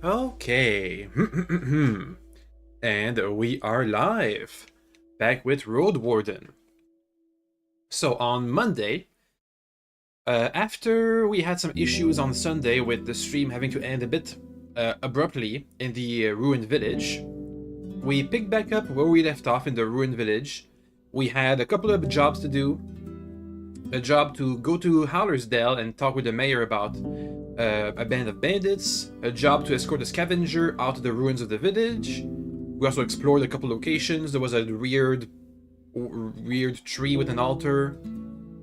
Okay. And we are live. Back with Roadwarden. So on Monday, after we had some issues on Sunday with the stream having to end a bit abruptly in the ruined village, we picked back up where we left off in the ruined village. We had a couple of jobs to do. A job to go to Howlersdale and talk with the mayor about a band of bandits, a job to escort a scavenger out of the ruins of the village. We also explored a couple locations. There was a weird tree with an altar,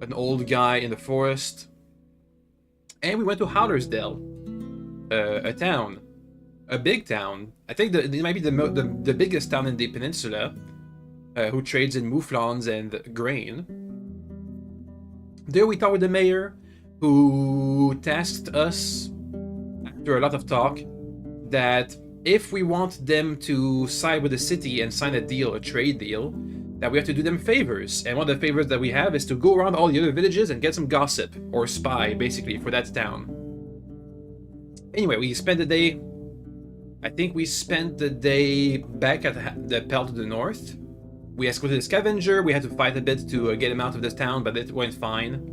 an old guy in the forest, and we went to Howlersdale, a town, a big town. I think it might be the biggest town in the peninsula, who trades in mouflons and grain. There we talked with the mayor, who tasked us, after a lot of talk, that if we want them to side with the city and sign a deal, a trade deal, that we have to do them favors. And one of the favors that we have is to go around all the other villages and get some gossip, or spy, basically, for that town. Anyway, we spent the day... I think we spent the day back at the Pell to the north. We escorted the scavenger, we had to fight a bit to get him out of this town, but it went fine.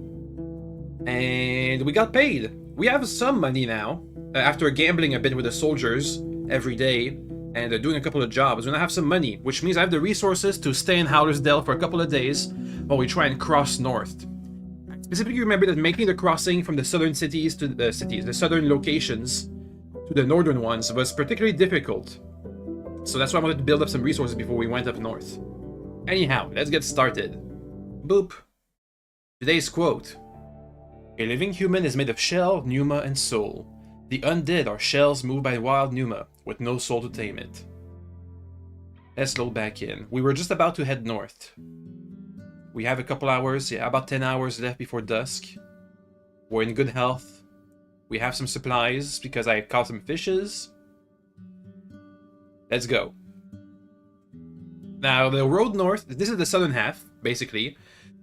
And we got paid. We have some money now, after gambling a bit with the soldiers every day, and doing a couple of jobs. We're gonna have some money, which means I have the resources to stay in Howlersdale for a couple of days while we try and cross north. I specifically remember that making the crossing from the southern cities to the southern locations to the northern ones was particularly difficult. So that's why I wanted to build up some resources before we went up north. Anyhow, let's get started. Boop. Today's quote. A living human is made of shell, pneuma, and soul. The undead are shells moved by wild pneuma, with no soul to tame it. Let's load back in. We were just about to head north. We have a couple hours, yeah, about 10 hours left before dusk. We're in good health. We have some supplies, because I caught some fishes. Let's go. Now, the road north, this is the southern half, basically.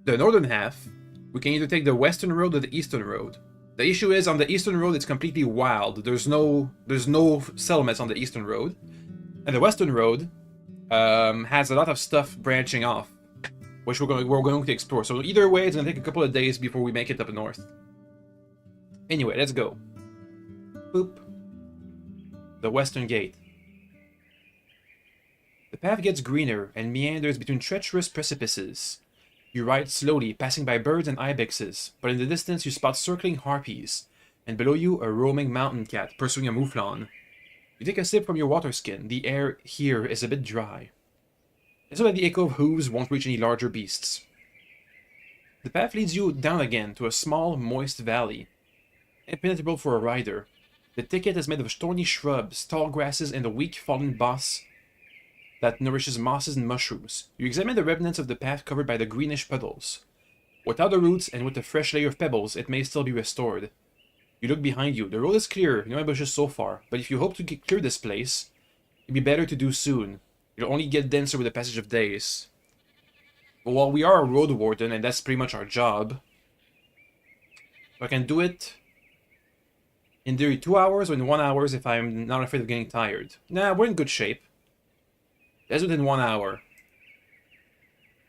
The northern half, we can either take the western road or the eastern road. The issue is, on the eastern road, it's completely wild. There's no settlements on the eastern road. And the western road has a lot of stuff branching off, which we're going to explore. So either way, it's going to take a couple of days before we make it up north. Anyway, let's go. Boop. The western gate. The path gets greener and meanders between treacherous precipices. You ride slowly, passing by birds and ibexes, but in the distance you spot circling harpies, and below you a roaming mountain cat pursuing a mouflon. You take a sip from your water skin. The air here is a bit dry. It's so that the echo of hooves won't reach any larger beasts. The path leads you down again to a small, moist valley. Impenetrable for a rider. The thicket is made of thorny shrubs, tall grasses, and a weak fallen moss that nourishes mosses and mushrooms. You examine the remnants of the path covered by the greenish puddles. Without the roots and with the fresh layer of pebbles, it may still be restored. You look behind you. The road is clear, no ambushes so far, but if you hope to clear this place, it'd be better to do soon. It'll only get denser with the passage of days. But while we are a road warden, and that's pretty much our job, I can do it in theory 2 hours or in 1 hour if I'm not afraid of getting tired. Nah, we're in good shape. Let's do it in 1 hour.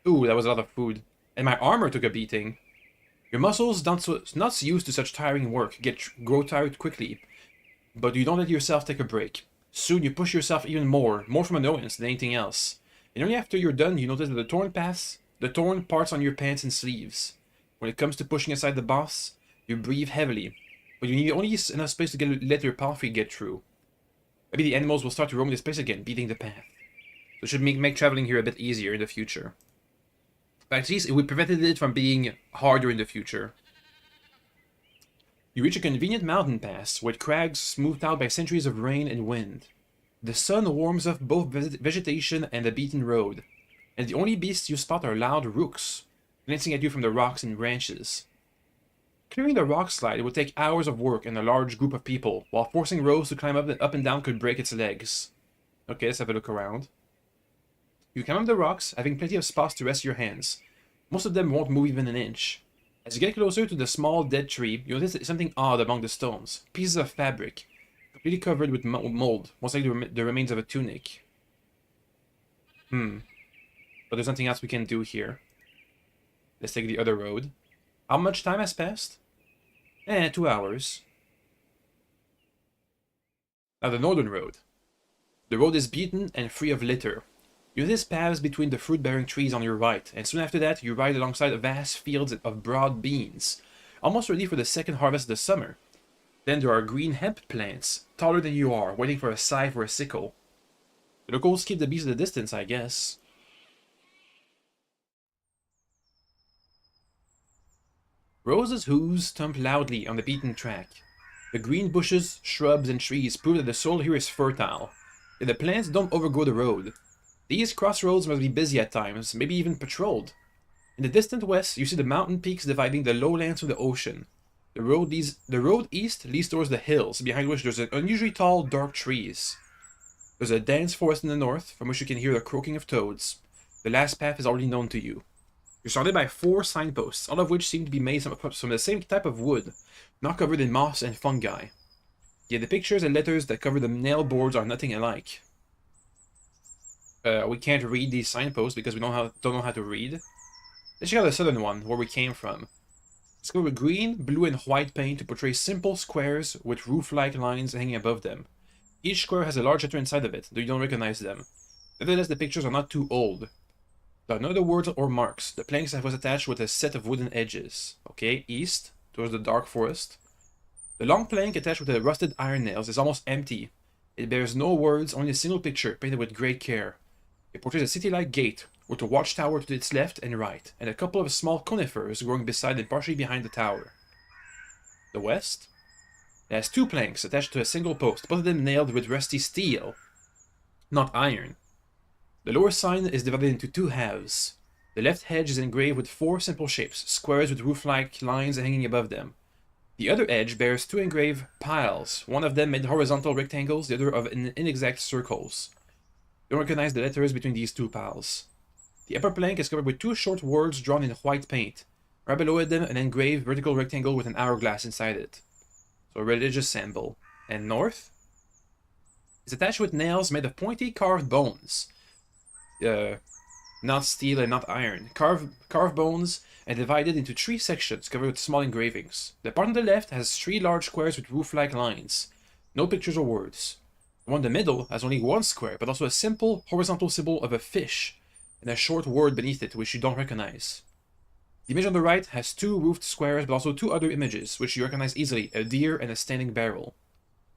Ooh, that was a lot of food. And my armor took a beating. Your muscles, not so used to such tiring work, grow tired quickly. But you don't let yourself take a break. Soon you push yourself even more from annoyance than anything else. And only after you're done, you notice that the torn parts on your pants and sleeves. When it comes to pushing aside the boss, you breathe heavily. But you need only enough space to let your palfrey get through. Maybe the animals will start to roam this place again, beating the path. So it should make traveling here a bit easier in the future. But at least we prevented it from being harder in the future. You reach a convenient mountain pass, with crags smoothed out by centuries of rain and wind. The sun warms up both vegetation and the beaten road, and the only beasts you spot are loud rooks, glancing at you from the rocks and branches. Clearing the rock slide would take hours of work and a large group of people, while forcing Rose to climb up and down could break its legs. Okay, let's have a look around. You climb up the rocks, having plenty of spots to rest your hands. Most of them won't move even an inch. As you get closer to the small dead tree, you notice something odd among the stones. Pieces of fabric, Completely covered with mold. Most likely the remains of a tunic. But there's nothing else we can do here. Let's take the other road. How much time has passed? 2 hours. Now the northern road. The road is beaten and free of litter. You notice paths between the fruit-bearing trees on your right, and soon after that you ride alongside vast fields of broad beans, almost ready for the second harvest of the summer. Then there are green hemp plants, taller than you are, waiting for a scythe or a sickle. The locals keep the bees at a distance, I guess. Rose's hooves thump loudly on the beaten track. The green bushes, shrubs, and trees prove that the soil here is fertile. Yet the plants don't overgrow the road. These crossroads must be busy at times, maybe even patrolled. In the distant west, you see the mountain peaks dividing the lowlands from the ocean. The road east leads towards the hills, behind which there's unusually tall, dark trees. There's a dense forest in the north, from which you can hear the croaking of toads. The last path is already known to you. You're surrounded by 4 signposts, all of which seem to be made from the same type of wood, not covered in moss and fungi. Yet the pictures and letters that cover the nail boards are nothing alike. We can't read these signposts because we don't know how to read. Let's check out the southern one, where we came from. It's covered with green, blue, and white paint to portray simple squares with roof-like lines hanging above them. Each square has a large letter inside of it, though you don't recognize them. Nevertheless, the pictures are not too old. There are no other words or marks. The planks was attached with a set of wooden edges. Okay, east, towards the dark forest. The long plank attached with the rusted iron nails is almost empty. It bears no words, only a single picture, painted with great care. It portrays a city-like gate, with a watchtower to its left and right, and a couple of small conifers growing beside and partially behind the tower. The west? It has 2 planks attached to a single post, both of them nailed with rusty steel, not iron. The lower sign is divided into 2 halves. The left edge is engraved with 4 simple shapes, squares with roof-like lines hanging above them. The other edge bears 2 engraved piles, one of them made horizontal rectangles, the other of inexact circles. You don't recognize the letters between these 2 piles. The upper plank is covered with 2 short words drawn in white paint. Right below them, an engraved vertical rectangle with an hourglass inside it. So a religious symbol. And north? It's attached with nails made of pointy carved bones. Not steel and not iron. Carved bones and divided into 3 sections covered with small engravings. The part on the left has 3 large squares with roof-like lines. No pictures or words. The one in the middle has only 1 square, but also a simple horizontal symbol of a fish, and a short word beneath it, which you don't recognize. The image on the right has 2 roofed squares, but also 2 other images, which you recognize easily, a deer and a standing barrel.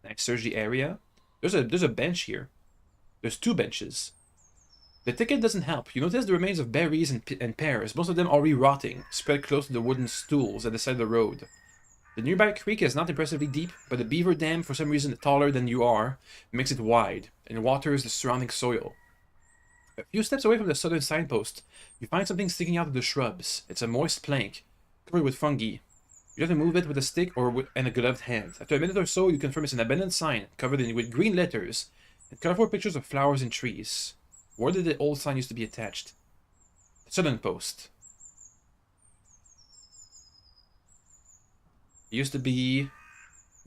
Next, search the area. There's a bench here. There's 2 benches. The ticket doesn't help. You notice the remains of berries and pears, most of them already rotting, spread close to the wooden stools at the side of the road. The nearby creek is not impressively deep, but the beaver dam, for some reason taller than you are, makes it wide, and waters the surrounding soil. A few steps away from the southern signpost, you find something sticking out of the shrubs. It's a moist plank, covered with fungi. You have to move it with a stick and a gloved hand. After a minute or so, you confirm it's an abandoned sign, covered with green letters, and colorful pictures of flowers and trees. Where did the old sign used to be attached? The southern post. It used to be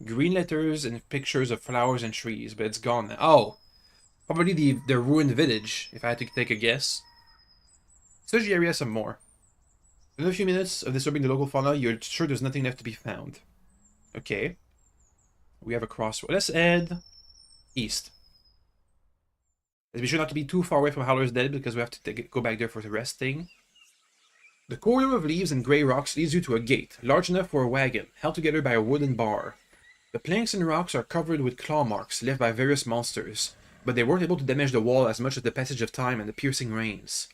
green letters and pictures of flowers and trees, but it's gone now. Oh! Probably the ruined village, if I had to take a guess. Search the area some more. In a few minutes of disturbing the local fauna, you're sure there's nothing left to be found. Okay. We have a crossroad. Let's head east. Let's be sure not to be too far away from Howler's Den, because we have to go back there for the resting. The corridor of leaves and grey rocks leads you to a gate, large enough for a wagon, held together by a wooden bar. The planks and rocks are covered with claw marks left by various monsters, but they weren't able to damage the wall as much as the passage of time and the piercing rains.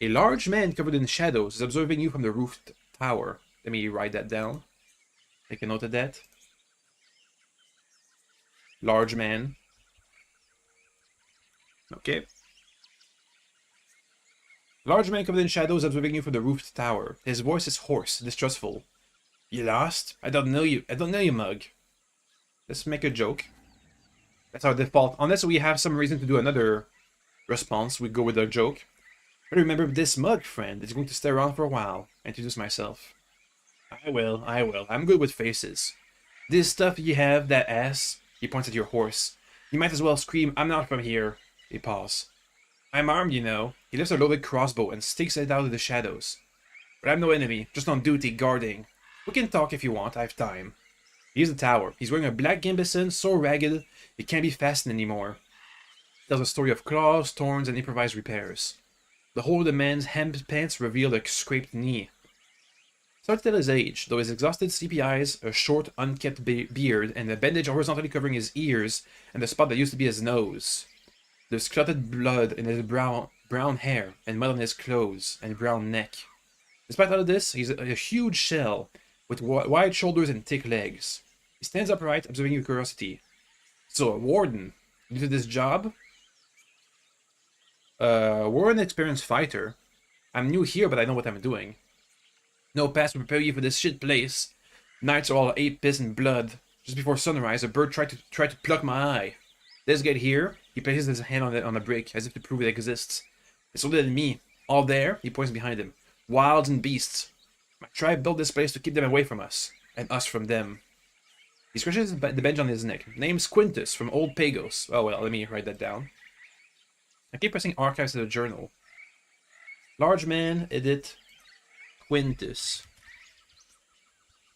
A large man covered in shadows is observing you from the roofed tower. Let me write that down. Take a note of that. Large man. Okay. Large man covered in shadows observing you from the roofed tower. His voice is hoarse, distrustful. You lost? I don't know you. I don't know you, mug. Let's make a joke. That's our default. Unless we have some reason to do another response, we go with a joke. But remember, this mug friend is going to stay around for a while. Introduce myself. I will. I'm good with faces. This stuff you have, that ass, He points at your horse. You might as well scream, I'm not from here. He pauses. I'm armed, you know. He lifts a loaded crossbow and sticks it out of the shadows. But I'm no enemy, just on duty, guarding. We can talk if you want, I have time. He's the tower. He's wearing a black gambesson, so ragged, it can't be fastened anymore. He tells a story of claws, thorns, and improvised repairs. The whole of the man's hemp pants reveal a scraped knee. Starts to tell his age, though his exhausted, sleepy eyes, a short, unkempt beard, and a bandage horizontally covering his ears and the spot that used to be his nose. There's clotted blood in his brown hair, and mud on his clothes, and brown neck. Despite all of this, he's a huge shell, with wide shoulders and thick legs. He stands upright, observing your curiosity. So, a warden, new to this job? We're an experienced fighter. I'm new here, but I know what I'm doing. No pass to prepare you for this shit place. Nights are all ape piss and blood. Just before sunrise, a bird tried to pluck my eye. This gate here, he places his hand on a brick, as if to prove it exists. It's older than me. All there, he points behind him. Wilds and beasts. My tribe built this place to keep them away from us, and us from them. He scratches the bench on his neck. Name's Quintus, from Old Pagos. Oh well, let me write that down. I keep pressing archives of the journal. Large man, edit, Quintus.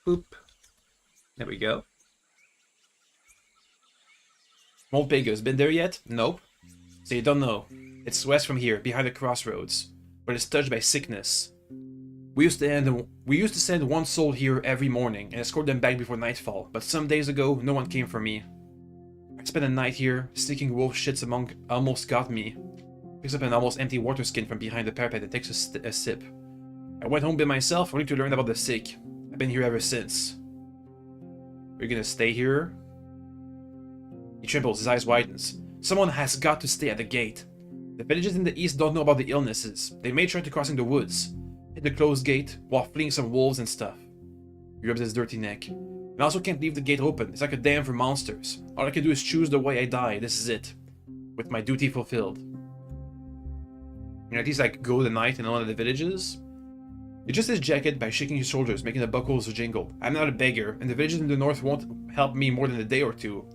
Boop. There we go. Old Pagos, been there yet? Nope. So you don't know. It's west from here, behind the crossroads, but it's touched by sickness. We used to send one soul here every morning and escort them back before nightfall, but some days ago, no one came for me. I spent a night here, sneaking wolf shits among almost got me. Picks up an almost empty water skin from behind the parapet and takes a sip. I went home by myself, only to learn about the sick. I've been here ever since. We're gonna stay here? He trembles, his eyes widens. Someone has got to stay at the gate. The villages in the east don't know about the illnesses. They may try to cross in the woods. Hit the closed gate while fleeing some wolves and stuff. He rubs his dirty neck. I also can't leave the gate open. It's like a dam for monsters. All I can do is choose the way I die. This is it. With my duty fulfilled. You at least like go the night in one of the villages. He adjusts his jacket by shaking his shoulders, making the buckles jingle. I'm not a beggar, and the villages in the north won't help me more than a day or two.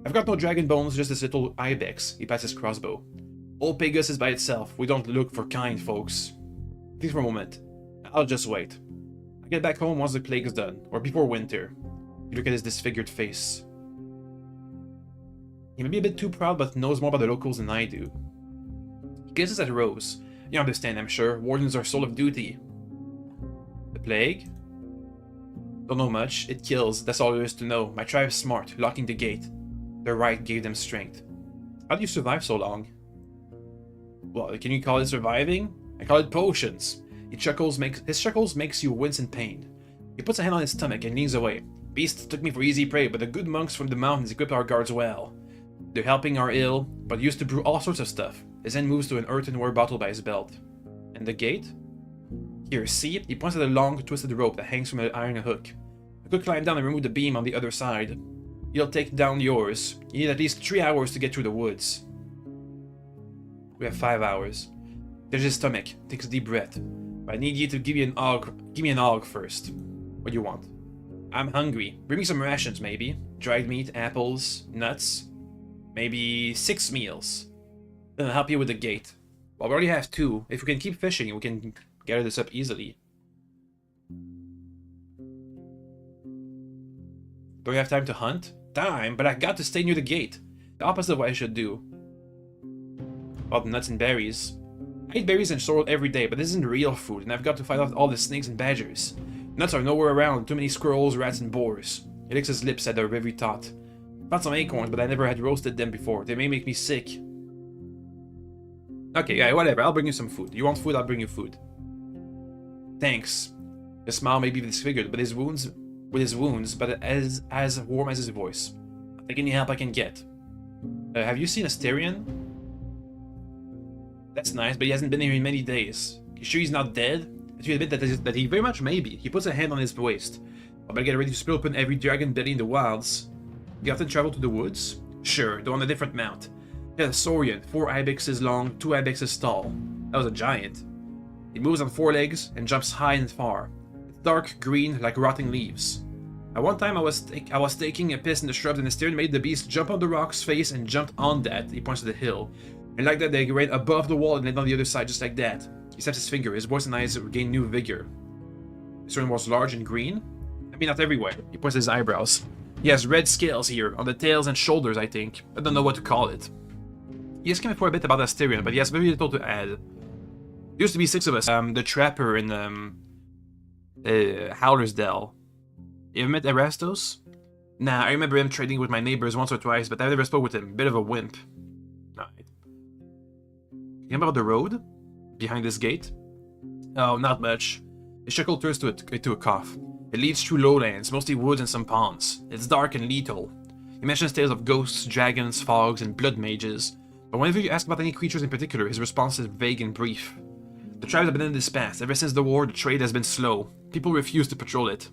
I've got no dragon bones, just this little ibex. He pats his crossbow. Old Pegasus is by itself. We don't look for kind folks. Think for a moment. I'll just wait. I'll get back home once the plague is done, or before winter. You look at his disfigured face. He may be a bit too proud, but knows more about the locals than I do. He gazes at Rose. You understand, I'm sure. Wardens are soul of duty. The plague? Don't know much. It kills. That's all there is to know. My tribe's smart, locking the gate. Their right gave them strength. How do you survive so long? Well, can you call it surviving? I call it potions. His chuckles makes you wince in pain. He puts a hand on his stomach and leans away. Beasts took me for easy prey, but the good monks from the mountains equipped our guards well. They're helping our ill, but used to brew all sorts of stuff. His hand moves to an earthenware bottle by his belt. And the gate? Here, see? He points at a long, twisted rope that hangs from an iron hook. I could climb down and remove the beam on the other side. You'll take down yours. You need at least 3 hours to get through the woods. We have 5 hours. There's his stomach. Takes a deep breath. But I need you to give me an og first. What do you want? I'm hungry. Bring me some rations, maybe. Dried meat, apples, nuts. Maybe 6 meals. Then I'll help you with the gate. Well, we already have 2. If we can keep fishing, we can gather this up easily. Do we have time to hunt? Time, but I got to stay near the gate. The opposite of what I should do. About nuts and berries. I eat berries and sorrel every day, but this isn't real food, and I've got to fight off all the snakes and badgers. Nuts are nowhere around, too many squirrels, rats, and boars. He licks his lips at the very thought. Found some acorns, but I never had roasted them before. They may make me sick. Okay, yeah, whatever. I'll bring you some food. You want food? I'll bring you food. Thanks. His smile may be disfigured, but his wounds, but as warm as his voice. I'll take any help I can get. Have you seen Asterion? That's nice, but he hasn't been here in many days. You sure he's not dead? I feel admit that he very much may be. He puts a hand on his waist. I better get ready to split open every dragon belly in the wilds. You often travel to the woods? Sure, though on a different mount. He had a saurian, 4 ibexes long, 2 ibexes tall. That was a giant. It moves on 4 legs and jumps high and far. It's dark green like rotting leaves. At one time, I was taking a piss in the shrubs, and the steer made the beast jump on the rock's face and jumped on that. He points to the hill. And like that, they ran above the wall and landed on the other side, just like that. He snaps his finger. His voice and eyes regain new vigor. The stern was large and green. I mean, not everywhere. He points his eyebrows. He has red scales here, on the tails and shoulders, I think. I don't know what to call it. He asked me for a bit about Asterion, but he has very little to add. There used to be 6 of us. The Trapper in Howler's Dell. You ever met Erastos? Nah, I remember him trading with my neighbors once or twice, but I never spoke with him. Bit of a wimp. Alright. You know about the road? Behind this gate? Oh, not much. His chuckle turns to a cough. It leads through lowlands, mostly woods and some ponds. It's dark and lethal. He mentions tales of ghosts, dragons, fogs, and blood mages. But whenever you ask about any creatures in particular, his response is vague and brief. The tribes have been in this path. Ever since the war, the trade has been slow. People refuse to patrol it.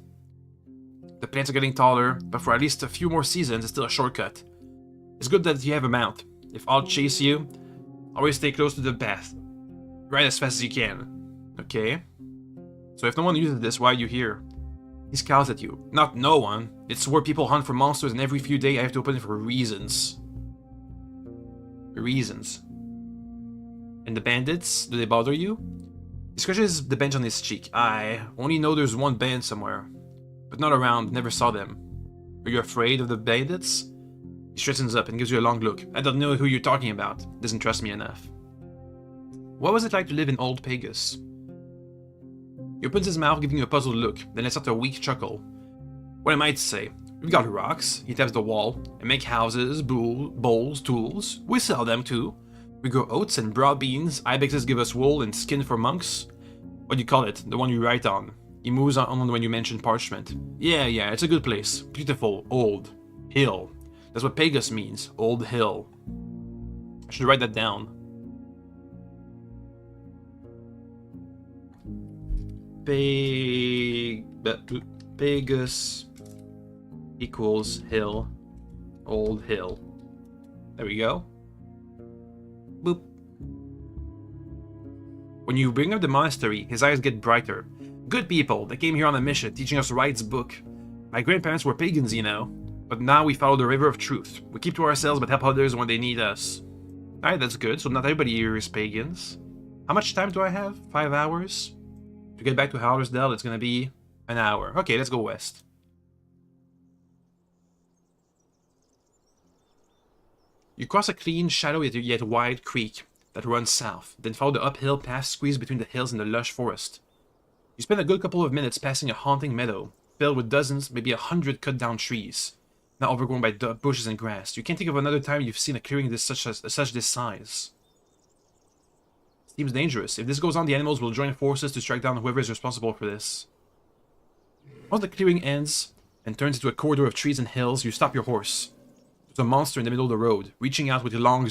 The plants are getting taller, but for at least a few more seasons, it's still a shortcut. It's good that you have a mount. If I'll chase you, always stay close to the path. Ride as fast as you can. Okay? So if no one uses this, why are you here? He scowls at you. Not no one. It's where people hunt for monsters, and every few days I have to open it for reasons. Reasons. And the bandits? Do they bother you? He scratches the bench on his cheek. I only know there's one band somewhere. But not around, never saw them. Are you afraid of the bandits? He straightens up and gives you a long look. I don't know who you're talking about. Doesn't trust me enough. What was it like to live in Old Pegasus? He opens his mouth, giving you a puzzled look, then lets out a weak chuckle. What am I to say? We've got rocks, he taps the wall, and make houses, bowls, tools. We sell them too. We grow oats and broad beans, ibexes give us wool and skin for monks. What do you call it? The one you write on. He moves on when you mention parchment. Yeah, it's a good place. Beautiful, old. Hill. That's what Pegasus means. Old hill. I should write that down. Pegasus equals hill. Old hill. There we go. Boop. When you bring up the monastery, his eyes get brighter. Good people, they came here on a mission, teaching us Wright's book. My grandparents were pagans, you know. But now we follow the river of truth. We keep to ourselves but help others when they need us. Alright, that's good. So not everybody here is pagans. How much time do I have? 5 hours? To get back to Howler's Dell, it's gonna be an hour. Okay, let's go west. You cross a clean, shadowy yet wide creek that runs south, then follow the uphill path squeezed between the hills and the lush forest. You spend a good couple of minutes passing a haunting meadow, filled with dozens, maybe 100 cut-down trees, now overgrown by bushes and grass. You can't think of another time you've seen a clearing such this size. Seems dangerous. If this goes on, the animals will join forces to strike down whoever is responsible for this. Once the clearing ends and turns into a corridor of trees and hills, you stop your horse. There's a monster in the middle of the road, reaching out with long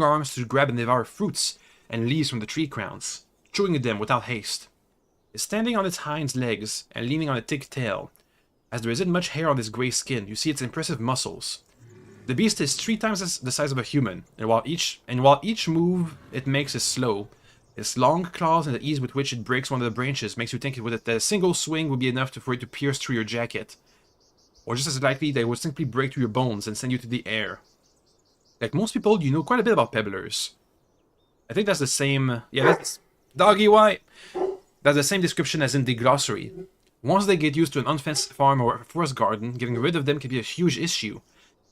arms to grab and devour fruits and leaves from the tree crowns, chewing at them without haste. It's standing on its hind legs and leaning on a thick tail. As there isn't much hair on its grey skin, you see its impressive muscles. The beast is 3 times the size of a human, and while each move it makes is slow, its long claws and the ease with which it breaks one of the branches makes you think that a single swing would be enough for it to pierce through your jacket. Or just as likely, they would simply break through your bones and send you to the air. Like most people, you know quite a bit about pebblers. I think that's the same... Yeah, that's... Doggy white! That's the same description as in the glossary. Once they get used to an unfenced farm or a forest garden, getting rid of them can be a huge issue.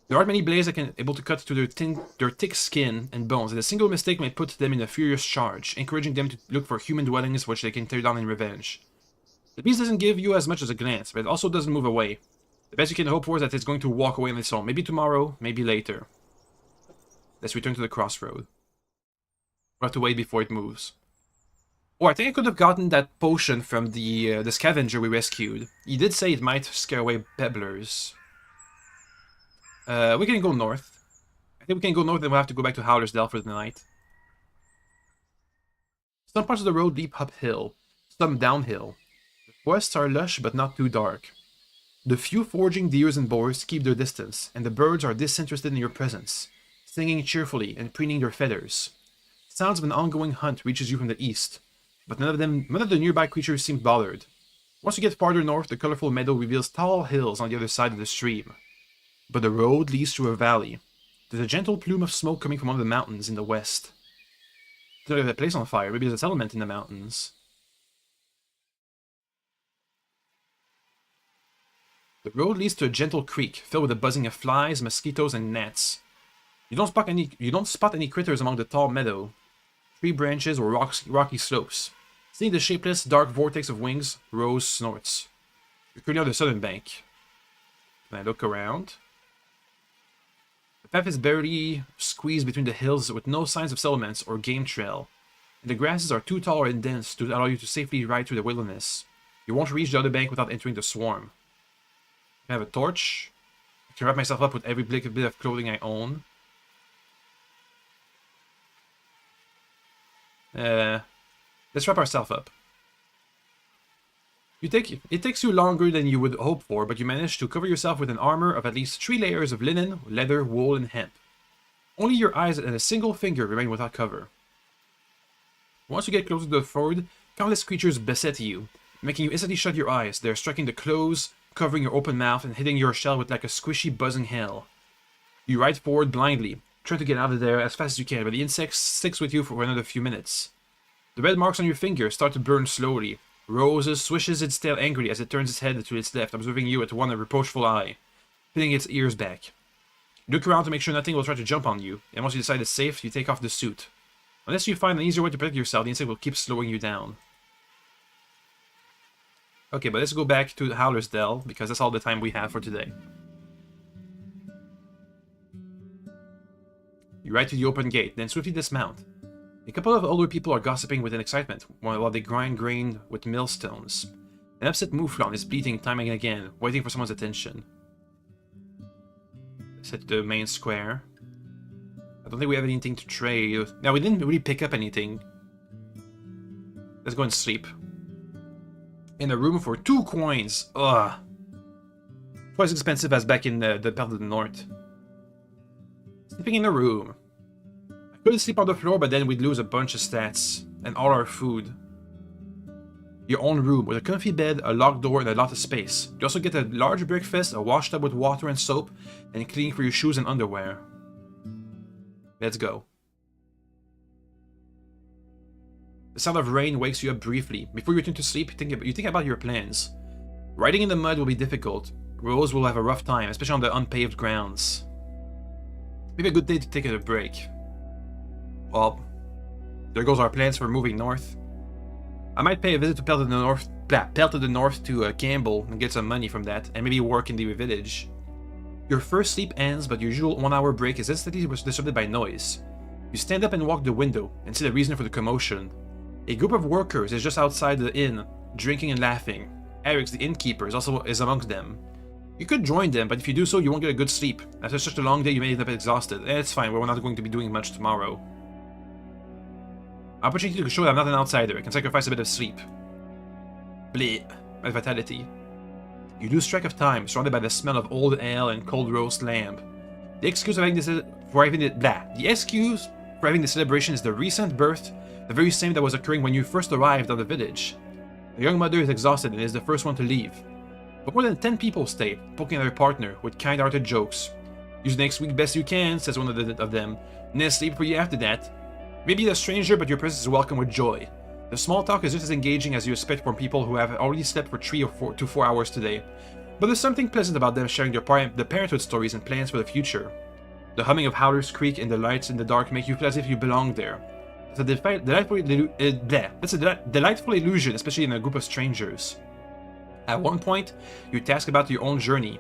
There aren't many blades that can able to cut through their thick skin and bones, and a single mistake may put them in a furious charge, encouraging them to look for human dwellings which they can tear down in revenge. The beast doesn't give you as much as a glance, but it also doesn't move away. The best you can hope for is that it's going to walk away on its own, maybe tomorrow, maybe later. Let's return to the crossroad. We'll have to wait before it moves. Oh, I think I could have gotten that potion from the scavenger we rescued. He did say it might scare away pebblers. We can go north. I think we can go north, then we'll have to go back to Howler's Dell for the night. Some parts of the road leap uphill, some downhill. The forests are lush but not too dark. The few foraging deers and boars keep their distance, and the birds are disinterested in your presence, singing cheerfully and preening their feathers. Sounds of an ongoing hunt reaches you from the east, but none of the nearby creatures seem bothered. Once you get farther north, the colorful meadow reveals tall hills on the other side of the stream. But the road leads through a valley. There's a gentle plume of smoke coming from one of the mountains in the west. There's a place on fire. Maybe there's a settlement in the mountains. The road leads to a gentle creek filled with the buzzing of flies, mosquitoes, and gnats. You don't spot any critters among the tall meadow, tree branches, or rocky slopes. Seeing the shapeless, dark vortex of wings, Rose snorts. You're currently on the southern bank. Can I look around? The path is barely squeezed between the hills with no signs of settlements or game trail, and the grasses are too tall or dense to allow you to safely ride through the wilderness. You won't reach the other bank without entering the swarm. I have a torch. I can wrap myself up with every bit of clothing I own. Let's wrap ourselves up. It takes you longer than you would hope for, but you manage to cover yourself with an armor of at least 3 layers of linen, leather, wool, and hemp. Only your eyes and a single finger remain without cover. Once you get closer to the ford, countless creatures beset you, making you instantly shut your eyes. They're striking the clothes, covering your open mouth, and hitting your shell with like a squishy, buzzing hail. You ride forward blindly, trying to get out of there as fast as you can, but the insect sticks with you for another few minutes. The red marks on your fingers start to burn slowly. Rose swishes its tail angrily as it turns its head to its left, observing you with one reproachful eye, pinning its ears back. You look around to make sure nothing will try to jump on you, and once you decide it's safe, you take off the suit. Unless you find an easier way to protect yourself, the insect will keep slowing you down. Okay, but let's go back to Howler's Dell, because that's all the time we have for today. You ride to the open gate, then swiftly dismount. A couple of older people are gossiping with excitement while they grind grain with millstones. An upset mouflon is bleating time and again, waiting for someone's attention. Let's head to the main square. I don't think we have anything to trade. Now, we didn't really pick up anything. Let's go and sleep. In a room for 2 coins. Ugh. Twice expensive as back in the Belt of the North. Sleeping in a room. I could sleep on the floor, but then we'd lose a bunch of stats and all our food. Your own room with a comfy bed, a locked door, and a lot of space. You also get a large breakfast, a wash tub with water and soap, and cleaning for your shoes and underwear. Let's go. The sound of rain wakes you up briefly. Before you return to sleep, you think about your plans. Riding in the mud will be difficult. Rose will have a rough time, especially on the unpaved grounds. Maybe a good day to take a break. Well, there goes our plans for moving north. I might pay a visit to Pelt of the North to Campbell and get some money from that, and maybe work in the village. Your first sleep ends, but your usual 1-hour break is instantly disrupted by noise. You stand up and walk the window, and see the reason for the commotion. A group of workers is just outside the inn, drinking and laughing. Eric's, the innkeeper, is amongst them. You could join them, but if you do so, you won't get a good sleep. After such a long day, you may end up exhausted. It's fine, we're not going to be doing much tomorrow. Opportunity to show that I'm not an outsider. I can sacrifice a bit of sleep. Bleh. My vitality. You lose track of time, surrounded by the smell of old ale and cold roast lamb. The excuse for having the celebration is the recent birth, the very same that was occurring when you first arrived on the village. The young mother is exhausted and is the first one to leave. But more than 10 people stay, poking at their partner with kind-hearted jokes. Use next week best you can, says one of them. Never sleep for you after that. Maybe a stranger, but your presence is welcome with joy. The small talk is just as engaging as you expect from people who have already slept for 3 to 4 hours today. But there's something pleasant about them sharing the parenthood stories and plans for the future. The humming of Howler's Creek and the lights in the dark make you feel as if you belong there. It's a delightful illusion, especially in a group of strangers. At one point, you task about your own journey,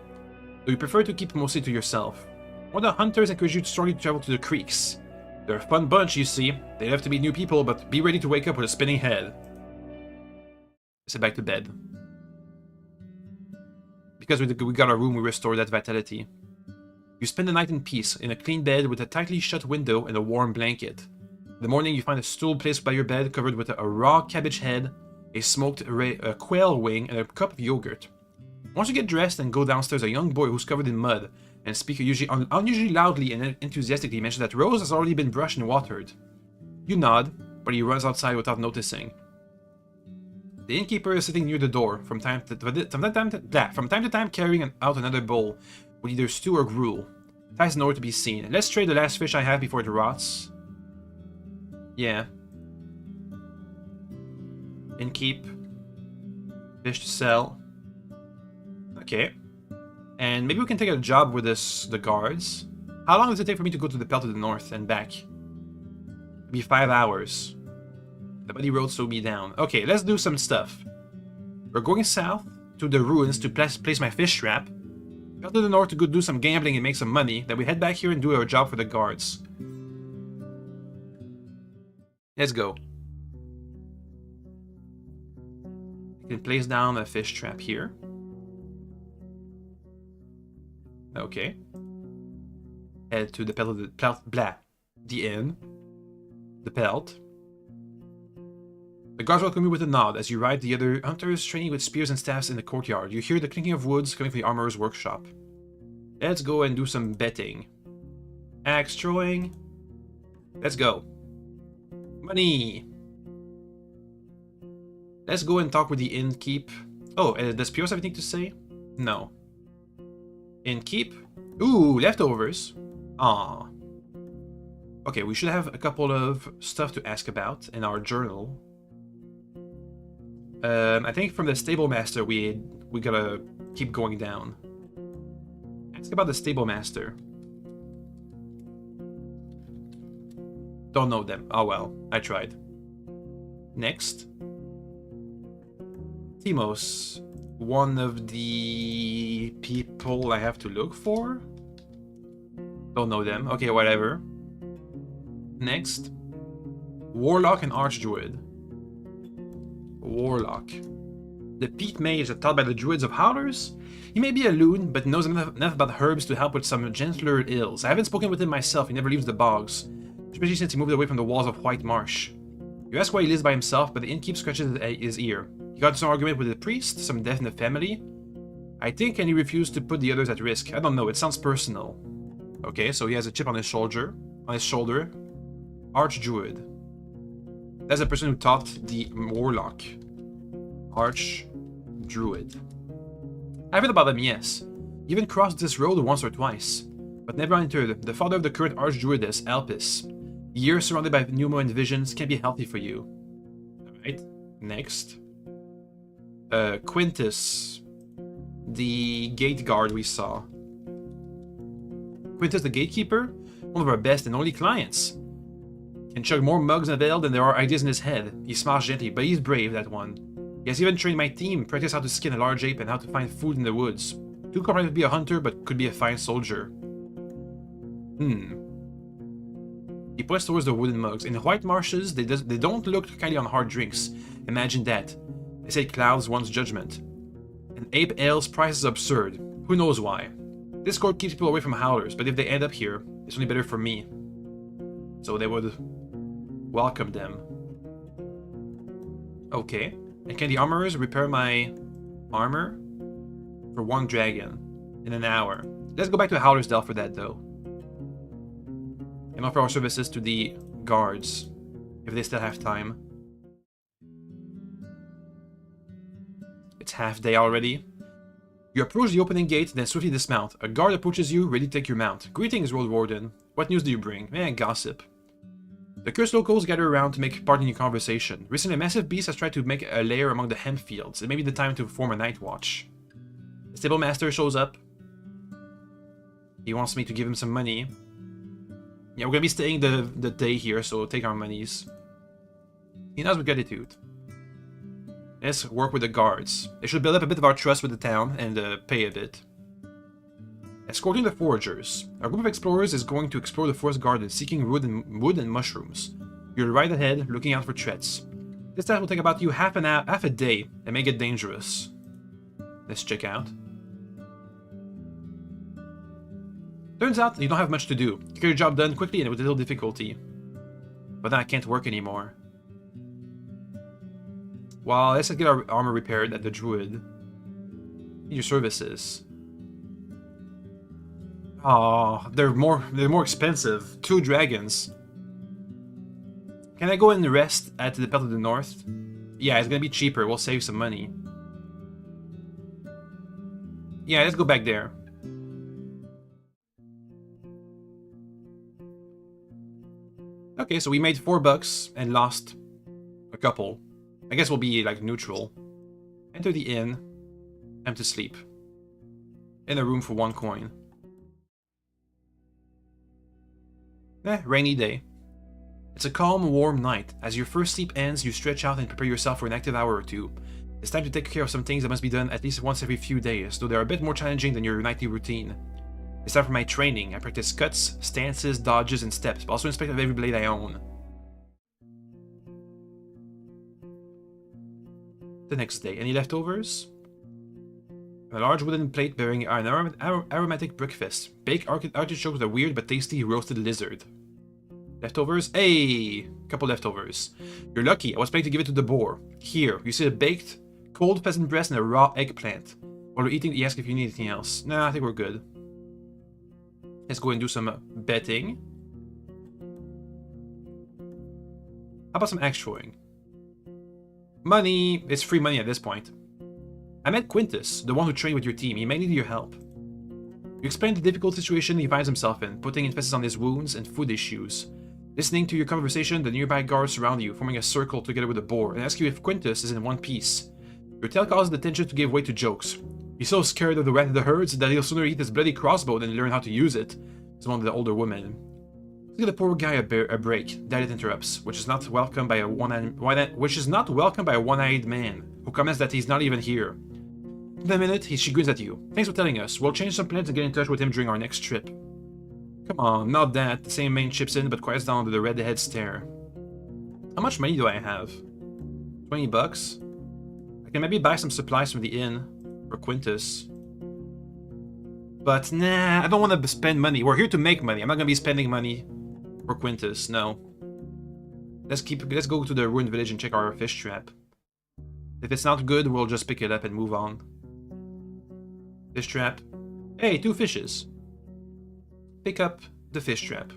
though you prefer to keep mostly to yourself. One of the hunters encourage you to strongly travel to the creeks. They're a fun bunch, you see. They love to meet new people, but be ready to wake up with a spinning head. Let's head back to bed. Because we got our room, we restore that vitality. You spend the night in peace, in a clean bed with a tightly shut window and a warm blanket. In the morning, you find a stool placed by your bed covered with a raw cabbage head, a smoked quail wing, and a cup of yogurt. Once you get dressed and go downstairs, a young boy who's covered in mud and speaks unusually loudly and enthusiastically mentions that Rose has already been brushed and watered. You nod, but he runs outside without noticing. The innkeeper is sitting near the door, from time to time carrying out another bowl with either stew or gruel. Ties nowhere to be seen. Let's trade the last fish I have before it rots. Yeah. Innkeep. Fish to sell. Okay. And maybe we can take a job with the guards. How long does it take for me to go to the Pelt to the north and back? Maybe 5 hours. The muddy road slowed me down. Okay, let's do some stuff. We're going south to the ruins to place my fish trap. Pelt to the north to go do some gambling and make some money. Then we head back here and do our job for the guards. Let's go. You can place down a fish trap here. Okay. Head to the the inn. The Pelt. The guards welcome you with a nod as you ride the other hunters training with spears and staffs in the courtyard. You hear the clinking of woods coming from the armorer's workshop. Let's go and do some betting. Axe throwing. Let's go. Money. Let's go and talk with the innkeep. Oh, does Pios have anything to say? No. Innkeep. Ooh, leftovers. Ah. Okay, we should have a couple of stuff to ask about in our journal. I think from the stable master we gotta keep going down. Ask about the stable master. Don't know them. Oh well, I tried. Next. Timos. One of the people I have to look for? Don't know them. Okay, whatever. Next. Warlock and Archdruid. Warlock. The peat mage taught by the druids of Howlers? He may be a loon, but knows enough about herbs to help with some gentler ills. I haven't spoken with him myself, he never leaves the bogs, especially since he moved away from the walls of White Marsh. You ask why he lives by himself, but the innkeep scratches his ear. He got into some argument with the priest, some death in the family, I think, and he refused to put the others at risk. I don't know, it sounds personal. Okay, so he has a chip on his shoulder. Archdruid. That's the person who taught the Warlock. Archdruid. I've heard about them, yes. He even crossed this road once or twice, but never entered. The father of the current Archdruidess, Alpis. Years surrounded by pneuma and visions can be healthy for you. Alright, next. Quintus. The gate guard we saw. Quintus the gatekeeper? One of our best and only clients. Can chug more mugs in a veil than there are ideas in his head. He smiles gently, but he's brave, that one. He has even trained my team, practiced how to skin a large ape and how to find food in the woods. Too competent to be a hunter, but could be a fine soldier. He points towards the wooden mugs. In the White Marshes, they don't look kindly on hard drinks. Imagine that. They say it clouds one's judgment. An ape ale's price is absurd. Who knows why? This court keeps people away from Howlers, but if they end up here, it's only better for me. So they would welcome them. Okay. And can the armorers repair my armor? For 1 dragon. In an hour. Let's go back to Howler's Dell for that, though. And offer our services to the guards. If they still have time. It's half day already. You approach the opening gate, then swiftly dismount. A guard approaches you, ready to take your mount. Greetings, Roadwarden. What news do you bring? Gossip. The cursed locals gather around to make part in your conversation. Recently, a massive beast has tried to make a lair among the hemp fields. It may be the time to form a night watch. The stable master shows up. He wants me to give him some money. Yeah, we're gonna be staying the day here, so take our monies. He knows with gratitude. Let's work with the guards. They should build up a bit of our trust with the town and pay a bit. Escorting the foragers. Our group of explorers is going to explore the forest garden, seeking wood and mushrooms. You're right ahead, looking out for threats. This task will take about you half a day and may get dangerous. Let's check out. Turns out you don't have much to do. You get your job done quickly and with little difficulty. But then I can't work anymore. Well, let's get our armor repaired at the Druid. Need your services. Oh, they're more expensive. 2 dragons. Can I go and rest at the Pelt of the North? Yeah, it's gonna be cheaper. We'll save some money. Yeah, let's go back there. Okay, so we made $4 and lost a couple. I guess we'll be like neutral. Enter the inn. Time to sleep. In a room for 1 coin. Rainy day. It's a calm, warm night. As your first sleep ends, you stretch out and prepare yourself for an active hour or two. It's time to take care of some things that must be done at least once every few days, though they're a bit more challenging than your nightly routine. It's time for my training. I practice cuts, stances, dodges, and steps, but also inspect every blade I own. The next day, any leftovers? A large wooden plate bearing an aromatic breakfast. Baked artichokes with a weird but tasty roasted lizard. Leftovers? Hey! Couple leftovers. You're lucky, I was planning to give it to the boar. Here, you see a baked, cold pheasant breast and a raw eggplant. While we're eating, he asks if you need anything else. Nah, I think we're good. Let's go and do some betting. How about some axe throwing? Money! It's free money at this point. I met Quintus, the one who trained with your team. He may need your help. You explain the difficult situation he finds himself in, putting emphasis on his wounds and food issues. Listening to your conversation, the nearby guards surround you, forming a circle together with the boar, and ask you if Quintus is in one piece. Your tale causes the tension to give way to jokes. He's so scared of the wrath of the herds that he'll sooner eat his bloody crossbow than learn how to use it, says one of the older women. Give the poor guy a break, Dalit interrupts, which is not welcomed by a one-eyed man, who comments that he's not even here. In a minute, she grins at you. Thanks for telling us. We'll change some plans and get in touch with him during our next trip. Come on, not that. The same man chips in, but quiets down under the red-head stare. How much money do I have? $20? I can maybe buy some supplies from the inn. For Quintus. But nah, I don't want to spend money. We're here to make money. I'm not going to be spending money for Quintus, no. Let's go to the ruined village and check our fish trap. If it's not good, we'll just pick it up and move on. Fish trap. Hey, 2 fishes. Pick up the fish trap.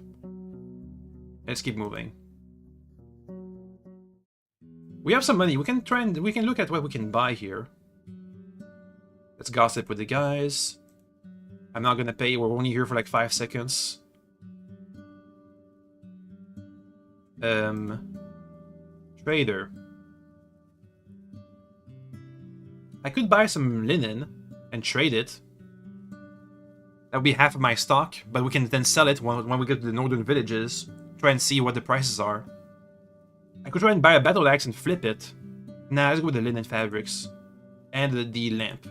Let's keep moving. We have some money. We can look at what we can buy here. Let's gossip with the guys. I'm not gonna pay. We're only here for like 5 seconds. Trader. I could buy some linen and trade it. That would be half of my stock, but we can then sell it when we get to the northern villages. Try and see what the prices are. I could try and buy a battle axe and flip it. Nah, let's go with the linen fabrics. And the lamp.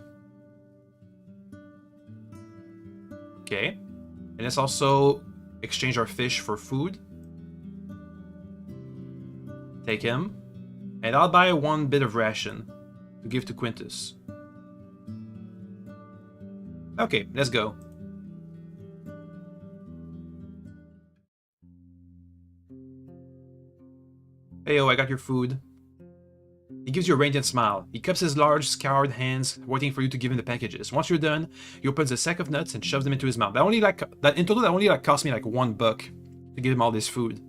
Okay. And let's also exchange our fish for food. Take him. And I'll buy 1 bit of ration to give to Quintus. Okay, let's go. Heyo, I got your food. He gives you a radiant smile. He cups his large, scarred hands, waiting for you to give him the packages. Once you're done, he opens a sack of nuts and shoves them into his mouth. In total, that only cost me like $1 to give him all this food.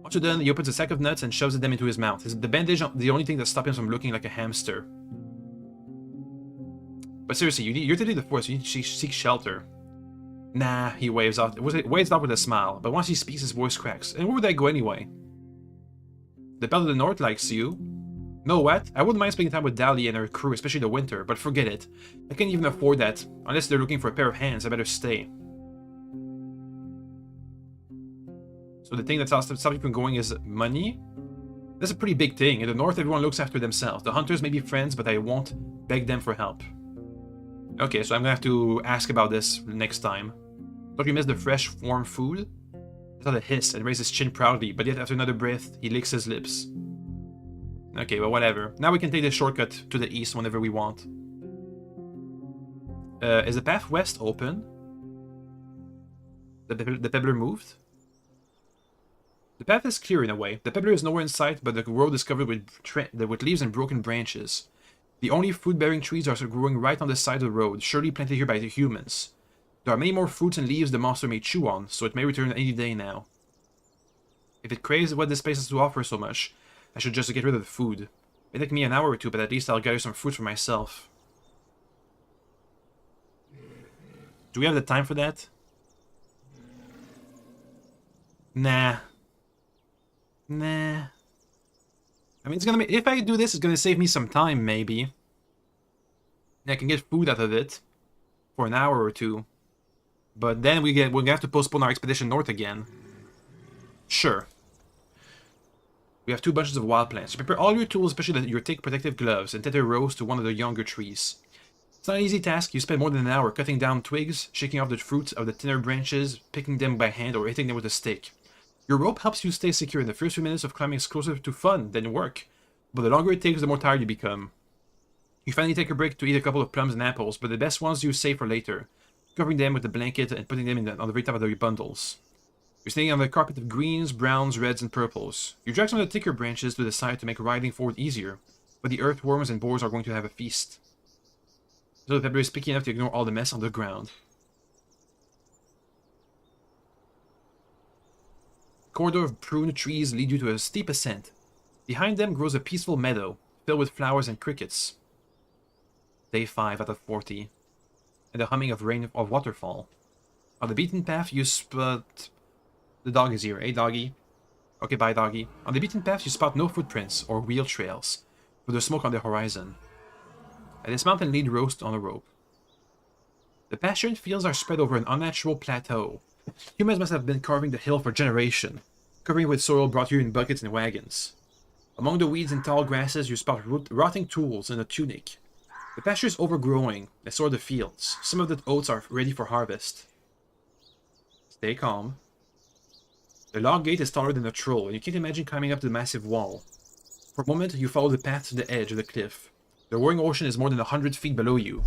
Once you're done, he opens a sack of nuts and shoves them into his mouth. The bandage, the only thing that stops him from looking like a hamster. But seriously, you're taking the forest. You need to seek shelter. Nah, he waves off. Waves off with a smile. But once he speaks, his voice cracks. And where would I go anyway? The Belle of the North likes you. Know what? I wouldn't mind spending time with Dali and her crew, especially the winter, but forget it. I can't even afford that. Unless they're looking for a pair of hands, I better stay. So the thing that stops you from going is money? That's a pretty big thing. In the north, everyone looks after themselves. The hunters may be friends, but I won't beg them for help. Okay, so I'm gonna have to ask about this next time. Don't you miss the fresh, warm food? It's not a hiss and raises his chin proudly, but yet after another breath, he licks his lips. Okay, well, whatever. Now we can take the shortcut to the east whenever we want. Is the path west open? The peddler moved? The path is clear in a way. The peddler is nowhere in sight, but the road is covered with leaves and broken branches. The only fruit-bearing trees are growing right on the side of the road, surely planted here by the humans. There are many more fruits and leaves the monster may chew on, so it may return any day now. If it craves what this place has to offer so much, I should just get rid of the food. May take me an hour or two, but at least I'll gather some fruit for myself. Do we have the time for that? Nah. Nah. I mean, it's gonna be, if I do this, it's gonna save me some time, maybe. And I can get food out of it for an hour or two. But then we're gonna have to postpone our expedition north again. Sure. We have 2 bunches of wild plants. Prepare all your tools, especially your thick protective gloves, and tether rows to one of the younger trees. It's not an easy task. You spend more than an hour cutting down twigs, shaking off the fruits of the thinner branches, picking them by hand, or hitting them with a stick. Your rope helps you stay secure. In the first few minutes of climbing is closer to fun than work, but the longer it takes, the more tired you become. You finally take a break to eat a couple of plums and apples, but the best ones you save for later, covering them with a blanket and putting them on the very top of your bundles. You're standing on the carpet of greens, browns, reds, and purples. You drag some of the thicker branches to the side to make riding forward easier, but the earthworms and boars are going to have a feast. So the pepper is picky enough to ignore all the mess on the ground. A corridor of prune trees lead you to a steep ascent. Behind them grows a peaceful meadow, filled with flowers and crickets. Day 5 out of 40. And the humming of waterfall. On the beaten path you spot... The dog is here, hey doggy? Okay, bye doggy. On the beaten path you spot no footprints or wheel trails, with the smoke on the horizon. And this mountain lead roast on a rope. The pasture and fields are spread over an unnatural plateau. Humans must have been carving the hill for generations, covering it with soil brought here in buckets and wagons. Among the weeds and tall grasses you spot rotting tools and a tunic. The pasture is overgrowing, as so are the fields. Some of the oats are ready for harvest. Stay calm. The log gate is taller than a troll, and you can't imagine climbing up the massive wall. For a moment, you follow the path to the edge of the cliff. The roaring ocean is more than 100 feet below you.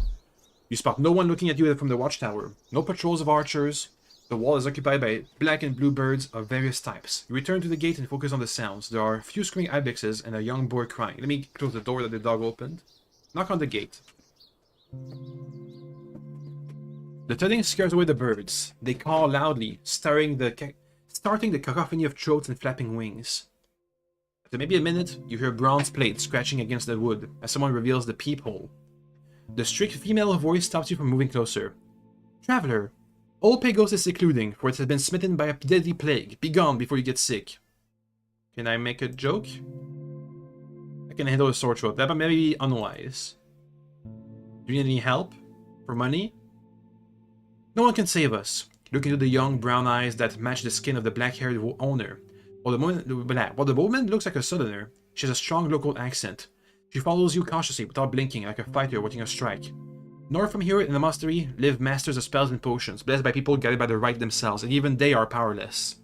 You spot no one looking at you from the watchtower. No patrols of archers. The wall is occupied by black and blue birds of various types. You return to the gate and focus on the sounds. There are a few screaming ibexes and a young boy crying. Let me close the door that the dog opened. Knock on the gate. The thudding scares away the birds. They call loudly, starting the cacophony of throats and flapping wings. After maybe a minute, you hear a bronze plate scratching against the wood as someone reveals the peephole. The strict female voice stops you from moving closer. Traveler, old Pagos is secluding, for it has been smitten by a deadly plague. Be gone before you get sick. Can I make a joke? I can handle a sore throat. That may be unwise. Do you need any help? For money? No one can save us. Look into the young brown eyes that match the skin of the black-haired owner. While the woman looks like a southerner, she has a strong local accent. She follows you cautiously without blinking, like a fighter waiting a strike. North from here in the monastery live masters of spells and potions, blessed by people guided by the right themselves, and even they are powerless.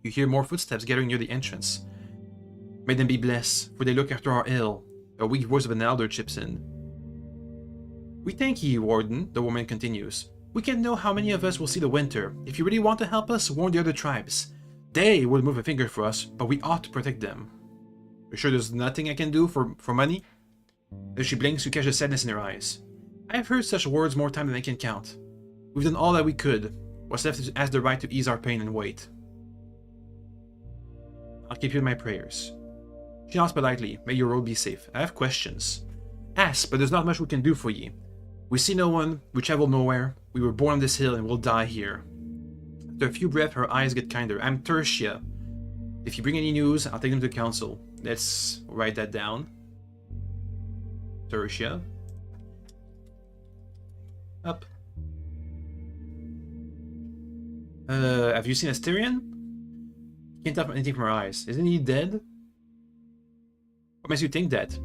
You hear more footsteps gathering near the entrance. May them be blessed, for they look after our ill. A weak voice of an elder chips in. We thank ye, Warden, the woman continues. We can't know how many of us will see the winter. If you really want to help us, warn the other tribes. They will move a finger for us, but we ought to protect them. You sure there's nothing I can do for money? As she blinks, you catch the sadness in her eyes. I have heard such words more times than I can count. We've done all that we could. What's left is to ask the right to ease our pain and wait. I'll keep you in my prayers. She nods politely. May your road be safe. I have questions. Ask, but there's not much we can do for ye. We see no one, we travel nowhere. We were born on this hill and will die here. After a few breaths, her eyes get kinder. I'm Tertia. If you bring any news, I'll take them to council. Let's write that down. Tertia. Up. Have you seen Asterion? Can't tell anything from her eyes. Isn't he dead? What makes you think that?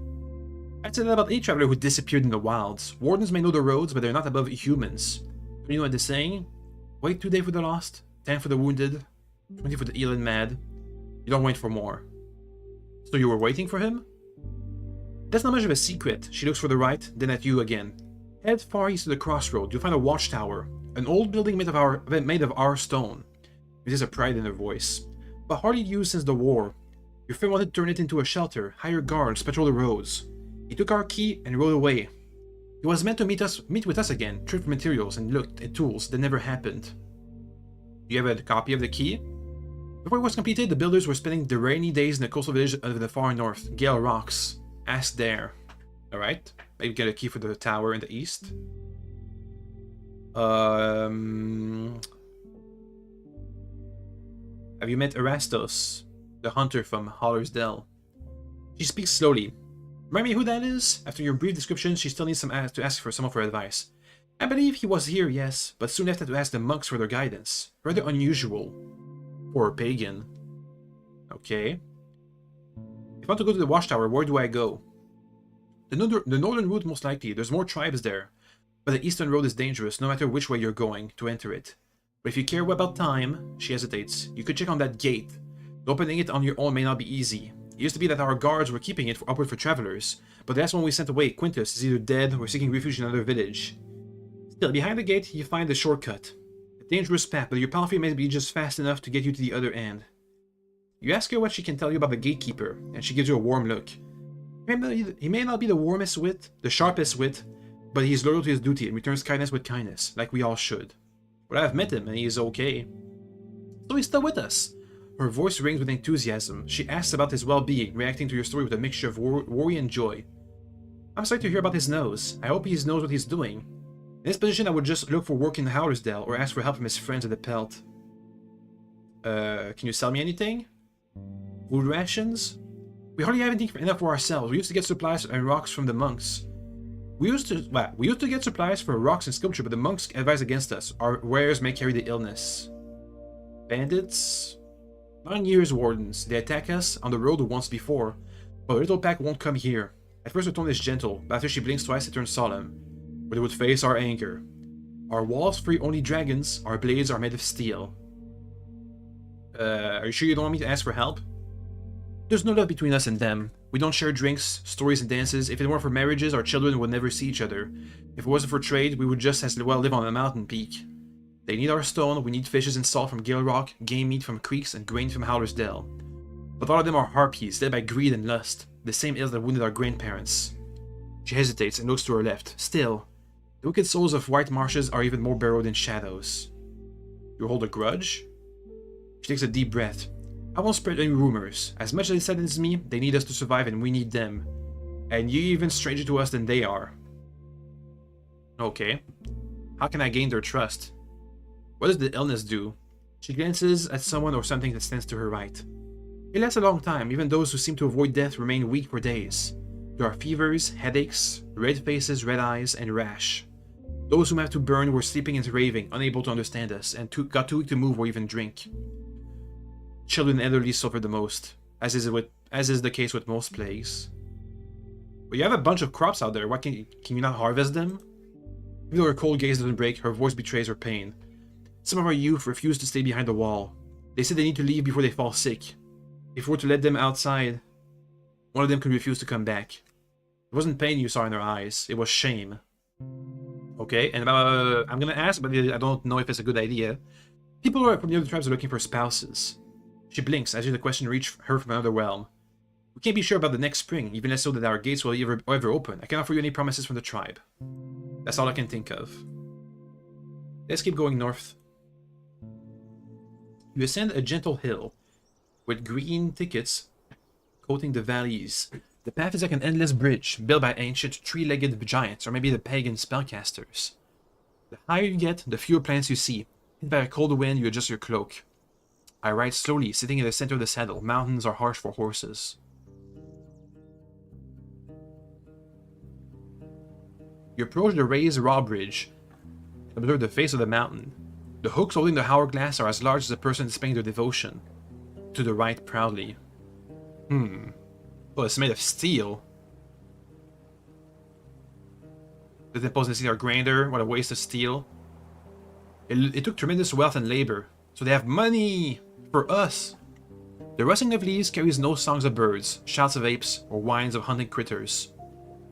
I'd say that about any traveler who disappeared in the wilds. Wardens may know the roads, but they're not above humans. Do you know what they're saying? Wait 2 days for the lost, 10 for the wounded, 20 for the ill and mad. You don't wait for more. So you were waiting for him? That's not much of a secret. She looks for the right, then at you again. Head far east to the crossroad. You'll find a watchtower, an old building made of our stone. There's a pride in her voice, but hardly used since the war. Your friend wanted to turn it into a shelter, hire guards, patrol the roads. He took our key and rode away. He was meant to meet with us again, trade for materials and looked at tools. That never happened. Do you have a copy of the key? Before it was completed, the builders were spending the rainy days in the coastal village of the far north, Gale Rocks. Ask there. Alright. Maybe get a key for the tower in the east. Have you met Erastos, the hunter from Haller's Dell? She speaks slowly. Remind me who that is? After your brief description, she still needs to ask for some of her advice. I believe he was here, yes, but soon after to ask the monks for their guidance. Rather unusual. For a pagan. Okay. If I want to go to the watchtower, where do I go? The northern route most likely. There's more tribes there. But the eastern road is dangerous, no matter which way you're going to enter it. But if you care about time, she hesitates, you could check on that gate. Opening it on your own may not be easy. It used to be that our guards were keeping it upward for travelers, but the last one we sent away, Quintus, is either dead or seeking refuge in another village. Still, behind the gate, you find the shortcut. A dangerous path, but your palfrey may be just fast enough to get you to the other end. You ask her what she can tell you about the gatekeeper, and she gives you a warm look. He may not be the warmest wit, the sharpest wit, but he is loyal to his duty and returns kindness with kindness, like we all should. But I've met him, and he is okay. So he's still with us. Her voice rings with enthusiasm. She asks about his well-being, reacting to your story with a mixture of worry and joy. I'm sorry to hear about his nose. I hope he knows what he's doing. In this position, I would just look for work in the Hallersdale or ask for help from his friends at the Pelt. Can you sell me anything? Food rations? We hardly have anything enough for ourselves. We used to get supplies and rocks from the monks. We used to get supplies for rocks and sculpture, but the monks advise against us. Our wares may carry the illness. Bandits? 9 years, wardens. They attack us on the road once before, but our little pack won't come here. At first her tone is gentle, but after she blinks twice it turns solemn. But they would face our anger. Our walls free only dragons, our blades are made of steel. Are you sure you don't want me to ask for help? There's no love between us and them. We don't share drinks, stories and dances. If it weren't for marriages, our children would never see each other. If it wasn't for trade, we would just as well live on a mountain peak. They need our stone, we need fishes and salt from Gale Rock, game meat from creeks, and grain from Howler's Dell. But all of them are harpies, led by greed and lust, the same ills that wounded our grandparents. She hesitates and looks to her left. Still, the wicked souls of White Marshes are even more burrowed in shadows. You hold a grudge? She takes a deep breath. I won't spread any rumors. As much as it saddens me, they need us to survive and we need them. And you're even stranger to us than they are. Okay. How can I gain their trust? What does the illness do? She glances at someone or something that stands to her right. It lasts a long time. Even those who seem to avoid death remain weak for days. There are fevers, headaches, red faces, red eyes, and rash. Those whom have to burn were sleeping and raving, unable to understand us, and got too weak to move or even drink. Children and elderly suffer the most, as is the case with most plagues. But you have a bunch of crops out there. Why can you not harvest them? Even though her cold gaze doesn't break, her voice betrays her pain. Some of our youth refuse to stay behind the wall. They say they need to leave before they fall sick. If we were to let them outside, one of them could refuse to come back. It wasn't pain you saw in their eyes, it was shame. Okay, and I'm gonna ask, but I don't know if it's a good idea. People from the other tribes are looking for spouses. She blinks as if the question reached her from another realm. We can't be sure about the next spring, even less so that our gates will ever open. I can't offer you any promises from the tribe. That's all I can think of. Let's keep going north. You ascend a gentle hill, with green thickets coating the valleys. The path is like an endless bridge, built by ancient three-legged giants, or maybe the pagan spellcasters. The higher you get, the fewer plants you see. Hit by a cold wind, you adjust your cloak. I ride slowly, sitting in the center of the saddle. Mountains are harsh for horses. You approach the raised drawbridge and observe the face of the mountain. The hooks holding the hourglass are as large as the person displaying their devotion. To the right proudly. Well, it's made of steel. The temples necessity are grander. What a waste of steel. It took tremendous wealth and labor. So they have money for us. The rustling of leaves carries no songs of birds, shouts of apes, or whines of hunting critters.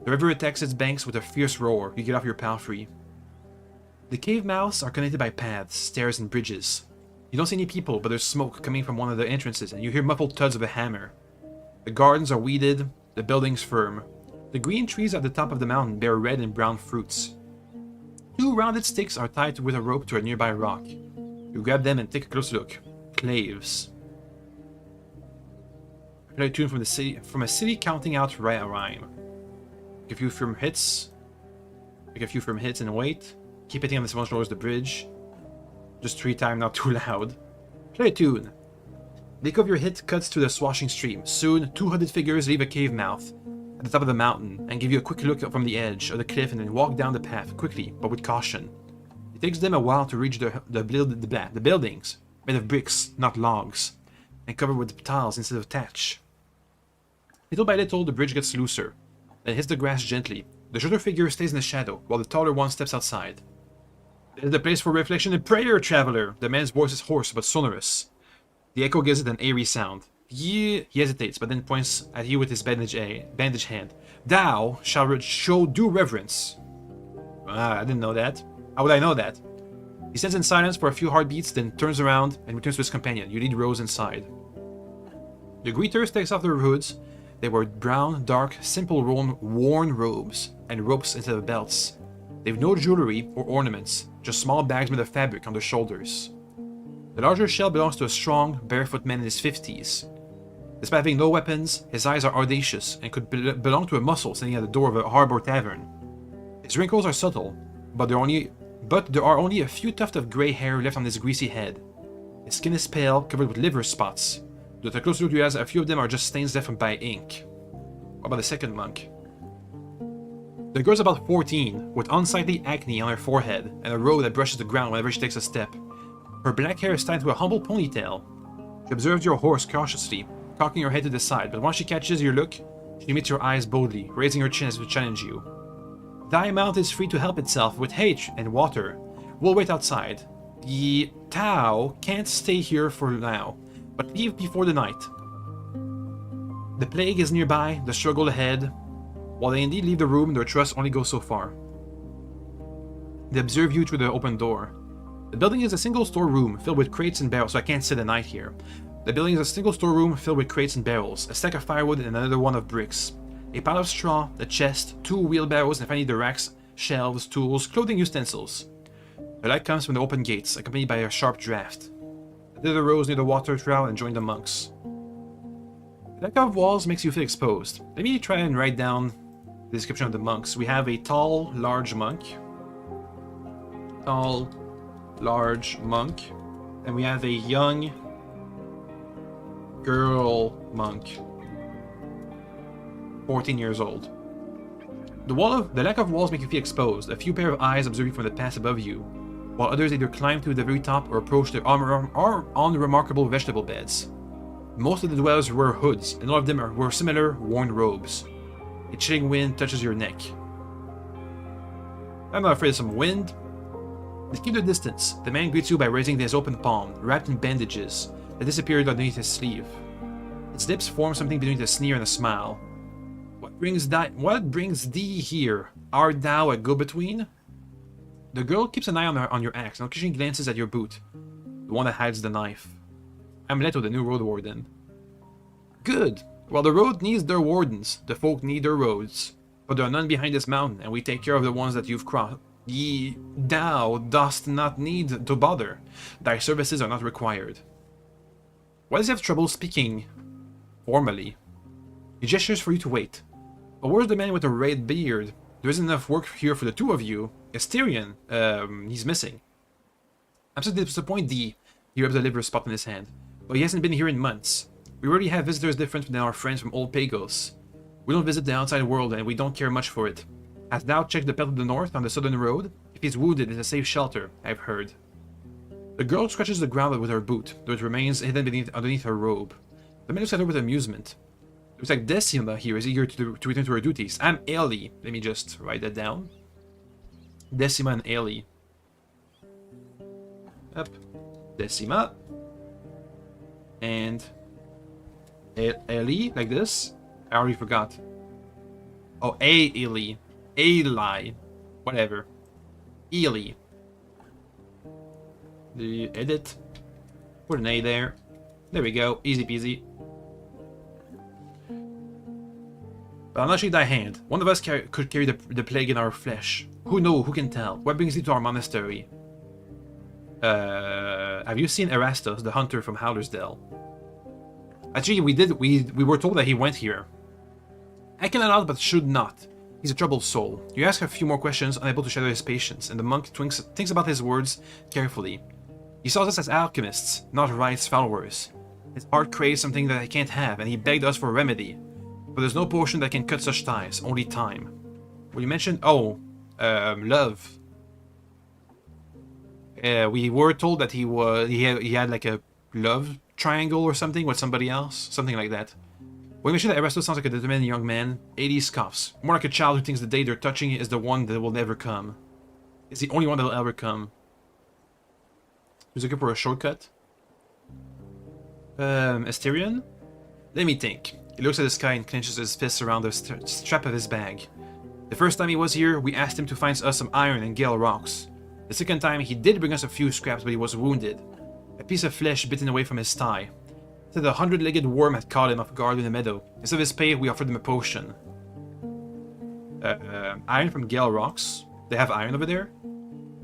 The river attacks its banks with a fierce roar. You get off your palfrey. The cave mouths are connected by paths, stairs, and bridges. You don't see any people, but there's smoke coming from one of the entrances, and you hear muffled thuds of a hammer. The gardens are weeded, the buildings firm. The green trees at the top of the mountain bear red and brown fruits. 2 rounded sticks are tied with a rope to a nearby rock. You grab them and take a close look. Claves. Play a tune from a city counting out rhyme. Make a few firm hits. Make a few firm hits and wait. Keep hitting on this one towards the bridge. Just 3 times, not too loud. Play a tune. The echo of your hit cuts to the swashing stream. Soon, 2 hooded figures leave a cave mouth at the top of the mountain and give you a quick look from the edge of the cliff and then walk down the path quickly, but with caution. It takes them a while to reach the buildings, made of bricks, not logs, and covered with tiles instead of thatch. Little by little, the bridge gets looser, then hits the grass gently. The shorter figure stays in the shadow, while the taller one steps outside. This is the place for reflection and prayer, traveler! The man's voice is hoarse but sonorous. The echo gives it an eerie sound. He hesitates, but then points at you with his bandage hand. Thou shalt show due reverence. Ah, I didn't know that. How would I know that? He stands in silence for a few heartbeats, then turns around and returns to his companion. You lead Rose inside. The greeters takes off their hoods. They wear brown, dark, simple worn robes and ropes instead of belts. They have no jewelry or ornaments, just small bags made of fabric on their shoulders. The larger shell belongs to a strong, barefoot man in his 50s. Despite having no weapons, his eyes are audacious and could belong to a muscle sitting at the door of a harbor tavern. His wrinkles are subtle, but there are only a few tufts of grey hair left on his greasy head. His skin is pale, covered with liver spots. Though at a closer look you realize a few of them are just stains left by ink. What about the second monk? The girl's about 14, with unsightly acne on her forehead and a robe that brushes the ground whenever she takes a step. Her black hair is tied to a humble ponytail. She observes your horse cautiously, cocking her head to the side, but once she catches your look, she meets your eyes boldly, raising her chin as to challenge you. Thy mount is free to help itself with hay and water. We'll wait outside. The Tao can't stay here for now, but leave before the night. The plague is nearby, the struggle ahead. While they indeed leave the room, their trust only goes so far. They observe you through the open door. The building is a single storeroom filled with crates and barrels, so I can't sit the night here. The building is a single storeroom filled with crates and barrels, a stack of firewood and another one of bricks, a pile of straw, a chest, 2 wheelbarrows, and finally the racks, shelves, tools, clothing utensils. The light comes from the open gates, accompanied by a sharp draft. I did a rose near the water trough and joined the monks. The lack of walls makes you feel exposed. Let me try and write down the description of the monks. We have a tall, large monk. Tall, large monk. And we have a young girl monk. 14 years old. The lack of walls make you feel exposed. A few pair of eyes observe you from the pass above you, while others either climb to the very top or approach the unremarkable vegetable beds. Most of the dwellers wear hoods, and all of them wear similar worn robes. A chilling wind touches your neck. I'm not afraid of some wind. But keep the distance. The man greets you by raising his open palm, wrapped in bandages, that disappeared underneath his sleeve. His lips form something between a sneer and a smile. What brings thee here? Art thou a go-between? The girl keeps an eye on your axe and occasionally glances at your boot, the one that hides the knife. I'm Leto, the new Roadwarden. Good. Well, the road needs their wardens, the folk need their roads. But there are none behind this mountain, and we take care of the ones that you've crossed. Thou dost not need to bother. Thy services are not required. Why does he have trouble speaking formally? He gestures for you to wait. But where's the man with the red beard? There isn't enough work here for the 2 of you. Asterion, he's missing. I'm so disappointed he rubs a liver spot in his hand. But he hasn't been here in months. We already have visitors different than our friends from Old Pagos. We don't visit the outside world and we don't care much for it. Hast thou checked the path of the north on the southern road? If he's wounded, it's a safe shelter, I've heard. The girl scratches the ground with her boot, though it remains hidden underneath her robe. The man looks at her with amusement. It looks like Decima here is eager to return to her duties. I'm Ellie. Let me just write that down. Decima and Ellie. Up. Decima. And Ellie, like this. I already forgot. Oh, Ellie. Eli. Whatever. Ellie. The edit. Put an A there. There we go. Easy peasy. But I'll not shake thy hand. One of us could carry the plague in our flesh. Who knows? Who can tell? What brings thee to our monastery? Have you seen Erastus, the hunter from Howlersdale? Actually, we were told that he went here. I cannot out, but should not. He's a troubled soul. You ask a few more questions, unable to shadow his patience, and the monk thinks about his words carefully. He saw us as alchemists, not rites followers. His heart craves something that I can't have, and he begged us for a remedy. But there's no potion that can cut such ties, only time. Well, you mentioned... Oh, love. We were told that he had like a love triangle or something with somebody else. Something like that. When we mentioned that Erasto sounds like a determined young man, 80 scoffs. More like a child who thinks the day they're touching is the one that will never come. It's the only one that will ever come. Who's looking for a shortcut? Asterion? Let me think. He looks at the sky and clenches his fists around the strap of his bag. The first time he was here, we asked him to find us some iron and gale rocks. The second time, he did bring us a few scraps, but he was wounded. A piece of flesh bitten away from his thigh. Said a 100-legged worm had caught him off guard in the meadow. Instead of his pay, we offered him a potion. Iron from gale rocks. They have iron over there?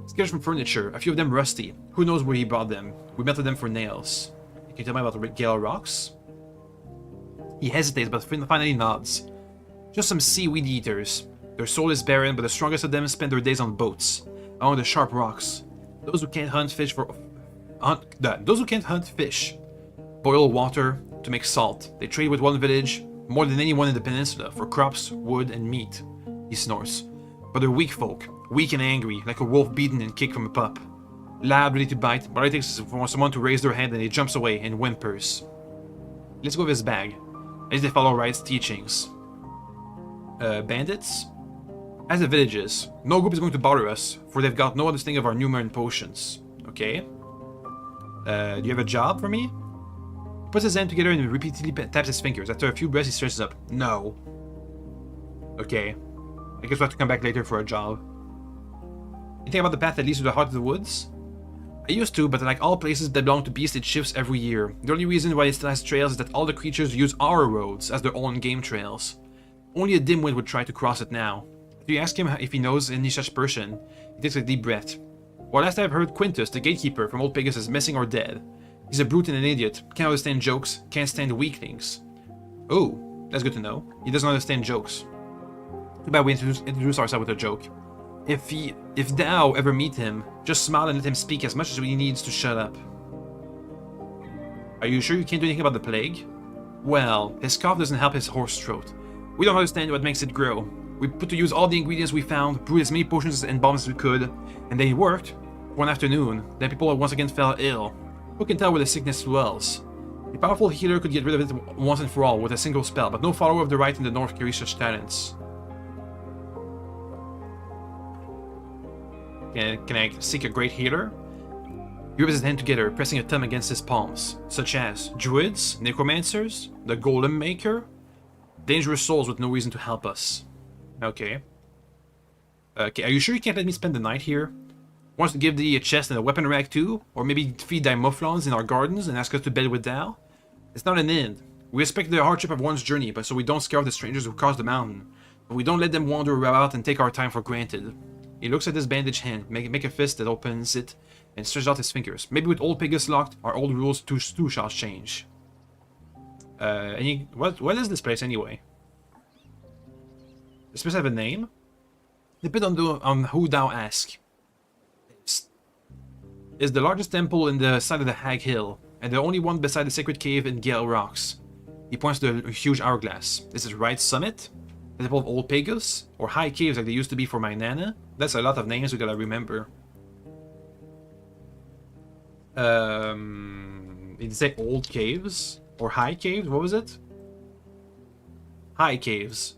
Skills from furniture, a few of them rusty. Who knows where he bought them? We melted them for nails. Can you tell me about the gale rocks? He hesitates, but finally nods. Just some seaweed eaters. Their soul is barren, but the strongest of them spend their days on boats, along the sharp rocks. Those who can't hunt fish boil water to make salt. They trade with one village, more than anyone in the peninsula, for crops, wood, and meat. He snores. But they're weak folk, weak and angry, like a wolf beaten and kicked from a pup. Loud, ready to bite, but all it takes is for someone to raise their hand and he jumps away and whimpers. Let's go with his bag. At least they follow Wright's teachings. Bandits? As the villages, no group is going to bother us, for they've got no understanding of our numerous potions. Okay. Do you have a job for me? He puts his hand together and repeatedly taps his fingers. After a few breaths, he stretches up. No. Okay. I guess we'll have to come back later for a job. You think about the path that leads to the heart of the woods? I used to, but like all places that belong to beasts, it shifts every year. The only reason why it still has trails is that all the creatures use our roads as their own game trails. Only a dimwit would try to cross it now. If you ask him if he knows any such person, he takes a deep breath. Well, last I've heard, Quintus, the gatekeeper from Old Pegasus, is missing or dead. He's a brute and an idiot, can't understand jokes, can't stand weaklings. Oh, that's good to know. He doesn't understand jokes. Too bad we introduce ourselves with a joke. If thou ever meet him, just smile and let him speak as much as he needs to shut up. Are you sure you can't do anything about the plague? Well, his cough doesn't help his hoarse throat. We don't understand what makes it grow. We put to use all the ingredients we found, brewed as many potions and bombs as we could, and they worked. One afternoon, then people once again fell ill. Who can tell where the sickness dwells? A powerful healer could get rid of it once and for all with a single spell, but no follower of the right in the north carries such talents. Can I seek a great healer? He rubs his hand together, pressing a thumb against his palms, such as druids, necromancers, the golem maker, dangerous souls with no reason to help us. Okay. Okay, are you sure you can't let me spend the night here? Wants to give thee a chest and a weapon rack too? Or maybe feed thy mufflons in our gardens and ask us to bed with thou? It's not an inn. We respect the hardship of one's journey, but so we don't scare off the strangers who cross the mountain. But we don't let them wander about and take our time for granted. He looks at his bandaged hand, make a fist that opens it, and stretches out his fingers. Maybe with Old Pegasus locked, our old rules too shall change. What is this place anyway? Does this place have a name? Depend on who thou ask. It's the largest temple in the side of the Hag Hill, and the only one beside the sacred cave in Gale Rocks. He points to the huge hourglass. Is it right summit? The temple of Old Pegasus? Or high caves like they used to be for my nana? That's a lot of names we gotta remember. Did you say old caves? Or high caves? What was it? High caves.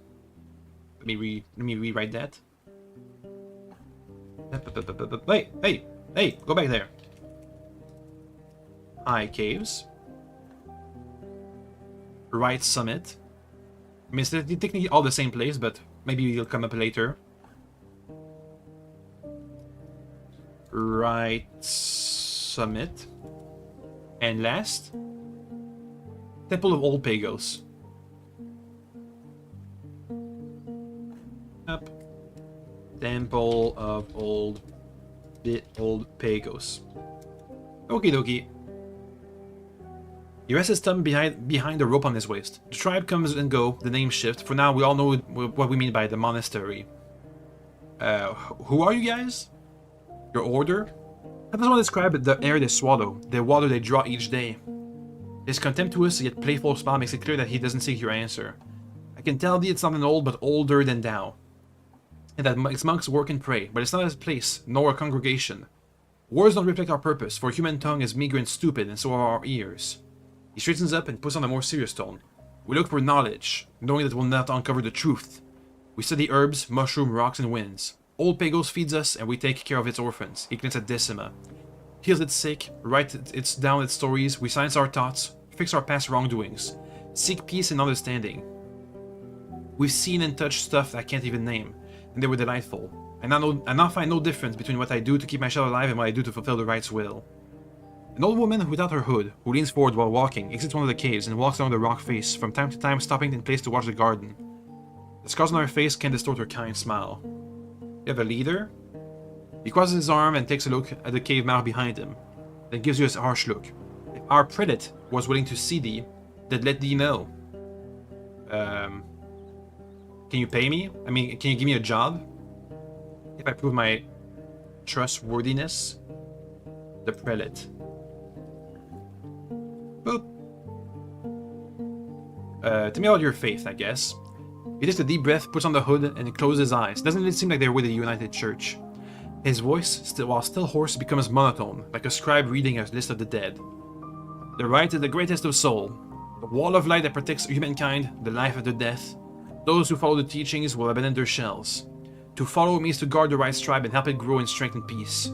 Let me rewrite that. Hey, go back there. High caves. Right summit. I mean, it's technically all the same place, but maybe it'll come up later. Right summit. And last, Temple of Old Pagos. Up. Temple of Old Pagos. Okie dokie. He rests his thumb behind the rope on his waist. The tribe comes and go, the names shift. For now, we all know what we mean by the monastery. Who are you guys? Your order? How does one describe the air they swallow, the water they draw each day? His contemptuous yet playful smile makes it clear that he doesn't seek your answer. I can tell thee it's not an old but older than thou. And that its monks work and pray, but it's not a place, nor a congregation. Words don't reflect our purpose, for human tongue is meager and stupid, and so are our ears. He straightens up and puts on a more serious tone. We look for knowledge, knowing that it will not uncover the truth. We study herbs, mushroom, rocks, and winds. Old Pagos feeds us, and we take care of its orphans. He glints at Decima. Heals its sick, write down its stories, we silence our thoughts, fix our past wrongdoings. Seek peace and understanding. We've seen and touched stuff I can't even name, and they were delightful. I now find no difference between what I do to keep myself alive and what I do to fulfill the right's will. An old woman without her hood, who leans forward while walking, exits one of the caves and walks along the rock face, from time to time stopping in place to watch the garden. The scars on her face can distort her kind smile. You have a leader? He crosses his arm and takes a look at the cave mouth behind him, then gives you a harsh look. If our prelate was willing to see thee, they'd let thee know. Can you pay me? I mean, can you give me a job? If I prove my trustworthiness? The prelate. Boop. Tell me about your faith, I guess. He takes a deep breath, puts on the hood, and closes his eyes. Doesn't it seem like they're with the United Church? His voice, while still hoarse, becomes monotone, like a scribe reading a list of the dead. The right is the greatest of soul. The wall of light that protects humankind, the life after death. Those who follow the teachings will abandon their shells. To follow means to guard the right tribe and help it grow in strength and peace.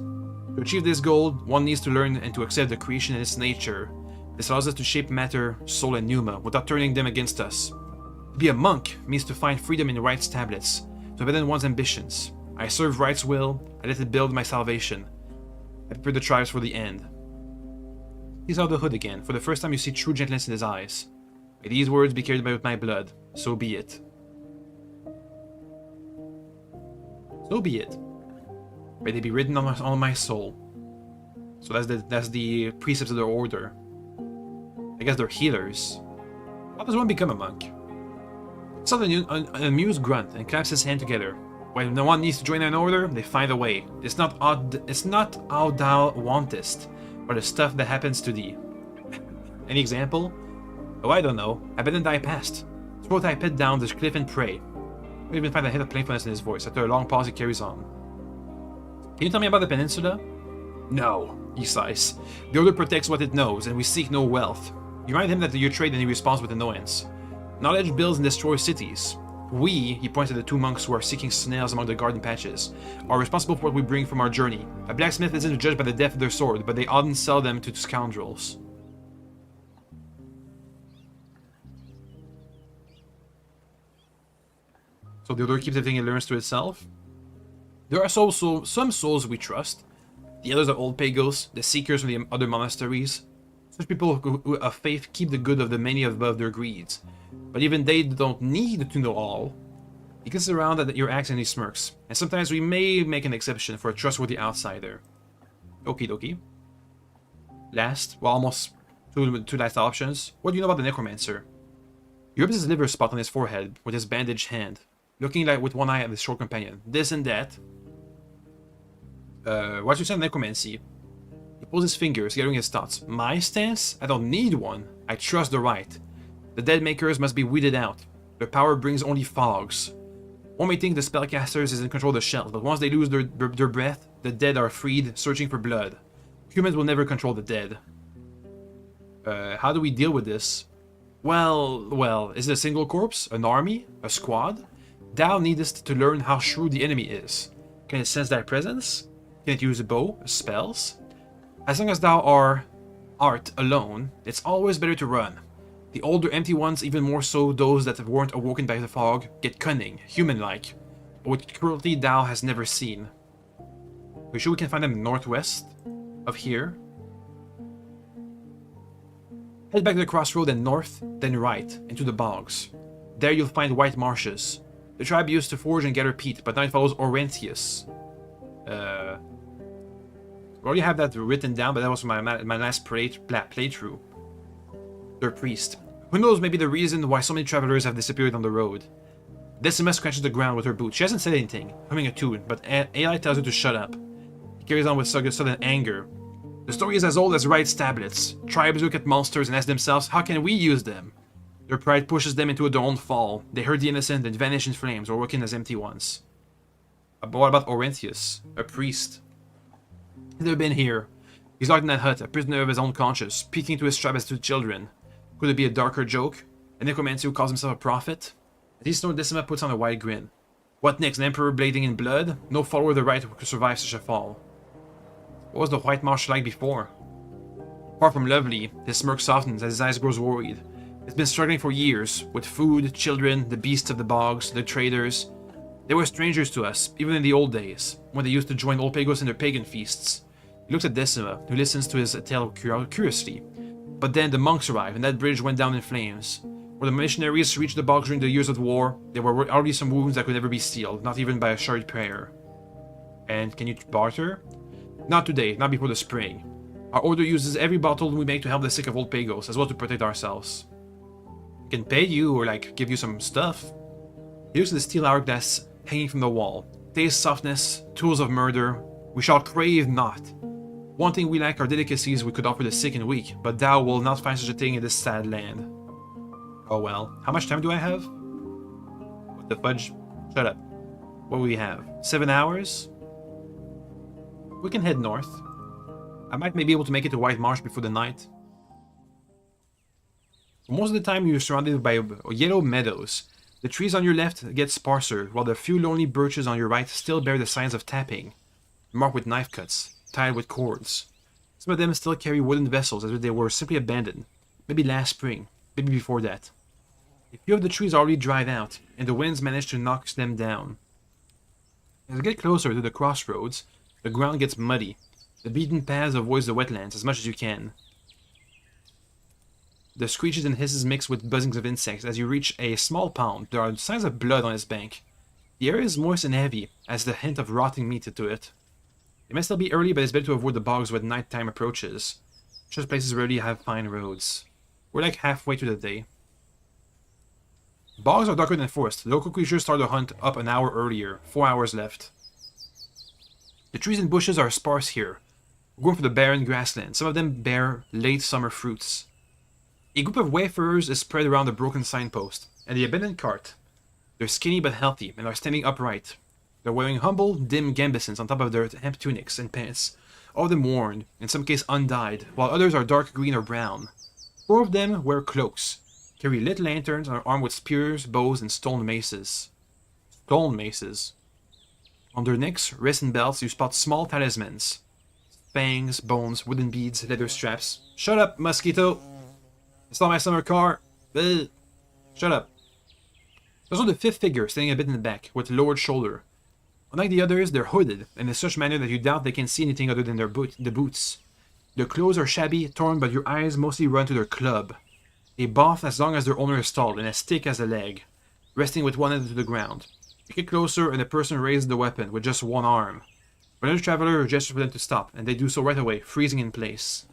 To achieve this goal, one needs to learn and to accept the creation and its nature. This allows us to shape matter, soul, and pneuma without turning them against us. To be a monk means to find freedom in Right's tablets, to abandon one's ambitions. I serve Right's will, I let it build my salvation. I prepare the tribes for the end. He's out of the hood again. For the first time you see true gentleness in his eyes. May these words be carried with my blood. So be it. So be it. May they be written on my soul. So that's the precepts of their order. I guess they're healers. How does one become a monk? It's an amused grunt and claps his hand together. When no one needs to join an order, they find a way. It's not how thou wantest, but the stuff that happens to thee. Any example? Oh, I don't know. Abandon thy past. Throw thy pet down this cliff and pray. I even find a hint of playfulness in his voice. After a long pause, he carries on. Can you tell me about the peninsula? No, he sighs. The order protects what it knows, and we seek no wealth. You remind him that you're trade, and he responds with annoyance. Knowledge builds and destroys cities. We, he points at the two monks who are seeking snails among the garden patches, are responsible for what we bring from our journey. A blacksmith isn't judged by the depth of their sword, but they often sell them to scoundrels. So the order keeps everything it learns to itself. There are also some souls we trust. The others are old Pagos, the seekers from the other monasteries. Such people who of faith keep the good of the many above their greeds. But even they don't need to know all. He gets around at your acts and he smirks. And sometimes we may make an exception for a trustworthy outsider. Okie dokie. Last, well, almost two last options. What do you know about the necromancer? He rubs his liver spot on his forehead with his bandaged hand, looking like with one eye at his short companion. This and that. What's your sense of necromancy? He pulls his fingers, gathering his thoughts. My stance? I don't need one. I trust the right. The dead makers must be weeded out. Their power brings only fogs. One may think the spellcasters is in control of the shells, but once they lose their breath, the dead are freed, searching for blood. Humans will never control the dead. How do we deal with this? Well, is it a single corpse? An army? A squad? Thou needest to learn how shrewd the enemy is. Can it sense thy presence? Can it use a bow? Spells? As long as thou art alone, it's always better to run. The older empty ones, even more so those that weren't awoken by the fog, get cunning, human-like, but with cruelty thou hast never seen. Are you sure we can find them northwest of here? Head back to the crossroad and north, then right, into the bogs. There you'll find white marshes. The tribe used to forge and gather peat, but now it follows Orentius. We already have that written down, but that was my last playthrough. Their priest. Who knows, maybe the reason why so many travelers have disappeared on the road. Decima scratches the ground with her boot. She hasn't said anything, humming a tune, but Eli tells her to shut up. He carries on with sudden anger. The story is as old as Wright's tablets. Tribes look at monsters and ask themselves, how can we use them? Their pride pushes them into their own fall. They hurt the innocent and vanish in flames or working as empty ones. But what about Orenthius, a priest? He's never been here. He's locked in that hut, a prisoner of his own conscience, speaking to his tribe as to children. Could it be a darker joke? A necromancer who calls himself a prophet? At least no Decima puts on a wide grin. What next, an emperor blading in blood? No follower of the right could survive such a fall. What was the White Marsh like before? Far from lovely, his smirk softens as his eyes grows worried. It's been struggling for years, with food, children, the beasts of the bogs, the traders. They were strangers to us, even in the old days, when they used to join old Pagos in their pagan feasts. He looks at Decima, who listens to his tale curiously. But then the monks arrived, and that bridge went down in flames. When the missionaries reached the bogs during the years of war, there were already some wounds that could never be sealed, not even by a short prayer. And can you barter? Not today, not before the spring. Our order uses every bottle we make to help the sick of old Pagos, as well as to protect ourselves. We can pay you, or give you some stuff. He looks at the steel hourglass hanging from the wall. Taste softness, tools of murder, we shall crave not. One thing we lack are delicacies we could offer the sick and weak, but thou will not find such a thing in this sad land. Oh well. How much time do I have? What the fudge? Shut up. What do we have? 7 hours? We can head north. I might maybe be able to make it to White Marsh before the night. Most of the time you're surrounded by yellow meadows. The trees on your left get sparser, while the few lonely birches on your right still bear the signs of tapping, marked with knife cuts, tied with cords. Some of them still carry wooden vessels as if they were simply abandoned, maybe last spring, maybe before that. A few of the trees already dried out, and the winds managed to knock them down. As you get closer to the crossroads, the ground gets muddy. The beaten paths avoid the wetlands as much as you can. The screeches and hisses mix with buzzings of insects. As you reach a small pond, there are signs of blood on its bank. The air is moist and heavy, as the hint of rotting meat to it. It may still be early, but it's better to avoid the bogs when nighttime approaches. Such places rarely have fine roads. We're like halfway through the day. Bogs are darker than forest. Local creatures start the hunt up an hour earlier. 4 hours left. The trees and bushes are sparse here. We're going for the barren grassland. Some of them bear late summer fruits. A group of wayfarers is spread around a broken signpost, and the abandoned cart. They're skinny but healthy, and are standing upright. They're wearing humble, dim gambesons on top of their hemp tunics and pants, all of them worn, in some case undyed, while others are dark green or brown. 4 of them wear cloaks, carry lit lanterns, and are armed with spears, bows, and stone maces. Stone maces. On their necks, wrists, and belts, you spot small talismans. Fangs, bones, wooden beads, leather straps. Shut up, mosquito! It's not my summer car! Ugh. Shut up. There's also the 5th figure, standing a bit in the back, with lowered shoulder. Unlike the others, they're hooded, and in such manner that you doubt they can see anything other than the boots. Their clothes are shabby, torn, but your eyes mostly run to their club. A both as long as their owner is tall, and as thick as a leg, resting with one end to the ground. You get closer, and the person raises the weapon with just one arm. But another traveler gestures for them to stop, and they do so right away, freezing in place.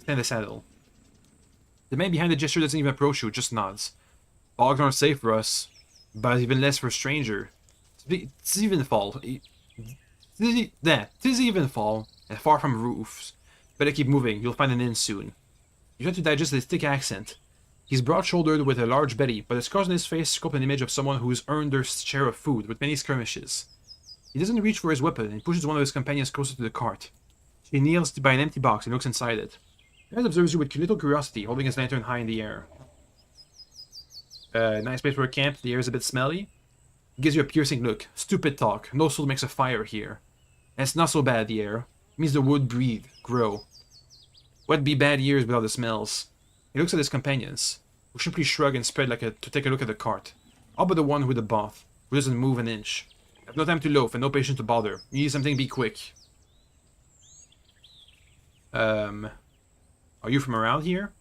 Stand the saddle. The man behind the gesture doesn't even approach you, just nods. Bogs aren't safe for us, but even less for a stranger. Tis evenfall. Tis evenfall, and far from roofs. Better keep moving, you'll find an inn soon. You try to digest his thick accent. He's broad-shouldered with a large belly, but the scars on his face sculpt an image of someone who's earned their share of food with many skirmishes. He doesn't reach for his weapon and pushes one of his companions closer to the cart. He kneels by an empty box and looks inside it. The man observes you with little curiosity, holding his lantern high in the air. Nice place for a camp. The air is a bit smelly. He gives you a piercing look. Stupid talk. No soul makes a fire here. And it's not so bad, the air. It means the wood breathe, grow. What'd be bad years without the smells? He looks at his companions, who simply shrug and spread to take a look at the cart. All but the one with the both, who doesn't move an inch. I have no time to loaf and no patience to bother. You need something, be quick. Are you from around here?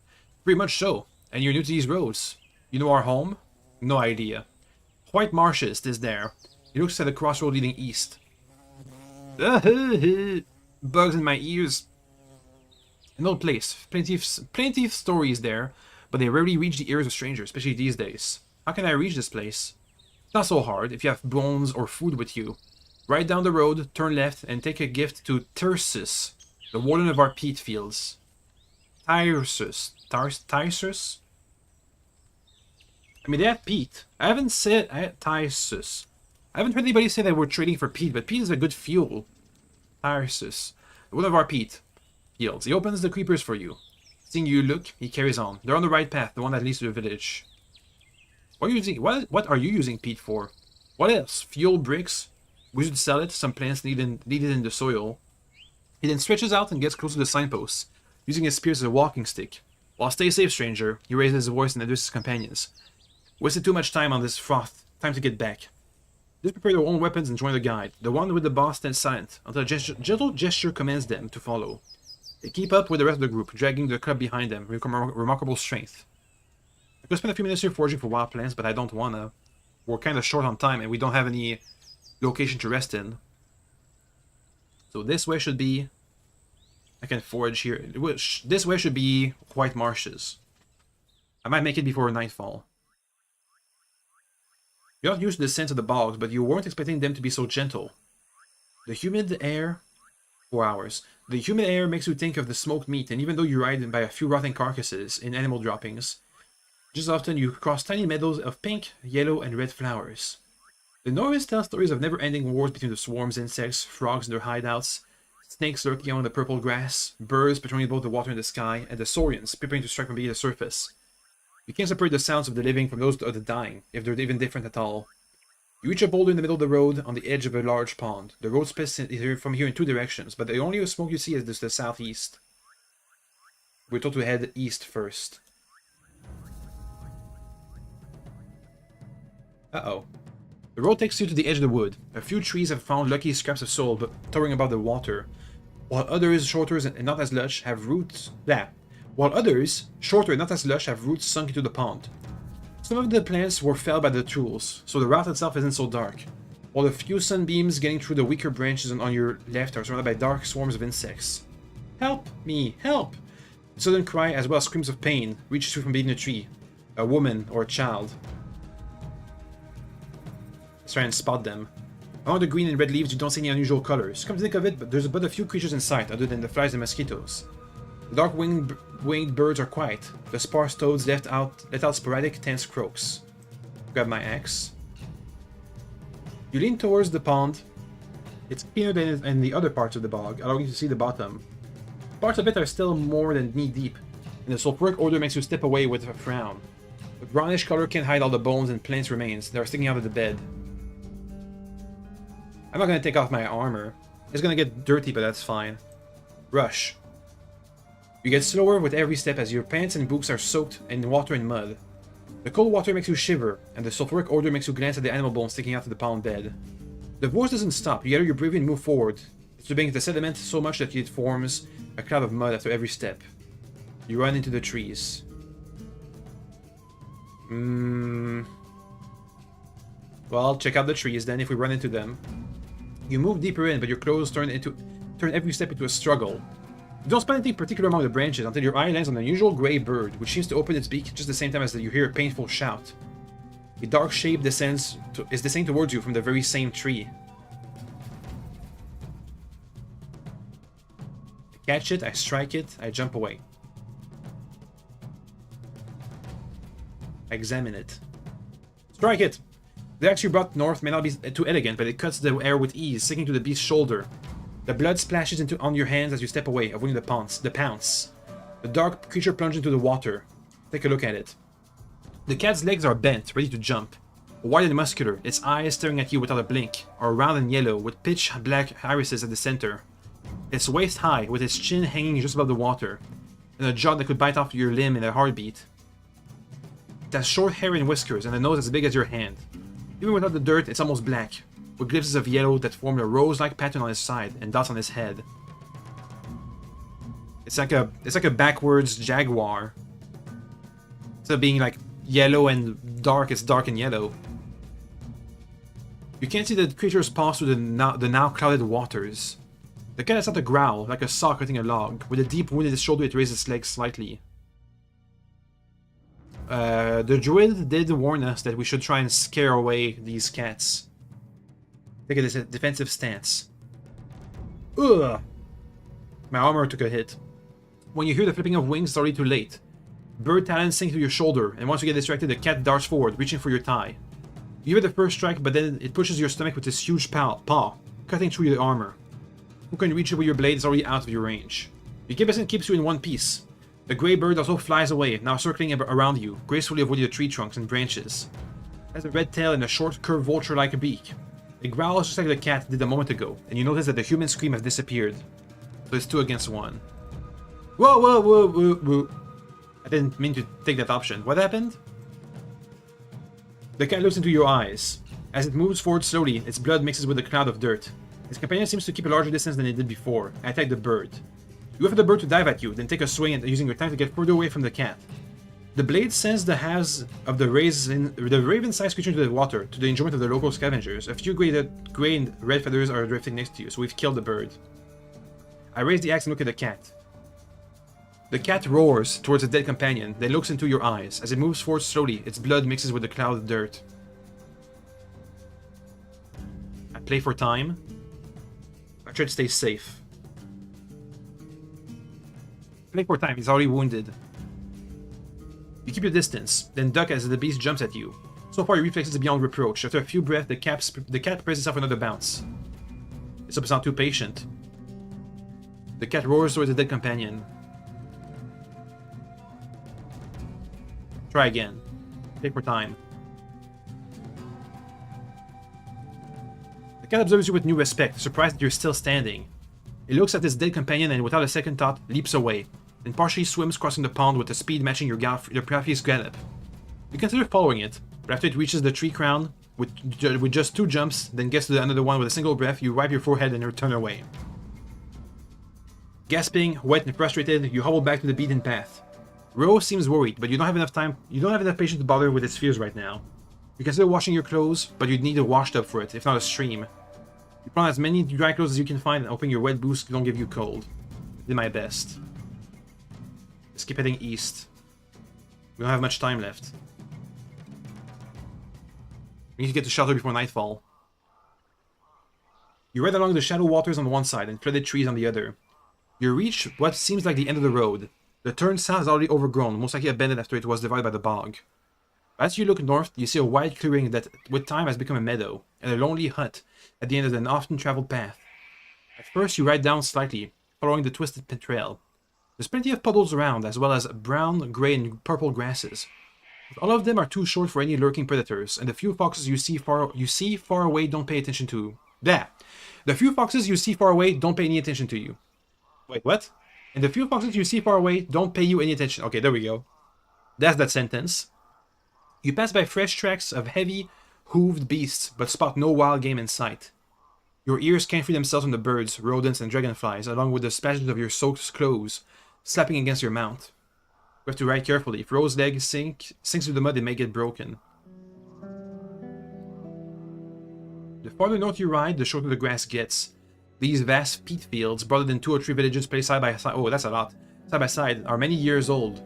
Pretty much so. And you're new to these roads. You know our home? No idea. White Marshes, 'tis there. He looks at the crossroad leading east. Bugs in my ears. An old place, plenty of stories there, but they rarely reach the ears of strangers, especially these days. How can I reach this place? It's not so hard if you have bones or food with you. Right down the road, turn left, and take a gift to Tirsus, the warden of our peat fields. Tirsus. Tirsus? I mean, they have peat. I haven't said Tirsus. I haven't heard anybody say that we're trading for peat, but peat is a good fuel. Tirsus. One of our peat fields. He opens the creepers for you. Seeing you look, he carries on. They're on the right path, the one that leads to the village. What are you using peat for? What else? Fuel, bricks? We should sell it. Some plants needed in the soil. He then stretches out and gets close to the signpost, using his spear as a walking stick. Well, stay safe, stranger. He raises his voice and addresses his companions. Wasted too much time on this froth. Time to get back. Just prepare their own weapons and join the guide. The one with the boss stands silent, until a gentle gesture commands them to follow. They keep up with the rest of the group, dragging the club behind them, with remarkable strength. I could spend a few minutes here foraging for wild plants, but I don't wanna. We're kind of short on time, and we don't have any location to rest in. So this way should be... I can forage here. This way should be white marshes. I might make it before nightfall. You're not used to the scent of the bogs, but you weren't expecting them to be so gentle. The humid air... 4 hours. The humid air makes you think of the smoked meat, and even though you ride by a few rotting carcasses in animal droppings, just often you cross tiny meadows of pink, yellow, and red flowers. The Norris tell stories of never-ending wars between the swarms, insects, frogs in their hideouts, snakes lurking on the purple grass, birds patrolling both the water and the sky, and the saurians preparing to strike from beneath the surface. You can't separate the sounds of the living from those of the dying, if they're even different at all. You reach a boulder in the middle of the road on the edge of a large pond. The road splits from here in 2 directions, but the only smoke you see is the southeast. We're told to head east first. Uh-oh. The road takes you to the edge of the wood. A few trees have found lucky scraps of soil but towering above the water, while others, shorter and not as lush, have roots... While others, shorter and not as lush, have roots sunk into the pond. Some of the plants were felled by the tools, so the route itself isn't so dark, while the few sunbeams getting through the weaker branches on your left are surrounded by dark swarms of insects. Help me! Help! A sudden cry, as well as screams of pain, reaches you from beneath a tree. A woman or a child. Let's try and spot them. Among the green and red leaves, you don't see any unusual colors. Come to think of it, but there's but a few creatures in sight, other than the flies and mosquitoes. The dark winged birds are quiet. The sparse toads let out sporadic, tense croaks. Grab my axe. You lean towards the pond. It's cleaner than in the other parts of the bog, allowing you to see the bottom. Parts of it are still more than knee-deep, and the sulfuric odor makes you step away with a frown. The brownish color can't hide all the bones and plants remains that are sticking out of the bed. I'm not gonna take off my armor. It's gonna get dirty, but that's fine. Rush. You get slower with every step as your pants and boots are soaked in water and mud. The cold water makes you shiver, and the sulfuric odor makes you glance at the animal bones sticking out of the pond bed. The voice doesn't stop. You gather your breathing and move forward, disturbing the sediment so much that it forms a cloud of mud after every step. You run into the trees. Well, check out the trees then if we run into them. You move deeper in, but your clothes turn every step into a struggle. You don't spot anything particular among the branches until your eye lands on an unusual grey bird, which seems to open its beak just the same time as you hear a painful shout. A dark shape is descending towards you from the very same tree. I catch it, I strike it, I jump away. I examine it. Strike it! The axe you brought north may not be too elegant, but it cuts the air with ease, sticking to the beast's shoulder. The blood splashes on your hands as you step away, avoiding the pounce. The dark creature plunges into the water. Take a look at it. The cat's legs are bent, ready to jump. Wide and muscular, its eyes staring at you without a blink, are round and yellow, with pitch black irises at the center. It's waist high, with its chin hanging just above the water, and a jaw that could bite off your limb in a heartbeat. It has short hair and whiskers, and a nose as big as your hand. Even without the dirt, it's almost black, with glimpses of yellow that form a rose-like pattern on his side and dots on his head. It's like a backwards jaguar. Instead of being like yellow and dark, it's dark and yellow. You can't see the creature's pass through the now clouded waters. The cat lets out a growl, like a saw cutting a log. With a deep wound in its shoulder, it raises its legs slightly. The druid did warn us that we should try and scare away these cats. Take a defensive stance. Ugh! My armor took a hit. When you hear the flipping of wings, it's already too late. Bird talons sink to your shoulder, and once you get distracted, the cat darts forward, reaching for your thigh. You hear the first strike, but then it pushes your stomach with its huge paw, cutting through your armor. Who can reach it with your blade is already out of your range. Your gibberson keeps you in one piece. The grey bird also flies away, now circling around you, gracefully avoiding the tree trunks and branches. It has a red tail and a short, curved vulture-like beak. It growls just like the cat did a moment ago, and you notice that the human scream has disappeared. So it's 2 against 1. Whoa, whoa, whoa, whoa, whoa. I didn't mean to take that option. What happened? The cat looks into your eyes. As it moves forward slowly, its blood mixes with a cloud of dirt. Its companion seems to keep a larger distance than it did before. I attack the bird. You wait for the bird to dive at you, then take a swing and using your time to get further away from the cat. The blade sends the halves of the raven-sized creature into the water, to the enjoyment of the local scavengers. A few grey and red feathers are drifting next to you, so we've killed the bird. I raise the axe and look at the cat. The cat roars towards its dead companion, then looks into your eyes. As it moves forward slowly, its blood mixes with the cloud of dirt. I play for time. I try to stay safe. Play for time, he's already wounded. You keep your distance, then duck as the beast jumps at you. So far your reflexes are beyond reproach. After a few breaths, the cat prepares itself for another bounce. This up is not too patient. The cat roars towards the dead companion. Try again. Take for time. The cat observes you with new respect, surprised that you're still standing. It looks at its dead companion and without a second thought, leaps away, then partially swims crossing the pond with a speed matching your previous gallop. You consider following it, but after it reaches the tree crown, with just 2 jumps, then gets to another one with a single breath, you wipe your forehead and return away. Gasping, wet and frustrated, you hobble back to the beaten path. Rose seems worried, but you don't have enough patience to bother with its fears right now. You consider washing your clothes, but you'd need a washtub for it, if not a stream. You put on as many dry clothes as you can find and hoping your wet boots don't give you cold. I did my best. Let's keep heading east. We don't have much time left. We need to get to shelter before nightfall. You ride along the shallow waters on one side and flooded trees on the other. You reach what seems like the end of the road. The turn south is already overgrown, most likely abandoned after it was divided by the bog. As you look north, you see a wide clearing that, with time, has become a meadow, and a lonely hut at the end of an often-traveled path. At first, you ride down slightly, following the twisted trail. There's plenty of puddles around, as well as brown, gray, and purple grasses. But all of them are too short for any lurking predators, and the few foxes you see far away don't pay attention to. The few foxes you see far away don't pay any attention to you. Wait, what? And the few foxes you see far away don't pay you any attention. Okay, there we go. That's that sentence. You pass by fresh tracks of heavy, hooved beasts, but spot no wild game in sight. Your ears can't free themselves from the birds, rodents, and dragonflies, along with the splashes of your soaked clothes slapping against your mount. You have to ride carefully. If Rose's leg sinks through the mud, it may get broken. The farther north you ride, the shorter the grass gets. These vast peat fields, broader than 2 or 3 villages placed side by side, oh that's a lot, side by side, are many years old.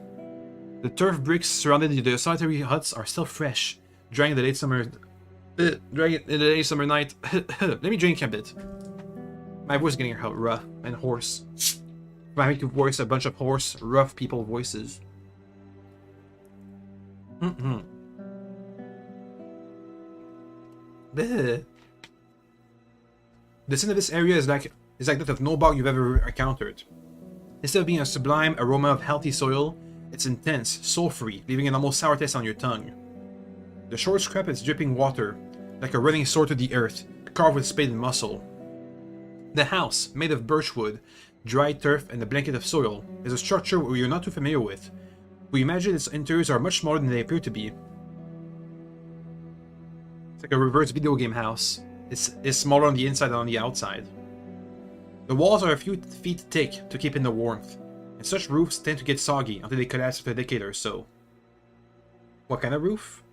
The turf bricks surrounding the solitary huts are still fresh, drying in the late summer night. Let me drink a bit. My voice is getting rough and hoarse. I'm having to voice a bunch of hoarse, rough people voices. The scent of this area is like that of no bog you've ever encountered. Instead of being a sublime aroma of healthy soil, it's intense, sulfury, leaving an almost sour taste on your tongue. The short scrap is dripping water, like a running sword to the earth, carved with spade and muscle. The house, made of birchwood, dry turf, and a blanket of soil, is a structure you're not too familiar with. We imagine its interiors are much smaller than they appear to be. It's like a reverse video game house. It's smaller on the inside than on the outside. The walls are a few feet thick to keep in the warmth, and such roofs tend to get soggy until they collapse after a decade or so. What kind of roof?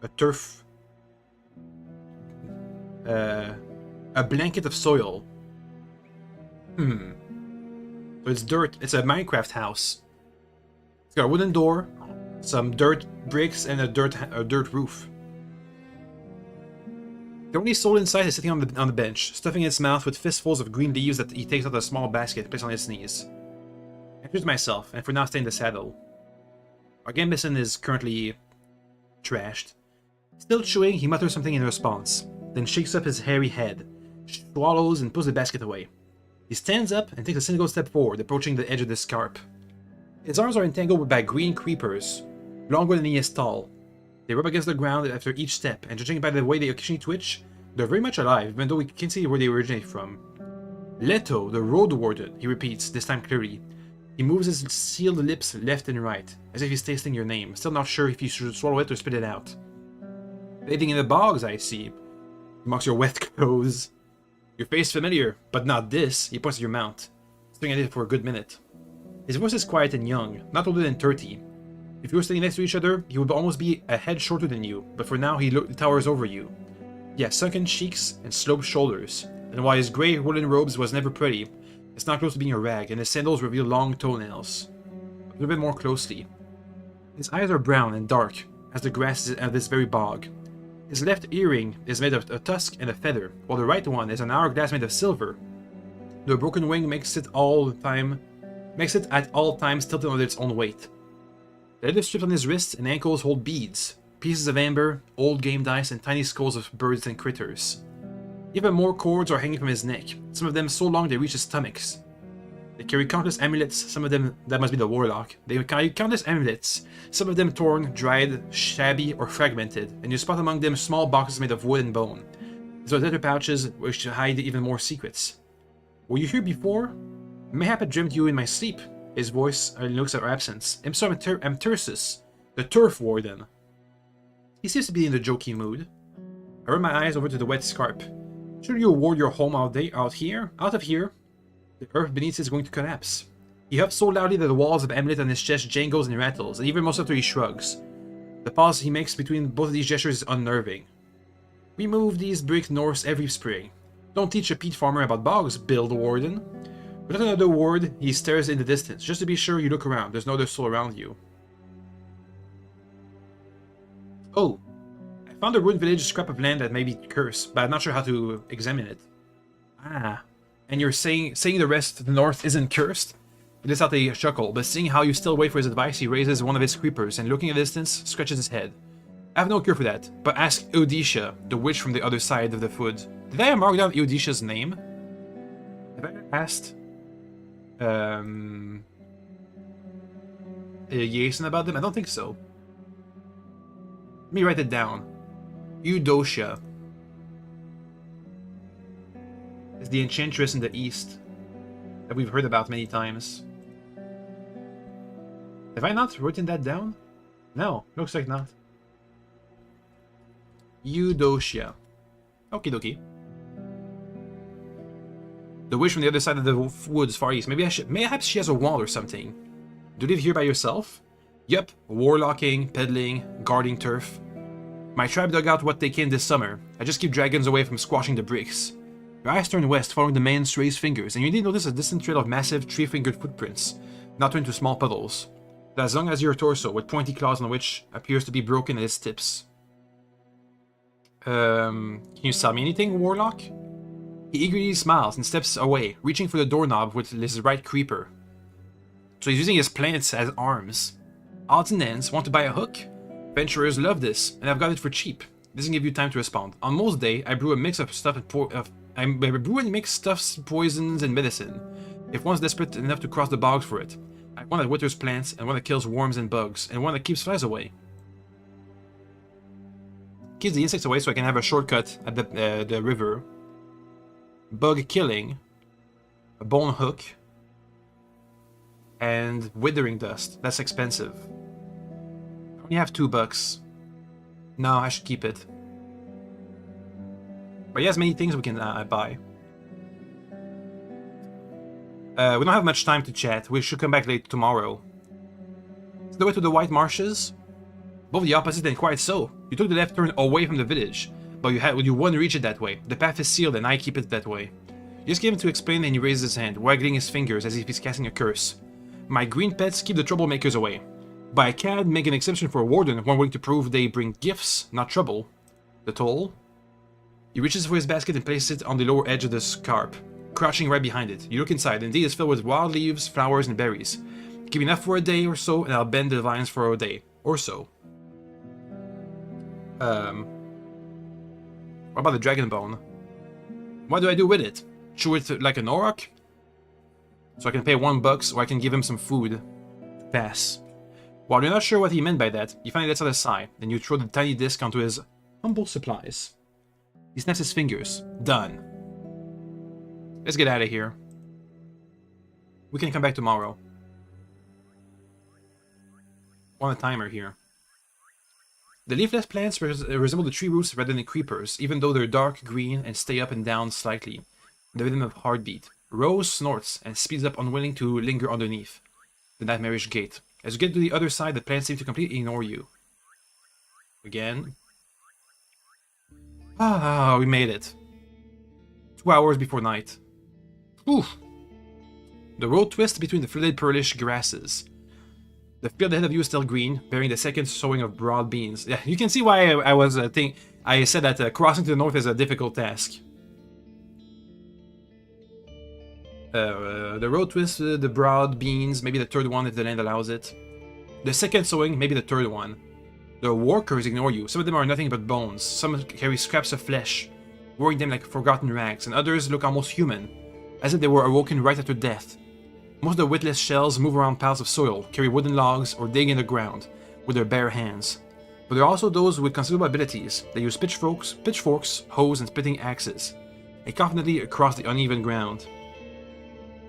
A turf... a blanket of soil. So it's dirt. It's a Minecraft house. It's got a wooden door, some dirt bricks, and a dirt roof. The only soul inside is sitting on the bench, stuffing its mouth with fistfuls of green leaves that he takes out of a small basket placed on his knees. I choose myself, and for now stay in the saddle. Our Gambison is currently trashed. Still chewing, he mutters something in response, then shakes up his hairy head, swallows, and pulls the basket away. He stands up and takes a single step forward, approaching the edge of the scarp. His arms are entangled by green creepers, longer than he is tall. They rub against the ground after each step, and judging by the way they occasionally twitch, they're very much alive, even though we can't see where they originate from. Leto, the Roadwarden, he repeats, this time clearly. He moves his sealed lips left and right, as if he's tasting your name, still not sure if he should swallow it or spit it out. Bathing in the bogs, I see. Amongst your wet clothes. Your face familiar, but not this. He points at your mount, staring at it for a good minute. His voice is quiet and young, not older than 30. If you were standing next to each other, he would almost be a head shorter than you, but for now he towers over you. He has sunken cheeks and sloped shoulders, and while his grey woolen robes was never pretty, it's not close to being a rag, and his sandals reveal long toenails. A little bit more closely. His eyes are brown and dark, as the grass of this very bog. His left earring is made of a tusk and a feather, while the right one is an hourglass made of silver. The broken wing makes it at all times tilted under its own weight. The leather strips on his wrists and ankles hold beads, pieces of amber, old game dice, and tiny skulls of birds and critters. Even more cords are hanging from his neck, some of them so long they reach his stomachs. They carry countless amulets, some of them, that must be the warlock. They carry countless amulets, some of them torn, dried, shabby, or fragmented, and you spot among them small boxes made of wood and bone. These are leather pouches which hide even more secrets. Were you here before? Mayhap I dreamt you in my sleep. His voice looks at our absence. Ipso Amtursus, the turf warden. He seems to be in the jokey mood. I run my eyes over to the wet scarp. Should you award your home out here? Out of here? The earth beneath is going to collapse. He huffs so loudly that the walls of amulet on his chest jangles and rattles, and even most after he shrugs. The pause he makes between both of these gestures is unnerving. We move these brick north every spring. Don't teach a peat farmer about bogs, Bill the Warden. Without another word, he stares in the distance, just to be sure you look around. There's no other soul around you. Oh, I found a ruined village scrap of land that may be cursed, but I'm not sure how to examine it. Ah, and you're saying the rest to the north isn't cursed? He lets out a chuckle, but seeing how you still wait for his advice, he raises one of his creepers and, looking at the distance, scratches his head. I have no cure for that, but ask Eudisha, the witch from the other side of the wood. Did I mark down Eudisha's name? Have I asked Jason about them? I don't think so. Let me write it down. Eudocia is the enchantress in the east that we've heard about many times. Have I not written that down? No, looks like not. Eudocia. Okie dokie. The witch from the other side of the woods, far east. Mayhaps she has a wand or something. Do you live here by yourself? Yup, warlocking, peddling, guarding turf. My tribe dug out what they can this summer. I just keep dragons away from squashing the bricks. Your eyes turn west, following the man's raised fingers, and you indeed notice a distant trail of massive, tree-fingered footprints, not turned into small puddles. They're as long as your torso, with pointy claws on which appears to be broken at its tips. Can you sell me anything, warlock? He eagerly smiles and steps away, reaching for the doorknob with his right creeper. So he's using his plants as arms. Odds and ends, want to buy a hook? Venturers love this, and I've got it for cheap. It doesn't give you time to respond. On most day, I brew a mix of stuff stuffs, poisons, and medicine. If one's desperate enough to cross the bogs for it, I have one that withers plants, and one that kills worms and bugs, and one that keeps flies away. Keeps the insects away so I can have a shortcut at the river. Bug killing, a bone hook, and withering dust. That's expensive. I only have $2. No, I should keep it. But he has many things we can buy. We don't have much time to chat. We should come back late tomorrow. Is the way to the White Marshes? Both the opposite and quite so. You took the left turn away from the village, but you wouldn't reach it that way. The path is sealed and I keep it that way. You just get him to explain and he raises his hand, waggling his fingers as if he's casting a curse. My green pets keep the troublemakers away. But I can make an exception for a warden, one willing to prove they bring gifts, not trouble. The toll? He reaches for his basket and places it on the lower edge of the scarp, crouching right behind it. You look inside, and indeed it's filled with wild leaves, flowers, and berries. Give me enough for a day or so, and I'll bend the vines for a day or so. What about the dragon bone? What do I do with it? Chew it like an auroch? So I can pay $1, or I can give him some food. Pass. While you're not sure what he meant by that, you finally lets out a sigh, and you throw the tiny disc onto his humble supplies. He snaps his fingers. Done. Let's get out of here. We can come back tomorrow. On a timer here. The leafless plants resemble the tree roots rather than creepers, even though they're dark green and stay up and down slightly, the rhythm of heartbeat. Rose snorts and speeds up, unwilling to linger underneath the nightmarish gate. As you get to the other side, the plants seem to completely ignore you. Again. Ah, we made it. 2 hours before night. Oof. The road twists between the flooded pearlish grasses. The field ahead of you is still green, bearing the second sowing of broad beans. Yeah, you can see why I said that crossing to the north is a difficult task. The road twists, the broad beans, maybe the third one if the land allows it. The second sowing, maybe the third one. The workers ignore you. Some of them are nothing but bones. Some carry scraps of flesh, wearing them like forgotten rags, and others look almost human, as if they were awoken right after death. Most of the witless shells move around piles of soil, carry wooden logs, or dig in the ground with their bare hands. But there are also those with considerable abilities. They use pitchforks, hoes, and splitting axes, and confidently across the uneven ground.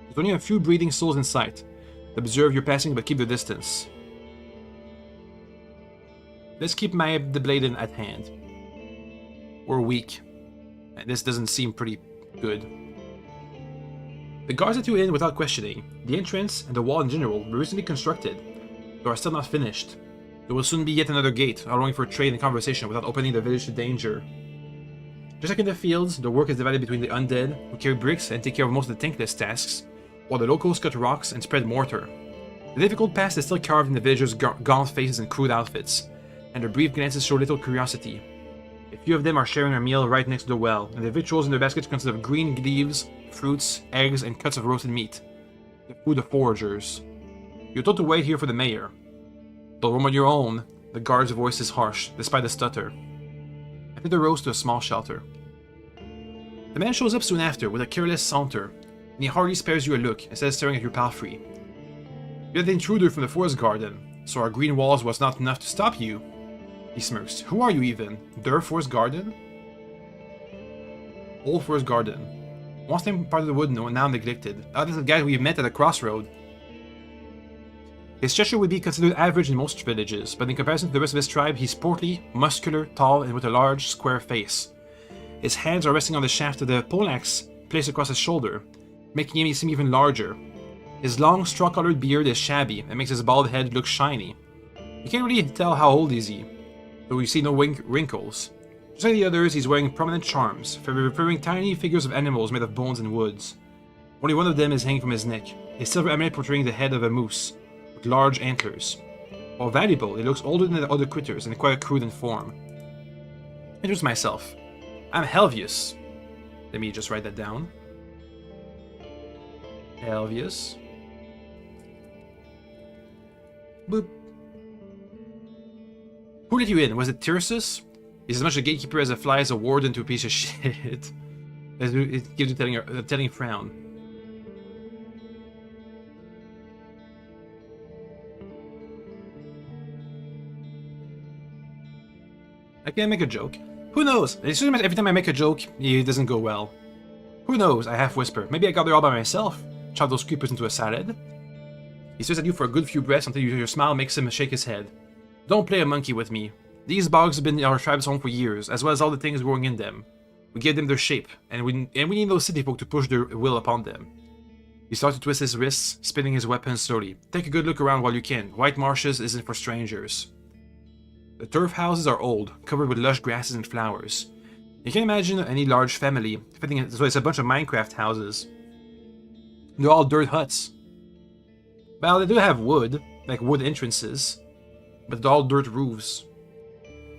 There's only a few breathing souls in sight. They observe your passing but keep their distance. Let's keep the blade at hand. We're weak. And this doesn't seem pretty good. The guards let you in without questioning. The entrance and the wall in general were recently constructed, though are still not finished. There will soon be yet another gate, allowing for trade and conversation without opening the village to danger. Just like in the fields, the work is divided between the undead, who carry bricks and take care of most of the thankless tasks, while the locals cut rocks and spread mortar. The difficult past is still carved in the villagers' gaunt faces and crude outfits, and their brief glances show little curiosity. A few of them are sharing a meal right next to the well, and the victuals in their baskets consist of green leaves, fruits, eggs, and cuts of roasted meat. The food of foragers. You're told to wait here for the mayor. Don't roam on your own. The guard's voice is harsh, despite the stutter. Enter the roast to a small shelter. The man shows up soon after, with a careless saunter, and he hardly spares you a look, instead of staring at your palfrey. You're the intruder from the forest garden, so our green walls was not enough to stop you. He smirks. Who are you even? Der Forest Garden? Old Forest Garden. Once named part of the wood, now neglected. That is the guy we met at the crossroad. His stature would be considered average in most villages, but in comparison to the rest of his tribe, he's portly, muscular, tall, and with a large, square face. His hands are resting on the shaft of the poleaxe placed across his shoulder, making him seem even larger. His long, straw-colored beard is shabby and makes his bald head look shiny. You can't really tell how old is he, though you see no wrinkles. Just like the others, he's wearing prominent charms, referring tiny figures of animals made of bones and woods. Only one of them is hanging from his neck, a silver amulet portraying the head of a moose, with large antlers. While valuable, it looks older than the other critters and quite crude in form. Introduce myself. I'm Helvius. Let me just write that down. Helvius. Boop. Who let you in? Was it Tirsus? He's as much a gatekeeper as a fly as a warden to a piece of shit. It gives you a telling frown. I can't make a joke. Who knows? Every time I make a joke, it doesn't go well. Who knows? I half whisper. Maybe I got there all by myself. Chop those creepers into a salad. He stares at you for a good few breaths until your smile makes him shake his head. Don't play a monkey with me. These bogs have been our tribe's home for years, as well as all the things growing in them. We gave them their shape, and we need those city folk to push their will upon them. He starts to twist his wrists, spinning his weapon slowly. Take a good look around while you can. White Marshes isn't for strangers. The turf houses are old, covered with lush grasses and flowers. You can imagine any large family fitting in, so it's a bunch of Minecraft houses. They're all dirt huts. Well, they do have wood, like wood entrances, but they're all dirt roofs.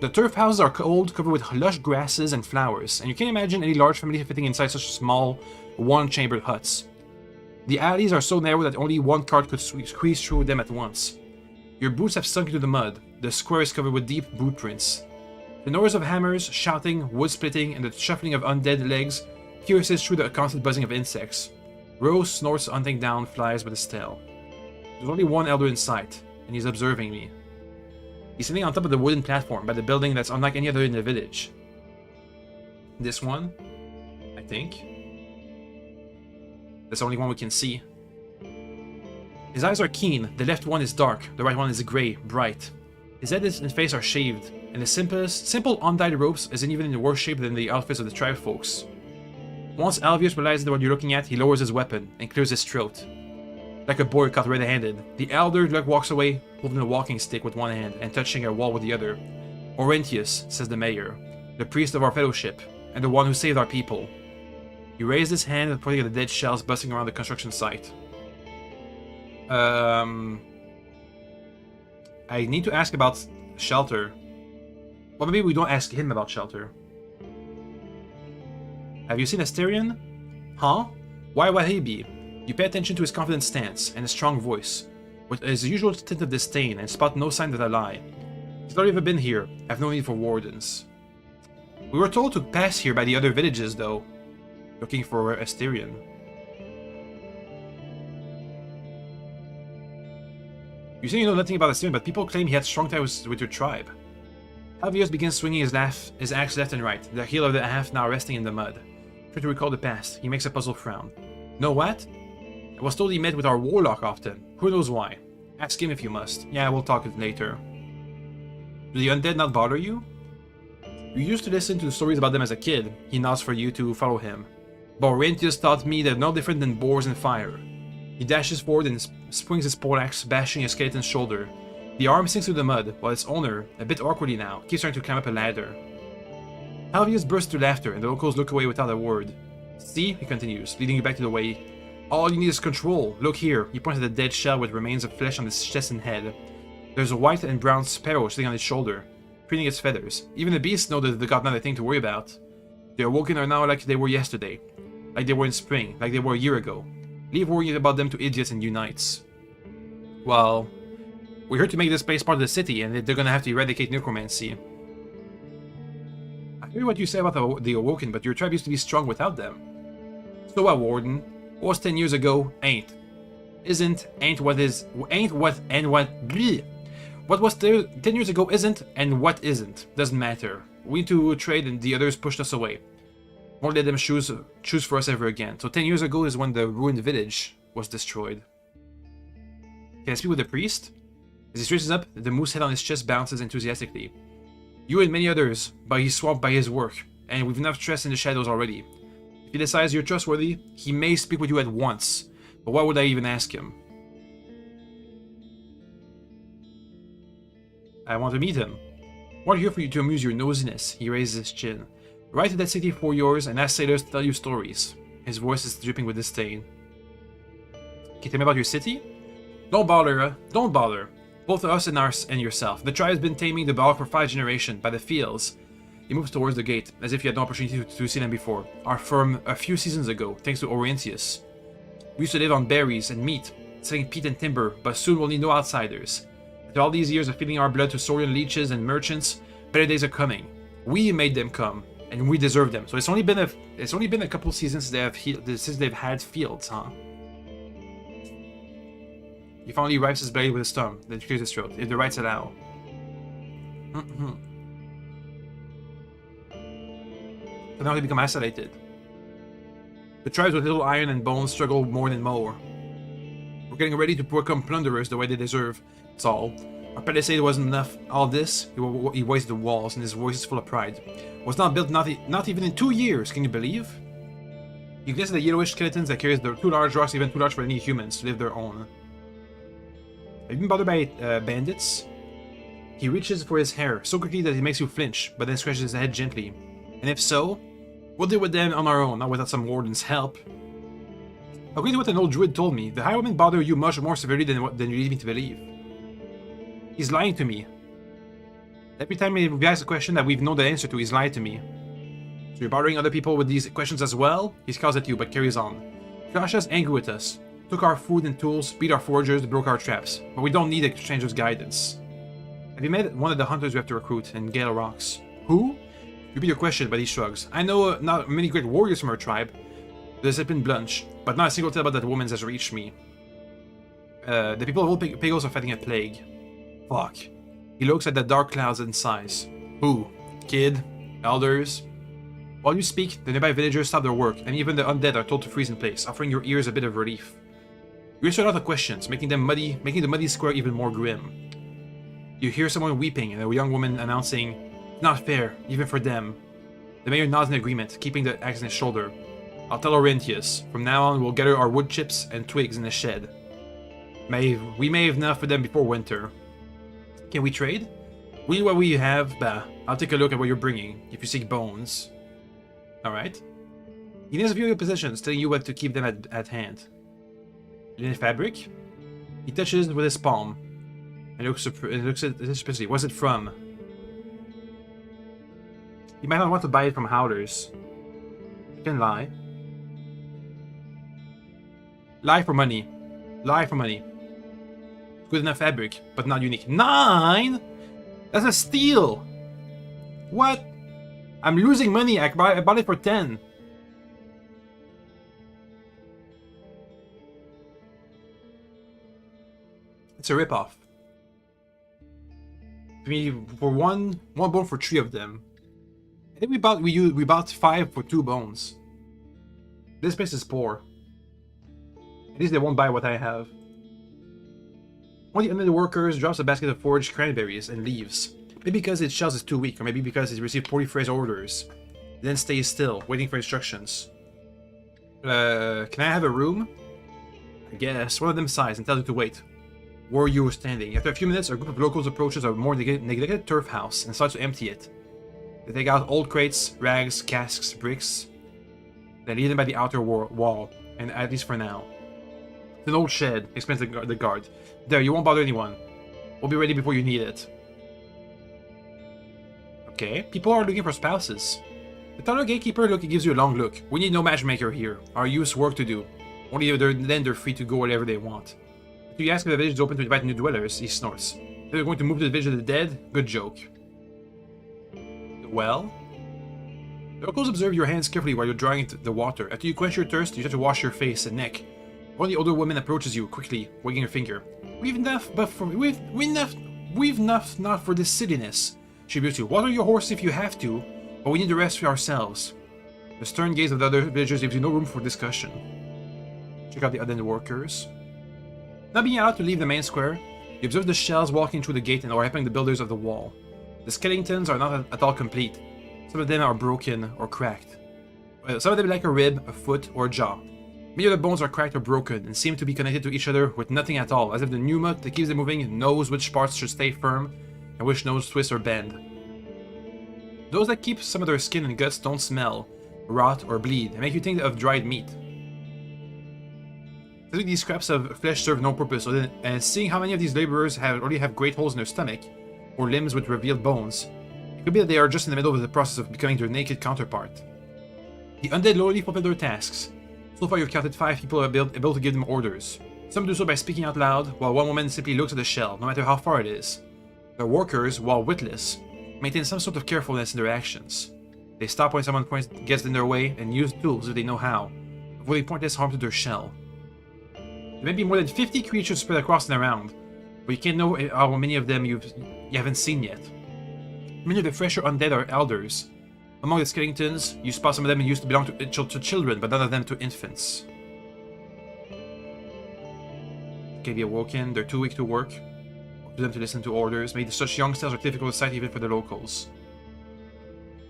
The turf houses are old, covered with lush grasses and flowers, and you can imagine any large family fitting inside such small, one-chambered huts. The alleys are so narrow that only one cart could squeeze through them at once. Your boots have sunk into the mud, the square is covered with deep boot prints. The noise of hammers, shouting, wood splitting, and the shuffling of undead legs pierces through the constant buzzing of insects. Rose snorts, hunting down flies with his tail. There's only one elder in sight, and he's observing me. He's sitting on top of the wooden platform by the building that's unlike any other in the village. This one, I think. That's the only one we can see. His eyes are keen, the left one is dark, the right one is grey, bright. His head and face are shaved, and the simple undyed robes isn't even in worse shape than the outfits of the tribe folks. Once Alvius realizes what you're looking at, he lowers his weapon and clears his throat. Like a boy caught red-handed, the elder walks away, holding a walking stick with one hand and touching a wall with the other. Orentius, says the mayor, the priest of our fellowship, and the one who saved our people. He raised his hand, pointing at the dead shells busting around the construction site. I need to ask about shelter. Well, maybe we don't ask him about shelter. Have you seen Asterion? Huh? Why would he be? You pay attention to his confident stance and his strong voice, with his usual tint of disdain, and spot no sign that I lie. He's not even been here. I have no need for wardens. We were told to pass here by the other villages, though. Looking for Asterion. You say you know nothing about Asterion, but people claim he had strong ties with your tribe. Alvius begins swinging his axe left and right, the heel of the half now resting in the mud. Trying to recall the past, he makes a puzzled frown. Know what? I was told he met with our warlock often. Who knows why? Ask him if you must. Yeah, we'll talk it later. Do the undead not bother you? You used to listen to stories about them as a kid. He nods for you to follow him. But Orentius taught me they're no different than boars in fire. He dashes forward and swings his poleaxe, bashing a skeleton's shoulder. The arm sinks through the mud, while its owner, a bit awkwardly now, keeps trying to climb up a ladder. Alvius bursts into laughter, and the locals look away without a word. See, he continues, leading you back to the way. All you need is control. Look here. He points at the dead shell with remains of flesh on his chest and head. There's a white and brown sparrow sitting on his shoulder, preening its feathers. Even the beasts know that they've got nothing to worry about. The awoken are now like they were yesterday, like they were in spring, like they were a year ago. Leave worrying about them to idiots and unites. Well, we're here to make this place part of the city, and they're gonna have to eradicate necromancy. I hear what you say about the awoken, but your tribe used to be strong without them. So what, Warden? What was 10 years ago, ain't. Isn't, ain't what is, ain't what, and what, bleh. What was 10 years ago isn't, and what isn't. Doesn't matter. We need to trade and the others pushed us away. Won't let them choose for us ever again. So 10 years ago is when the ruined village was destroyed. Can I speak with the priest? As he stretches up, the moose head on his chest bounces enthusiastically. You and many others, but he's swamped by his work, and we've enough stress in the shadows already. If he decides you're trustworthy, he may speak with you at once, but why would I even ask him? I want to meet him. We're here for you to amuse your nosiness, he raises his chin. Ride to that city for yours and ask sailors to tell you stories. His voice is dripping with disdain. Can you tell me about your city? Don't bother, don't bother. Both us and yourself. The tribe's been taming the dog for 5 generations by the fields. He moves towards the gate, as if he had no opportunity to see them before. Our firm a few seasons ago, thanks to Orentius. We used to live on berries and meat, selling peat and timber, but soon we'll need no outsiders. After all these years of feeding our blood to Saurian leeches and merchants, better days are coming. We made them come, and we deserve them. So it's only been a couple seasons since they've had fields, huh? He finally wipes his blade with his thumb, then clears his throat, if the rights allow. But now they become isolated. The tribes with little iron and bones struggle more and more. We're getting ready to become plunderers the way they deserve. It's all. Our palisade wasn't enough. All this, he wasted the walls, and his voice is full of pride. Was not built not even in 2 years, can you believe? He glances at the yellowish skeletons that carries the 2 large rocks, even too large for any humans to live their own. Have you been bothered by bandits? He reaches for his hair, so quickly that it makes you flinch, but then scratches his head gently. And if so, we'll deal with them on our own, not without some warden's help. According to what an old druid told me, the highwaymen bother you much more severely than you lead me to believe. He's lying to me. Every time we ask a question that we've known the answer to, he's lied to me. So you're bothering other people with these questions as well? He scowls at you, but carries on. Josh angry with us. Took our food and tools, beat our foragers, broke our traps. But we don't need a stranger's guidance. Have you met one of the hunters we have to recruit in Gale Rocks? Who? Repeat your question, but he shrugs. I know not many great warriors from our tribe. There's been Blunch, but not a single tale about that woman has reached me. The people of Old Pagos are fighting a plague. Fuck. He looks at the dark clouds and sighs. Who? Kid? Elders? While you speak, the nearby villagers stop their work, and even the undead are told to freeze in place, offering your ears a bit of relief. You answer a lot of questions, making the muddy square even more grim. You hear someone weeping and a young woman announcing, "Not fair, even for them." The mayor nods in agreement, keeping the axe in his shoulder. I'll tell Orentius. From now on, we'll gather our wood chips and twigs in the shed. We may have enough for them before winter. Can we trade? We need what we have. Bah, I'll take a look at what you're bringing, if you seek bones. Alright. He names a few of your possessions, telling you what to keep them at hand. Linen fabric? He touches it with his palm. And looks at it suspiciously. What's it from? You might not want to buy it from howlers. You can lie. Lie for money. Lie for money. Good enough fabric, but not unique. 9?! That's a steal! What? I'm losing money. I bought it for 10. It's a ripoff. I mean, for one bone for 3 of them. I think we bought 5 for 2 bones. This place is poor. At least they won't buy what I have. One of the workers drops a basket of foraged cranberries and leaves. Maybe because its shells is too weak, or maybe because he's received poorly phrased orders. Then stays still, waiting for instructions. Can I have a room? I guess. One of them sighs and tells you to wait. Where you were standing. After a few minutes, a group of locals approaches a more neglected turf house and starts to empty it. They take out old crates, rags, casks, bricks. They leave them by the outer wall, and at least for now. It's an old shed, explains the guard. There, you won't bother anyone. We'll be ready before you need it. Okay, people are looking for spouses. The tunnel gatekeeper gives you a long look. We need no matchmaker here. Our youths work to do. Only then they're free to go wherever they want. If you ask if the village is open to invite new dwellers, he snorts. If they're going to move to the village of the dead, good joke. Well? The locals observe your hands carefully while you're drawing into the water. After you quench your thirst, you try to wash your face and neck. One of the older women approaches you, quickly, wagging her finger. We've enough not for this silliness. She rebukes you. Water your horse if you have to, but we need the rest for ourselves. The stern gaze of the other villagers leaves you no room for discussion. Check out the other workers. Not being allowed to leave the main square, you observe the shells walking through the gate and are helping the builders of the wall. The skeletons are not at all complete. Some of them are broken or cracked. Some of them lack a rib, a foot, or a jaw. Many of the bones are cracked or broken and seem to be connected to each other with nothing at all, as if the pneuma that keeps them moving knows which parts should stay firm and which knows twist or bend. Those that keep some of their skin and guts don't smell, rot, or bleed, and make you think of dried meat. These scraps of flesh serve no purpose, and seeing how many of these laborers already have great holes in their stomach, or limbs with revealed bones, it could be that they are just in the middle of the process of becoming their naked counterpart. The undead loyally fulfill their tasks. So far you've counted 5 people able to give them orders. Some do so by speaking out loud, while one woman simply looks at the shell, no matter how far it is. The workers, while witless, maintain some sort of carefulness in their actions. They stop when someone gets in their way and use tools if they know how, avoiding pointless harm to their shell. There may be more than 50 creatures spread across and around, but you can't know how many of them you haven't seen yet. Many of the fresher undead are elders. Among the skeletons, you spot some of them who used to belong to children, but none of them to infants. Can be awoken, they're too weak to work, or to them to listen to orders. Maybe such youngsters are difficult to sight even for the locals.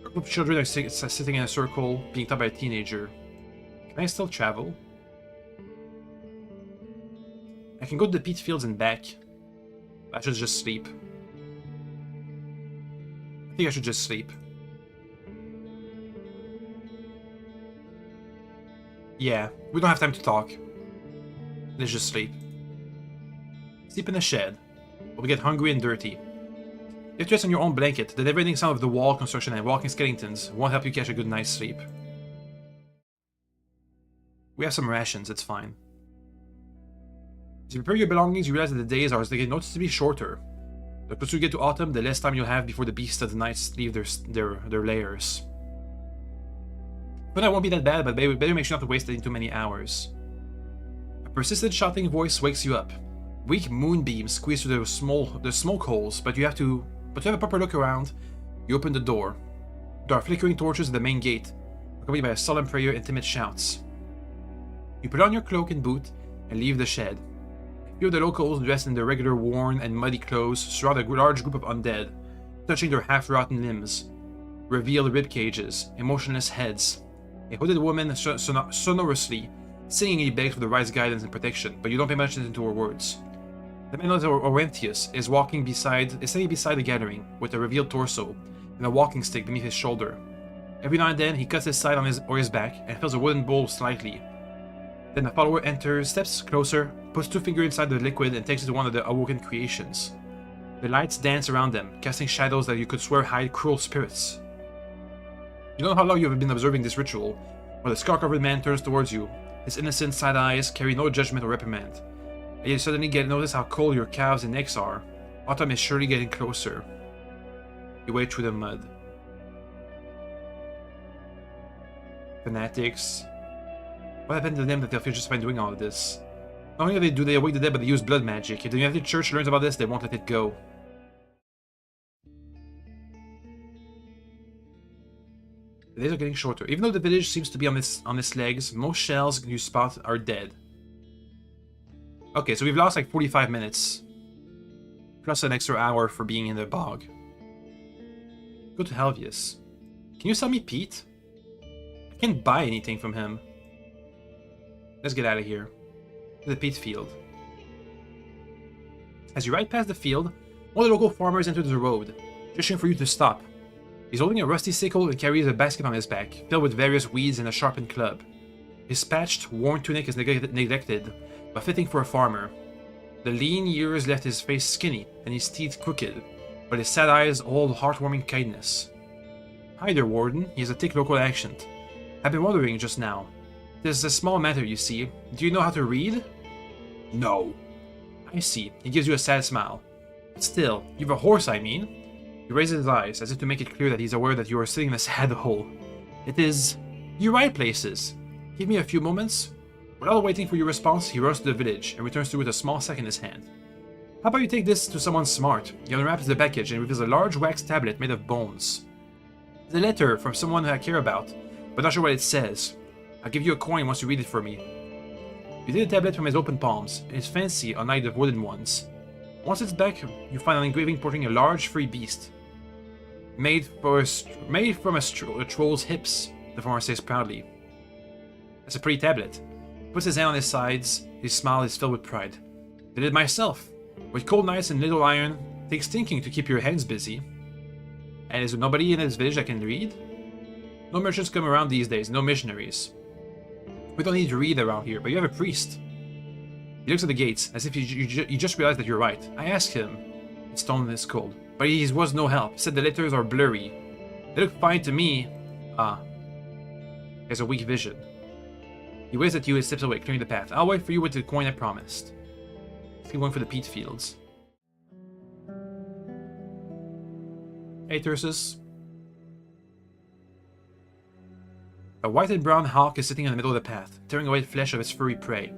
A group of children are sitting in a circle, being taught by a teenager. Can I still travel? I can go to the peat fields and back. I should just sleep. I think I should just sleep. Yeah, we don't have time to talk. Let's just sleep. Sleep in the shed. Or we get hungry and dirty. You have to rest on your own blanket. The never-ending sound of the wall construction and walking skeletons won't help you catch a good night's sleep. We have some rations, it's fine. As you prepare your belongings, you realize that the days are getting noticeably shorter. The closer you get to autumn, the less time you'll have before the beasts of the night leave their lairs. But that won't be that bad, but better make sure not to waste too many hours. A persistent shouting voice wakes you up. Weak moonbeams squeeze through the smoke holes, but to have a proper look around, you open the door. There are flickering torches at the main gate, accompanied by a solemn prayer and timid shouts. You put on your cloak and boot and leave the shed. A few of the locals, dressed in their regular worn and muddy clothes, surround a large group of undead, touching their half-rotten limbs, revealed rib cages, emotionless heads. A hooded woman sonorously, singingly begs for the right's guidance and protection, but you don't pay much attention to her words. The man Orenthius is standing beside the gathering, with a revealed torso and a walking stick beneath his shoulder. Every now and then, he cuts his side on his back and fills a wooden bowl slightly. Then the follower enters, steps closer, puts 2 fingers inside the liquid and takes it to one of the awoken creations. The lights dance around them, casting shadows that you could swear hide cruel spirits. You don't know how long you have been observing this ritual, when the scar-covered man turns towards you. His innocent side eyes carry no judgment or reprimand. And you suddenly notice how cold your calves and necks are. Autumn is surely getting closer. You wade through the mud. Fanatics. What happened to them that they'll feel justified doing all of this? Not only do they awake the dead, but they use blood magic. If the United Church learns about this, they won't let it go. The days are getting shorter. Even though the village seems to be on its legs, most shells you spot are dead. Okay, so we've lost like 45 minutes. Plus an extra hour for being in the bog. Go to Helvius. Can you sell me Pete? I can't buy anything from him. Let's get out of here. To the peat field. As you ride past the field, one of the local farmers enters the road, gesturing for you to stop. He's holding a rusty sickle and carries a basket on his back, filled with various weeds and a sharpened club. His patched, worn tunic is neglected, but fitting for a farmer. The lean years left his face skinny and his teeth crooked, but his sad eyes hold heartwarming kindness. Hi there, Warden. He has a thick local accent. I've been wondering just now. This is a small matter, you see. Do you know how to read? No. I see. He gives you a sad smile. But still, you've a horse, I mean. He raises his eyes, as if to make it clear that he's aware that you are sitting in a sad hole. It is... You ride places. Give me a few moments. Without waiting for your response, he runs to the village and returns to you with a small sack in his hand. How about you take this to someone smart? He unwraps the package and reveals a large wax tablet made of bones. It's a letter from someone who I care about, but not sure what it says. I'll give you a coin once you read it for me. You take the tablet from his open palms, and it's fancy unlike the wooden ones. Once it's back, you find an engraving portraying a large free beast. Made from a troll's hips, the farmer says proudly. That's a pretty tablet. He puts his hand on his sides, his smile is filled with pride. Did it myself. With cold nights and little iron, takes thinking to keep your hands busy. And is there nobody in this village that can read? No merchants come around these days, no missionaries. We don't need to read around here, but you have a priest. He looks at the gates, as if you just realized that you're right. I asked him. His tone is cold. But he was no help. He said the letters are blurry. They look fine to me. Ah. He has a weak vision. He waves at you and steps away, clearing the path. I'll wait for you with the coin I promised. Let's keep going for the peat fields. Hey, Thyrsus. A white and brown hawk is sitting in the middle of the path, tearing away the flesh of its furry prey.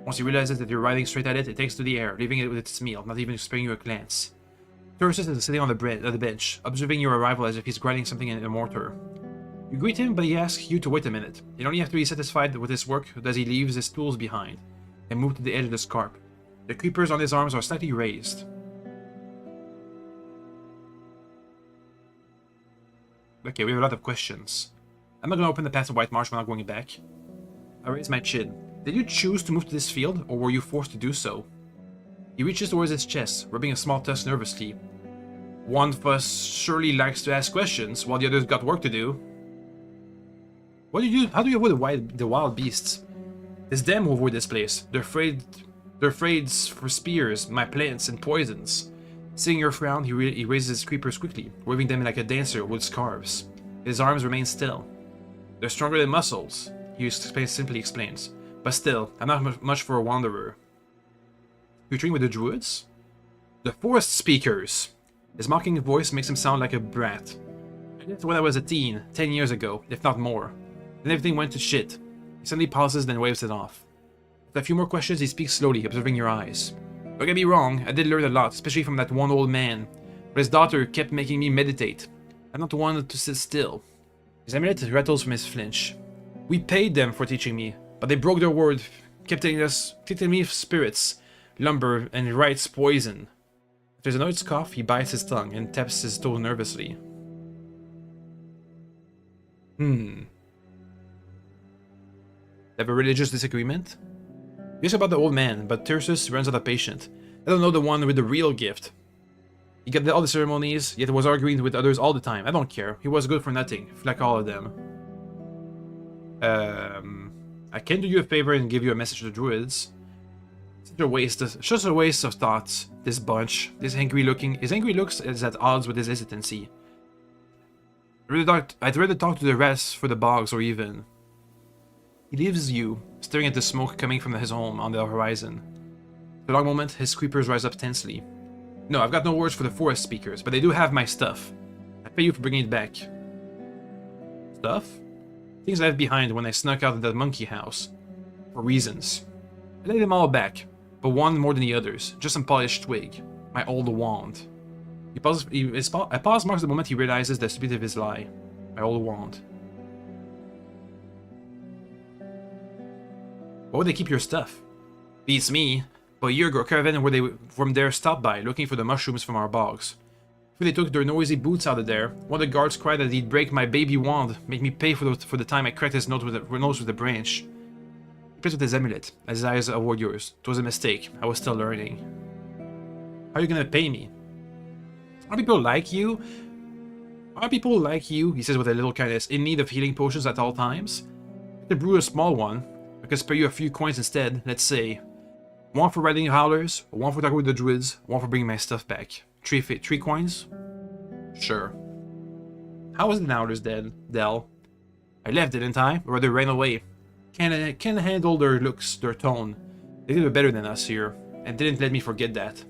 Once he realizes that you're riding straight at it, it takes to the air, leaving it with its meal, not even sparing you a glance. Thyrsus is sitting on the bench, observing your arrival as if he's grinding something in a mortar. You greet him, but he asks you to wait a minute. And only after he's satisfied with his work does he leave his tools behind, and move to the edge of the scarp. The creepers on his arms are slightly raised. Okay, we have a lot of questions. I'm not going to open the path to White Marsh when I'm going back. I raise my chin. Did you choose to move to this field, or were you forced to do so? He reaches towards his chest, rubbing a small tusk nervously. One of us surely likes to ask questions, while the others got work to do. What do you do? How do you avoid the wild beasts? It's them who avoid this place. They're afraid. They're afraid for spears, my plants, and poisons. Seeing your frown, he raises his creepers quickly, waving them like a dancer with scarves. His arms remain still. They're stronger than muscles, he simply explains. But still, I'm not much for a wanderer. You train with the druids? The forest speakers! His mocking voice makes him sound like a brat. I did it when I was a teen, 10 years ago, if not more. Then everything went to shit. He suddenly pauses, then waves it off. With a few more questions, he speaks slowly, observing your eyes. Don't get me wrong, I did learn a lot, especially from that one old man. But his daughter kept making me meditate. I'm not one to sit still. His amulet rattles from his flinch. We paid them for teaching me, but they broke their word, kept telling me spirits, lumber, and rites poison. If there's another cough, he bites his tongue and taps his toe nervously. They have a religious disagreement? Yes, about the old man, but Tirsus runs out of patience. I don't know the one with the real gift. He got all the ceremonies, yet was arguing with others all the time. I don't care. He was good for nothing, like all of them. I can do you a favor and give you a message to the druids. Such a waste of thoughts. This bunch, his angry looks is at odds with his hesitancy. I'd rather talk to the rest for the bogs or even. He leaves you, staring at the smoke coming from his home on the horizon. For a long moment, his creepers rise up tensely. No, I've got no words for the forest speakers, but they do have my stuff. I pay you for bringing it back. Stuff? Things I left behind when I snuck out of that monkey house. For reasons. I laid them all back, but one more than the others. Just some polished twig. My old wand. A pause marks the moment he realizes the stupidity of his lie. My old wand. Why would they keep your stuff? Beats me. But a year ago, a caravan where they from there stopped by, looking for the mushrooms from our bogs. Before they took their noisy boots out of there, one of the guards cried that he'd break my baby wand, make me pay for the time I cracked his nose with a branch. He plays with his amulet, as his eyes avoid yours. It was a mistake. I was still learning. How are you gonna pay me? Are people like you? Are people like you, he says with a little kindness, in need of healing potions at all times? I could brew a small one. I could spare you a few coins instead, let's say. One for riding howlers, one for talking with the druids, one for bringing my stuff back. Three coins? Sure. How was the howlers dead, Del? I left, didn't I? Or rather ran away. Can't handle their looks, their tone. They did better than us here, and didn't let me forget that.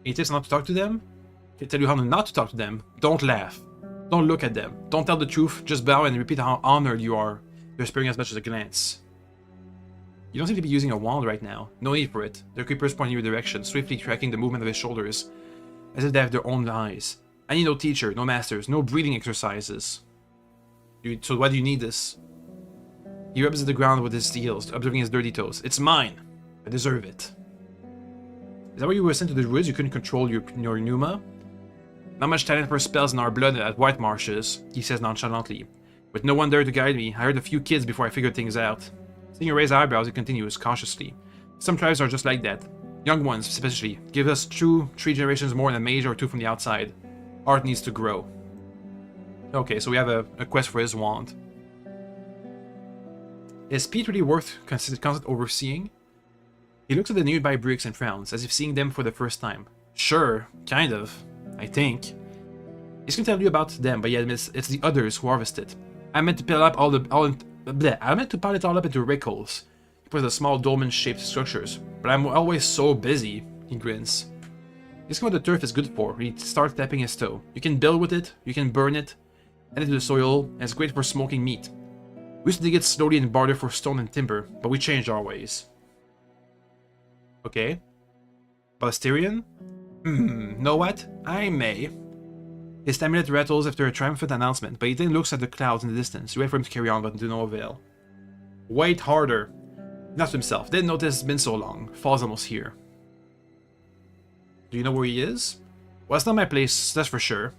Any tips not to talk to them? Can I tell you how not to talk to them? Don't laugh. Don't look at them. Don't tell the truth, just bow and repeat how honored you are. They're sparing as much as a glance. You don't seem to be using a wand right now. No need for it. Their creepers point in your direction, swiftly tracking the movement of his shoulders, as if they have their own eyes. I need no teacher, no masters, no breathing exercises. So why do you need this? He rubs the ground with his heels, observing his dirty toes. It's mine. I deserve it. Is that why you were sent to the woods? You couldn't control your pneuma? Not much talent for spells in our blood at White Marshes, he says nonchalantly. With no one there to guide me, I heard a few kids before I figured things out. Seeing your raised eyebrows, he continues, cautiously. Some tribes are just like that. Young ones, especially. Give us 3 generations more than a mage or 2 from the outside. Art needs to grow. Okay, so we have a quest for his wand. Is Pete really worth constant overseeing? He looks at the nearby bricks and frowns, as if seeing them for the first time. Sure, kind of. I think. He's gonna tell you about them, but yet it's the others who harvest it. I meant to pile up I meant to pile it all up into rickles. He puts the small dolmen-shaped structures, but I'm always so busy. He grins. He's what the turf is good for. He starts tapping his toe. You can build with it, you can burn it, add it to the soil, and it's great for smoking meat. We used to dig it slowly and barter for stone and timber, but we changed our ways. Okay. Balesterian? Know what? I may. His amulet rattles after a triumphant announcement, but he then looks at the clouds in the distance, ready for him to carry on, but to no avail. Wait harder. Not to himself. Didn't notice it's been so long. Fall's almost here. Do you know where he is? Well, it's not my place, that's for sure.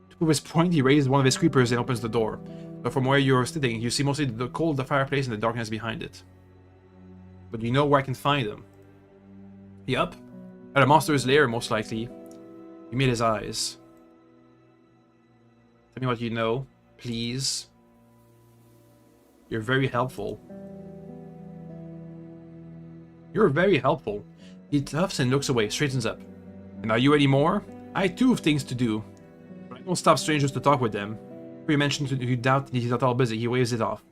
To prove his point, he raises one of his creepers and opens the door. But from where you're sitting, you see mostly the cold of the fireplace and the darkness behind it. But do you know where I can find him? Yup. At a monster's lair, most likely. He made his eyes. Tell me what you know. please. You're very helpful. You're very helpful. He toughs and looks away, straightens up. And are you ready more? I too have things to do. But I don't stop strangers to talk with them. You mentioned you doubt he's not all busy, he waves it off.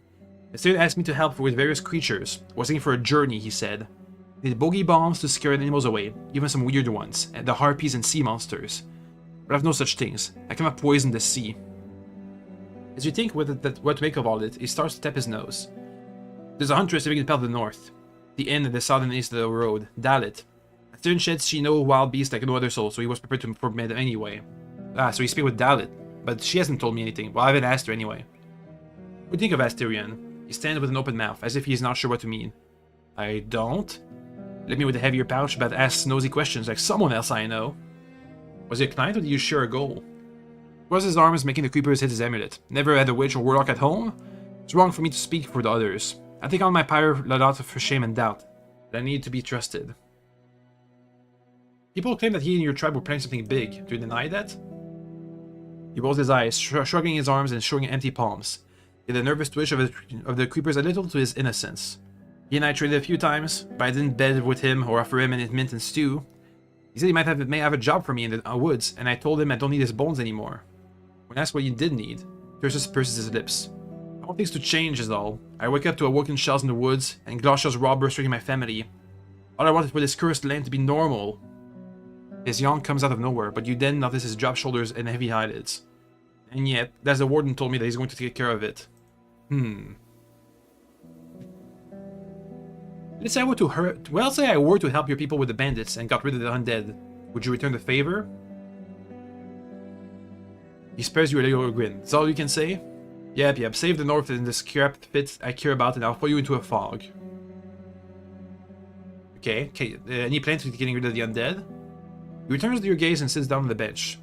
Instead asked me to help with various creatures. Was looking for a journey, he said. Need bogey bombs to scare animals away, even some weird ones, and the harpies and sea monsters. But I have no such things. I cannot poison the sea. As you think what to make of all it, he starts to tap his nose. There's a huntress living in the path of the north. The inn at the south and east of the road, Dalit. At certain sheds she know wild beasts like no other soul, so he was prepared to permit them anyway. Ah, so he speaks with Dalit, but she hasn't told me anything. Well, I haven't asked her anyway. What do you think of Asterion? He stands with an open mouth, as if he is not sure what to mean. I don't. Left me with a heavier pouch, but asks nosy questions like someone else I know. Was he a client or did you share a goal? Was his arms making the creepers hit his amulet? Never had a witch or warlock at home? It's wrong for me to speak for the others. I take on my pyre a lot for shame and doubt. But I need to be trusted. People claim that he and your tribe were planning something big. Do you deny that? He rolls his eyes, shrugging his arms and showing empty palms. He had a nervous twitch of the creepers a little to his innocence. He and I traded a few times, but I didn't bed with him or offer him any mint and stew. He said he may have a job for me in the woods, and I told him I don't need his bones anymore. When asked what he did need, Thyrsus purses his lips. I want things to change is all. I wake up to awoken shells in the woods, and Glosha's robbers striking my family. All I wanted for this cursed land to be normal. His yawn comes out of nowhere, but you then notice his dropped shoulders and heavy eyelids. And yet, as the warden told me that he's going to take care of it. Let's say say I were to help your people with the bandits and got rid of the undead. Would you return the favor? He spares you a little grin. That's all you can say? Yep, save the north in the scrap pit I care about and I'll throw you into a fog. Okay. Any plans for getting rid of the undead? He returns to your gaze and sits down on the bench.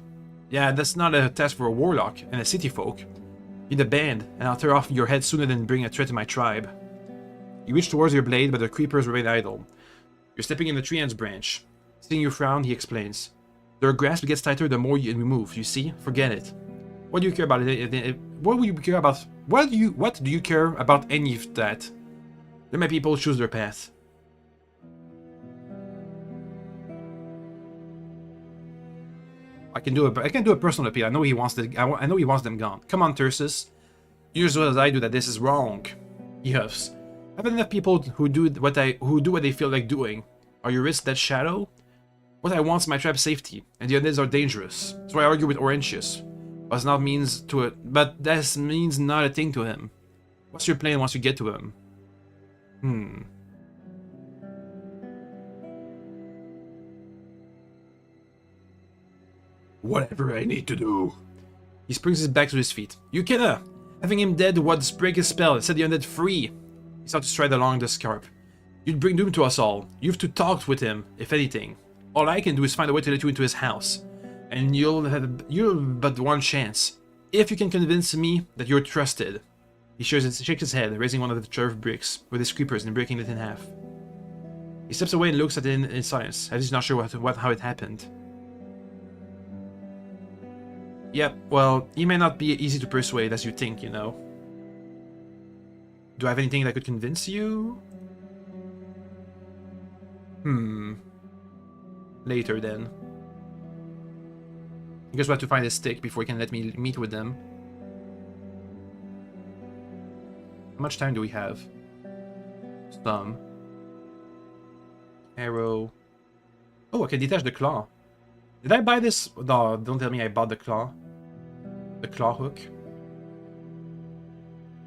Yeah, that's not a task for a warlock and a city folk. Need a band, and I'll tear off your head sooner than bring a threat to my tribe. You reach towards your blade, but the creepers remain idle. You're stepping in the tree end's branch. Seeing you frown, he explains. Their grasp gets tighter the more you move, you see? Forget it. What do you care about it? What do you care about? What do you care about any of that? Let my people choose their path. I can do a personal appeal. I know he wants them gone. Come on, Thyrsus. You as well as I do that this is wrong. He huffs. I've had enough people who do what they feel like doing. Are you risk that shadow? What I want is my tribe's safety, and the undeads are dangerous. So I argue with Orentius. But that means not a thing to him. What's your plan once you get to him? Whatever I need to do. He springs his back to his feet. You cannot! Having him dead would break his spell and set the undead free. He starts to stride along the scarp. You'd bring doom to us all. You have to talk with him, if anything. All I can do is find a way to let you into his house. And you'll have but one chance. If you can convince me that you're trusted. He shakes his head, raising one of the turf bricks with his creepers and breaking it in half. He steps away and looks at it in silence, as he's not sure how it happened. Yep, well, he may not be easy to persuade as you think, you know. Do I have anything that could convince you? Later, then. I guess we'll have to find a stick before he can let me meet with them. How much time do we have? Some. Arrow. Oh, I can detach the claw. Did I buy this? No, don't tell me I bought the claw. The claw hook.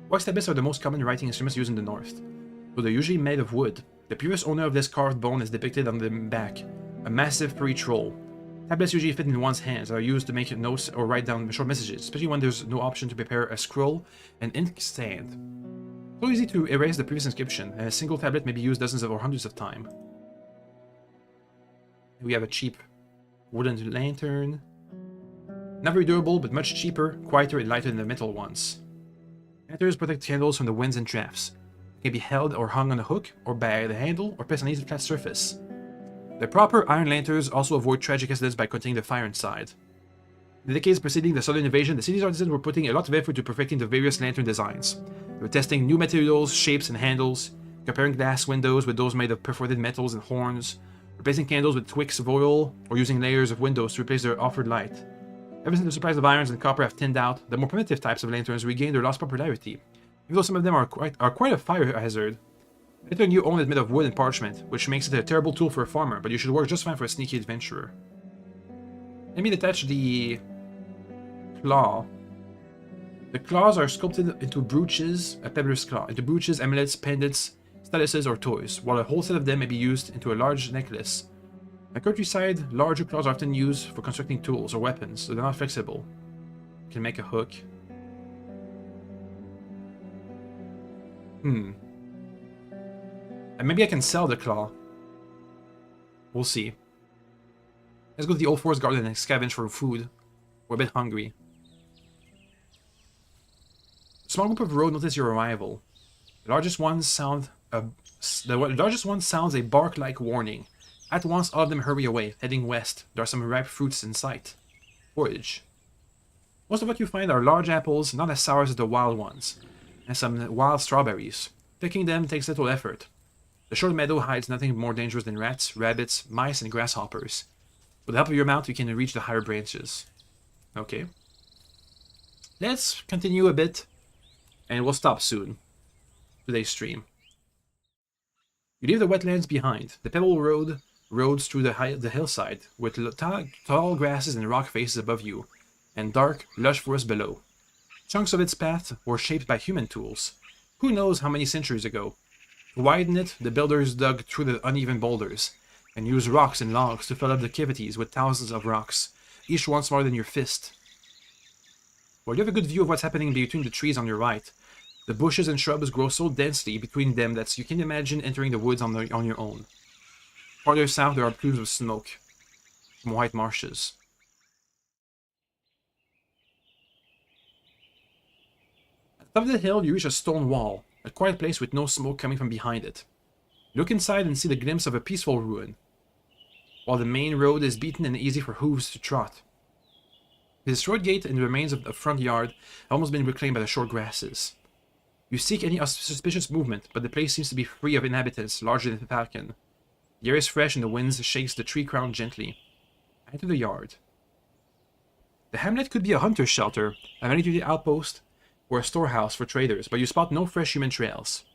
Wax tablets are the most common writing instruments used in the north. Though they're usually made of wood. The purest owner of this carved bone is depicted on the back. A massive furry troll. Tablets usually fit in one's hands and are used to make notes or write down short messages, especially when there's no option to prepare a scroll and inkstand. So easy to erase the previous inscription, and a single tablet may be used dozens or hundreds of times. We have a cheap wooden lantern. Not very durable, but much cheaper, quieter, and lighter than the metal ones. Lanterns protect candles from the winds and drafts. They can be held or hung on a hook, or by the handle, or placed on any flat surface. The proper iron lanterns also avoid tragic accidents by containing the fire inside. In the decades preceding the Southern Invasion, the city's artisans were putting a lot of effort to perfecting the various lantern designs. They were testing new materials, shapes, and handles, comparing glass windows with those made of perforated metals and horns, replacing candles with twigs of oil, or using layers of windows to replace their offered light. Ever since the supplies of irons and copper have thinned out, the more primitive types of lanterns regained their lost popularity, even though some of them are quite a fire hazard. The lantern you own is made of wood and parchment, which makes it a terrible tool for a farmer, but you should work just fine for a sneaky adventurer. Let me detach the claw. The claws are sculpted into brooches, a peddler's claw, into brooches, amulets, pendants, statuses, or toys, while a whole set of them may be used into a large necklace. In the countryside, larger claws are often used for constructing tools or weapons, so they're not flexible. You can make a hook. And maybe I can sell the claw. We'll see. Let's go to the Old Forest Garden and scavenge for food. We're a bit hungry. A small group of road notice your arrival. The largest one sounds a bark-like warning. At once, all of them hurry away, heading west. There are some ripe fruits in sight. Forage. Most of what you find are large apples, not as sour as the wild ones, and some wild strawberries. Picking them takes little effort. The short meadow hides nothing more dangerous than rats, rabbits, mice, and grasshoppers. With the help of your mount, you can reach the higher branches. Okay. Let's continue a bit, and we'll stop soon. Today's stream. You leave the wetlands behind. The pebble roads through the hillside, with tall grasses and rock faces above you, and dark, lush forest below. Chunks of its path were shaped by human tools. Who knows how many centuries ago? To widen it, the builders dug through the uneven boulders, and used rocks and logs to fill up the cavities with thousands of rocks, each one smaller than your fist. While you have a good view of what's happening between the trees on your right, the bushes and shrubs grow so densely between them that you can imagine entering the woods on your own. Farther south, there are plumes of smoke from white marshes. At the top of the hill, you reach a stone wall, a quiet place with no smoke coming from behind it. You look inside and see the glimpse of a peaceful ruin, while the main road is beaten and easy for hooves to trot. The destroyed gate and the remains of the front yard have almost been reclaimed by the short grasses. You seek any suspicious movement, but the place seems to be free of inhabitants larger than Falcon. The air is fresh and the wind shakes the tree crown gently. Enter the yard. The hamlet could be a hunter's shelter, a military outpost, or a storehouse for traders, but you spot no fresh human trails.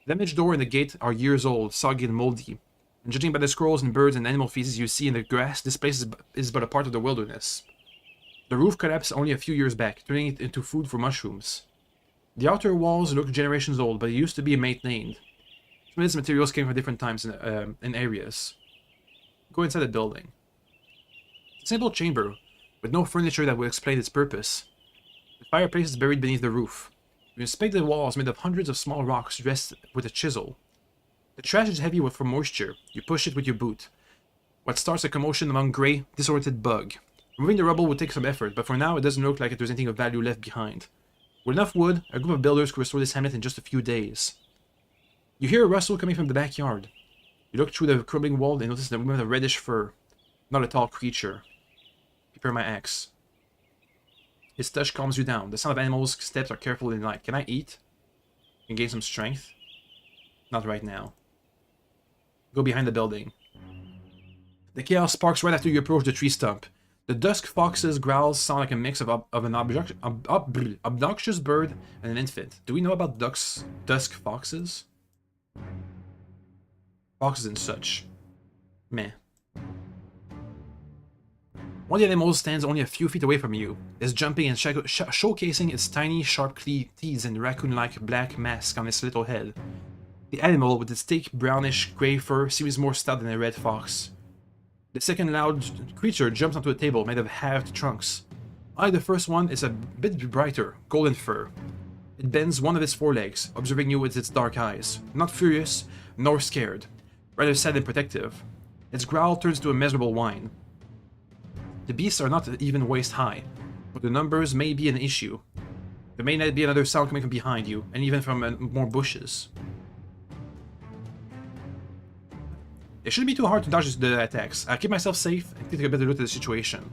The damaged door and the gate are years old, soggy and moldy, and judging by the squirrels and birds and animal feces you see in the grass, this place is but a part of the wilderness. The roof collapsed only a few years back, turning it into food for mushrooms. The outer walls look generations old, but it used to be maintained. Some of its materials came from different times and areas. Go inside the building. It's a simple chamber, with no furniture that would explain its purpose. The fireplace is buried beneath the roof. You inspect the walls made of hundreds of small rocks dressed with a chisel. The trash is heavy from moisture. You push it with your boot. What starts a commotion among grey, disoriented bug. Removing the rubble would take some effort, but for now it doesn't look like there's anything of value left behind. With enough wood, a group of builders could restore this hamlet in just a few days. You hear a rustle coming from the backyard. You look through the crumbling wall and notice the woman with a reddish fur. Not a tall creature. Prepare my axe. His touch calms you down. The sound of animals' steps are careful and light. Can I eat? And gain some strength? Not right now. Go behind the building. The chaos sparks right after you approach the tree stump. The dusk fox's growls sound like a mix of an obnoxious bird and an infant. Do we know about dusk foxes? Foxes and such. Meh. One of the animals stands only a few feet away from you, is jumping and showcasing its tiny, sharp teeth and raccoon-like black mask on its little head. The animal, with its thick, brownish grey fur, seems more stout than a red fox. The second loud creature jumps onto a table made of halved trunks. The first one is a bit brighter, golden fur. It bends one of its forelegs, observing you with its dark eyes. Not furious, nor scared. Rather sad and protective. Its growl turns to a miserable whine. The beasts are not even waist high, but the numbers may be an issue. There may not be another sound coming from behind you, and even from more bushes. It shouldn't be too hard to dodge the attacks. I'll keep myself safe and take a better look at the situation.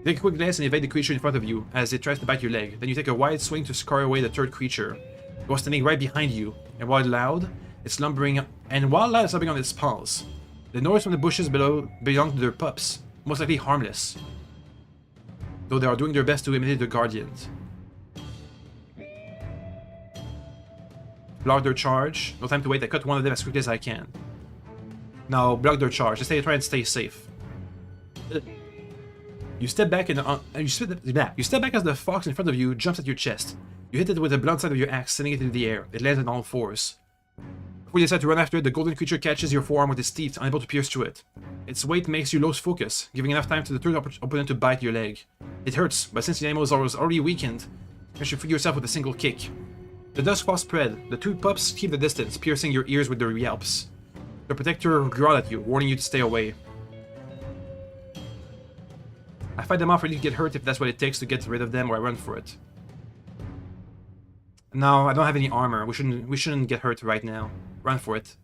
The Take a quick glance and evade the creature in front of you as it tries to bite your leg. Then you take a wide swing to scare away the third creature. It was standing right behind you, and while loud, it's lumbering on its paws. The noise from the bushes below belonged to their pups, most likely harmless, though they are doing their best to imitate their guardians. Block their charge. No time to wait. I cut one of them as quickly as I can. Now block their charge. Try and stay safe. You step back and you step back as the fox in front of you jumps at your chest. You hit it with the blunt side of your axe, sending it into the air. It lands on all fours. Before you decide to run after it, the golden creature catches your forearm with its teeth, unable to pierce through it. Its weight makes you lose focus, giving enough time to the third opponent to bite your leg. It hurts, but since the animal is already weakened, you should free yourself with a single kick. The dust clouds spread. The two pups keep the distance, piercing your ears with their yelps. The protector growled at you, warning you to stay away. I fight them off ready to get hurt if that's what it takes to get rid of them, or I run for it. No, I don't have any armor. We shouldn't get hurt right now. Run for it.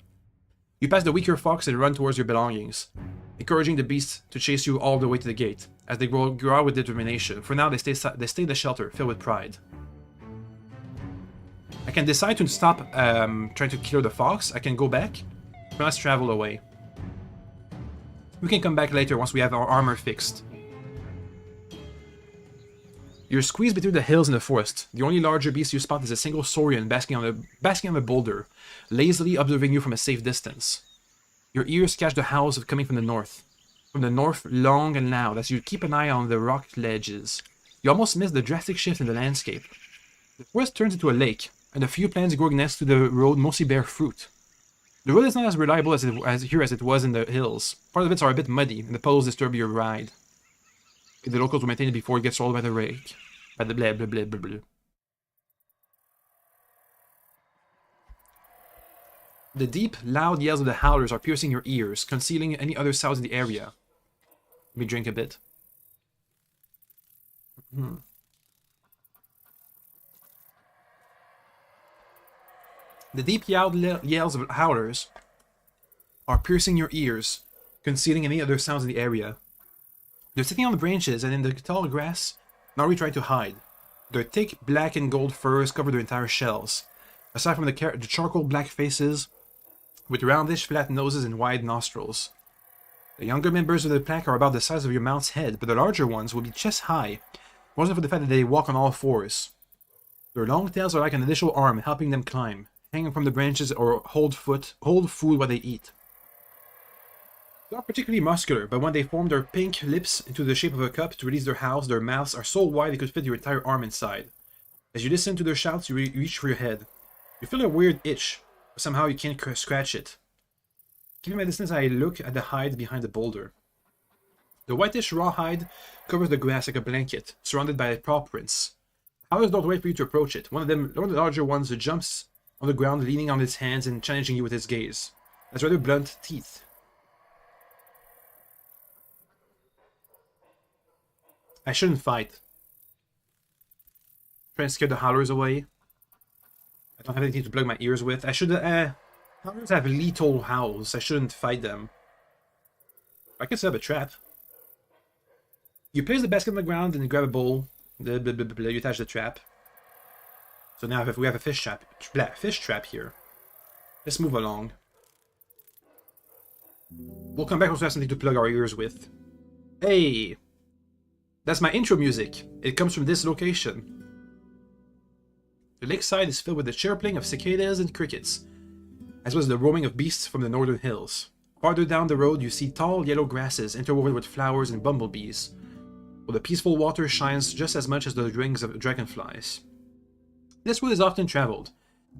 You pass the weaker fox and run towards your belongings, encouraging the beasts to chase you all the way to the gate, as they growl with determination. For now, they stay in the shelter, filled with pride. I can decide to stop trying to kill the fox. I can go back, but let's travel away. We can come back later once we have our armor fixed. You're squeezed between the hills and the forest. The only larger beast you spot is a single saurian basking on a boulder, lazily observing you from a safe distance. Your ears catch the howls coming from the north. From the north, long and loud, as you keep an eye on the rock ledges. You almost miss the drastic shift in the landscape. The forest turns into a lake, and the few plants growing next to the road mostly bear fruit. The road is not as reliable as it was in the hills. Part of it are a bit muddy, and the puddles disturb your ride. The locals will maintain it before it gets rolled by the rake. By the blah blah blah blah blah. The deep, loud yells of the howlers are piercing your ears, concealing any other sounds in the area. Let me drink a bit. The deep, loud yells of howlers are piercing your ears, concealing any other sounds in the area. They're sitting on the branches and in the tall grass, not really trying to hide. Their thick black and gold furs cover their entire shells, aside from the charcoal black faces with roundish flat noses and wide nostrils. The younger members of the pack are about the size of your mount's head, but the larger ones will be chest high, mostly for the fact that they walk on all fours. Their long tails are like an additional arm helping them climb, hanging from the branches or hold food while they eat. They are particularly muscular, but when they form their pink lips into the shape of a cup to release their howls, their mouths are so wide they could fit your entire arm inside. As you listen to their shouts, you reach for your head. You feel a weird itch, but somehow you can't scratch it. Keeping my distance, I look at the hide behind the boulder. The whitish raw hide covers the grass like a blanket, surrounded by paw prints. Howlers don't wait for you to approach it. One of the larger ones jumps on the ground, leaning on its hands and challenging you with its gaze. It has rather blunt teeth. I shouldn't fight. Try and scare the howlers away. I don't have anything to plug my ears with. I should, howlers have lethal howls. I shouldn't fight them. I can set up a trap. You place the basket on the ground and you grab a bowl. You attach the trap. So now we have a fish trap here. Let's move along. We'll come back once we have something to plug our ears with. Hey! That's my intro music. It comes from this location. The lakeside is filled with the chirping of cicadas and crickets, as well as the roaming of beasts from the northern hills. Farther down the road, you see tall yellow grasses interwoven with flowers and bumblebees, while the peaceful water shines just as much as the wings of dragonflies. This road is often traveled,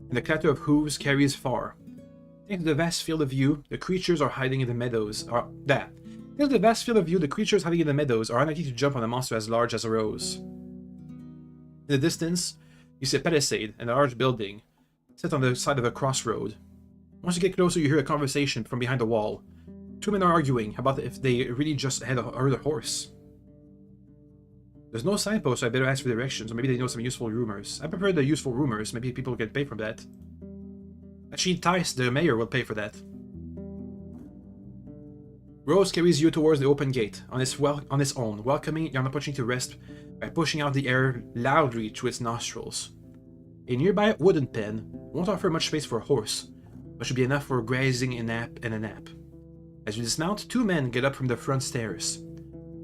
and the clatter of hooves carries far. Thanks to the vast field of view, the creatures hiding in the meadows are unlikely to jump on a monster as large as a rose. In the distance, you see a palisade and a large building, set on the side of a crossroad. Once you get closer, you hear a conversation from behind the wall. Two men are arguing about if they really just heard a horse. There's no signpost, so I better ask for directions, or maybe they know some useful rumors. I prefer the useful rumors, maybe people can pay for that. Actually, Tice, the mayor, will pay for that. Rose carries you towards the open gate, on its own, welcoming your opportunity to rest by pushing out the air loudly through its nostrils. A nearby wooden pen won't offer much space for a horse, but should be enough for grazing a nap. As you dismount, 2 men get up from the front stairs.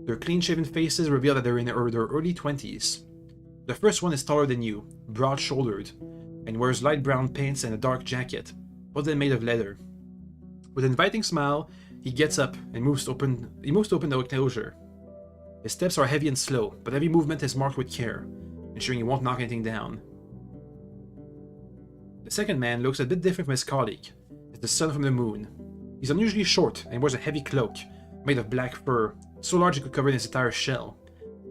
Their clean-shaven faces reveal that they're in their early 20s. The first one is taller than you, broad-shouldered, and wears light brown pants and a dark jacket, both then made of leather. With an inviting smile, he gets up and moves to open the enclosure. His steps are heavy and slow, but every movement is marked with care, ensuring he won't knock anything down. The second man looks a bit different from his colleague. It's the sun from the moon. He's unusually short and wears a heavy cloak, made of black fur, so large it could cover his entire shell.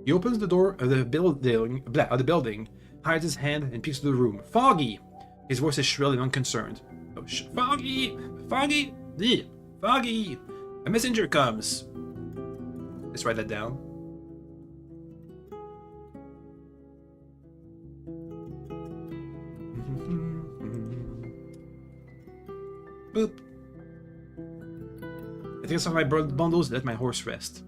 He opens the door of the building, hides his hand, and peeks into the room. Foggy! His voice is shrill and unconcerned. Oh, Foggy! Foggy! Foggy! A messenger comes! Let's write that down. Boop. I take some of my bundles and let my horse rest.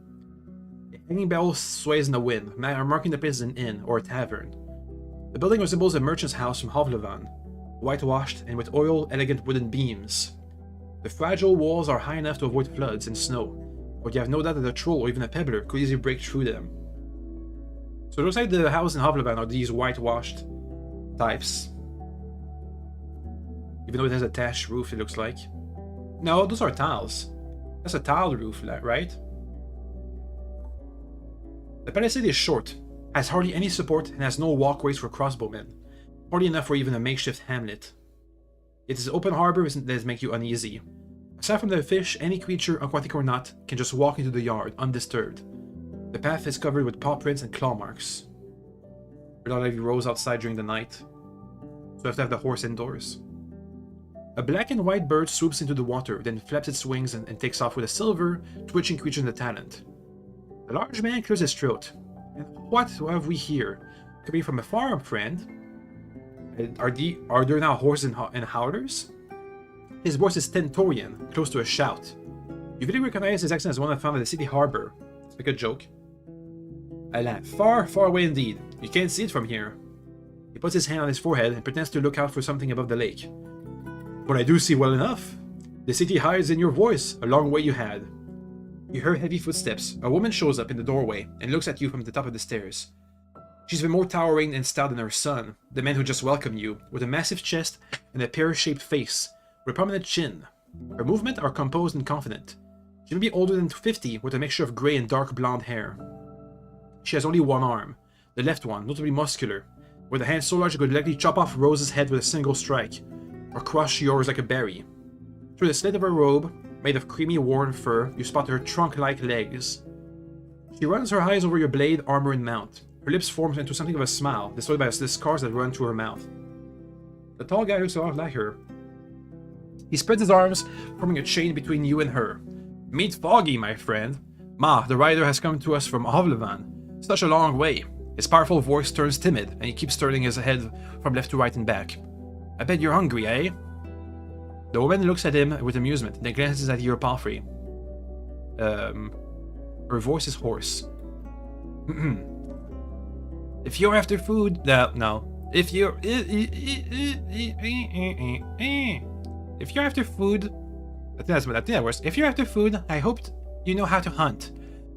A hanging barrel sways in the wind, marking the place as an inn or a tavern. The building resembles a merchant's house from Hovlevan, whitewashed and with elegant wooden beams. The fragile walls are high enough to avoid floods and snow, but you have no doubt that a troll or even a pebbler could easily break through them. So it looks like the houses in Hovlevan are these whitewashed types. Even though it has a thatched roof, it looks like. No, those are tiles. That's a tile roof, right? The palisade is short, has hardly any support, and has no walkways for crossbowmen. Hardly enough for even a makeshift hamlet. It is open harbor that makes you uneasy. Aside from the fish, any creature, aquatic or not, can just walk into the yard, undisturbed. The path is covered with paw prints and claw marks. Without any rows outside during the night, so you have to have the horse indoors. A black and white bird swoops into the water, then flaps its wings and takes off with a silver, twitching creature in the talent. The large man clears his throat. And what have we here? Coming from a farm, friend? Are there now horses and howlers? His voice is stentorian, close to a shout. You really recognize his accent as one I found at the city harbor. Let's make a joke. I laugh. Far, far away indeed. You can't see it from here. He puts his hand on his forehead and pretends to look out for something above the lake. But I do see well enough. The city hides in your voice, a long way you had. You hear heavy footsteps. A woman shows up in the doorway and looks at you from the top of the stairs. She's even more towering and stout than her son, the man who just welcomed you, with a massive chest and a pear-shaped face, with a prominent chin. Her movements are composed and confident. She may be older than 50, with a mixture of grey and dark blonde hair. She has only one arm, the left one, notably muscular, with a hand so large it could likely chop off Rose's head with a single strike, or crush yours like a berry. Through the slit of her robe, made of creamy worn fur, you spot her trunk-like legs. She runs her eyes over your blade, armor, and mount. Her lips form into something of a smile, displayed by the scars that run through her mouth. The tall guy looks a lot like her. He spreads his arms, forming a chain between you and her. Meet Foggy, my friend. Ma, the rider has come to us from Hovlevan. Such a long way. His powerful voice turns timid, and he keeps turning his head from left to right and back. I bet you're hungry, eh? The woman looks at him with amusement, then glances at your palfrey. Her voice is hoarse. If you're after food... no. If you're after food... I think that works. If you're after food, I hope you know how to hunt.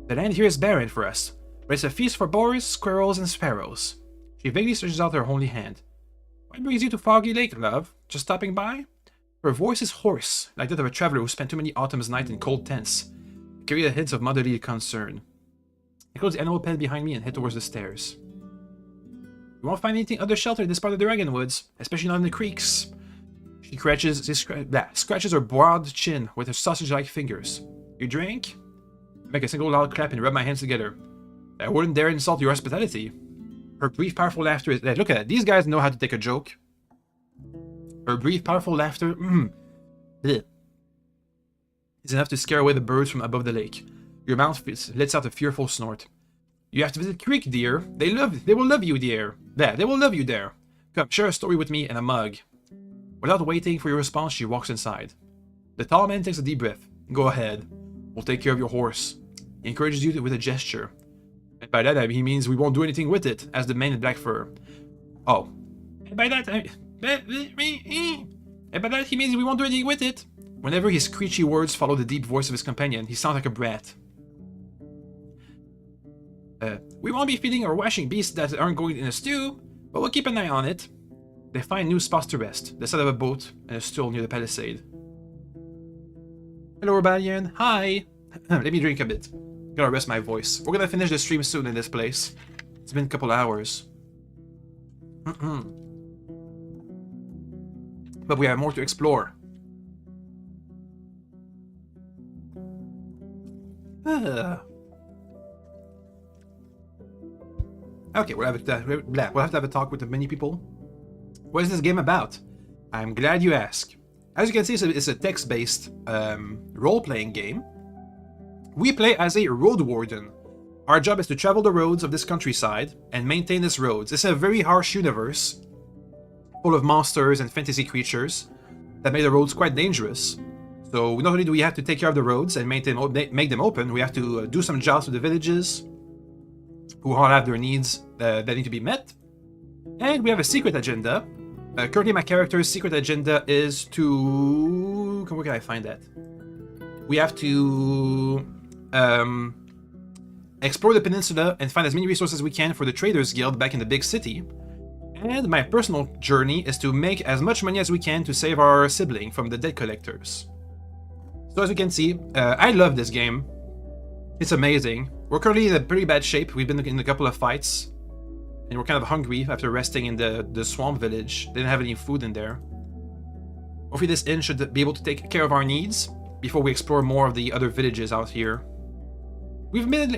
The land here is barren for us, but it's a feast for boars, squirrels, and sparrows. She vaguely stretches out her holy hand. What brings you to Foggy Lake, love? Just stopping by? Her voice is hoarse, like that of a traveler who spent too many autumn's nights in cold tents, carrying hints of motherly concern. I close the animal pen behind me and head towards the stairs. You won't find anything other shelter in this part of the Dragonwoods, especially not in the creeks. She scratches her broad chin with her sausage-like fingers. You drink? I make a single loud clap and rub my hands together. I wouldn't dare insult your hospitality. Her brief, powerful laughter is... Look at that. These guys know how to take a joke. Her brief, powerful laughter... is enough to scare away the birds from above the lake. Your mouth lets out a fearful snort. You have to visit Creek, dear. They will love you, dear. They will love you there. Come, share a story with me and a mug. Without waiting for your response, she walks inside. The tall man takes a deep breath. Go ahead. We'll take care of your horse. He encourages you with a gesture. And by that, he means we won't do anything with it, as the man in black fur. Oh. And by that, he means we won't do anything with it. Whenever his screechy words follow the deep voice of his companion, he sounds like a brat. We won't be feeding or washing beasts that aren't going in a stew, but we'll keep an eye on it. They find new spots to rest, the side of a boat and a stool near the palisade. Hello, Rebellion. Hi. Let me drink a bit. Gotta rest my voice. We're gonna finish the stream soon in this place. It's been a couple hours. But we have more to explore. Okay, we'll have to have a talk with the many people. What is this game about? I'm glad you ask. As you can see, it's a text-based role-playing game. We play as a Roadwarden. Our job is to travel the roads of this countryside and maintain these roads. It's a very harsh universe, full of monsters and fantasy creatures that make the roads quite dangerous. So not only do we have to take care of the roads and make them open, we have to do some jobs with the villages who all have their needs that need to be met. And we have a secret agenda. Currently my character's secret agenda is to... Where can I find that? We have to explore the peninsula and find as many resources as we can for the Traders Guild back in the big city. And my personal journey is to make as much money as we can to save our sibling from the debt collectors. So as you can see, I love this game. It's amazing. We're currently in a pretty bad shape. We've been in a couple of fights. And we're kind of hungry after resting in the swamp village. Didn't have any food in there. Hopefully this inn should be able to take care of our needs before we explore more of the other villages out here. We've made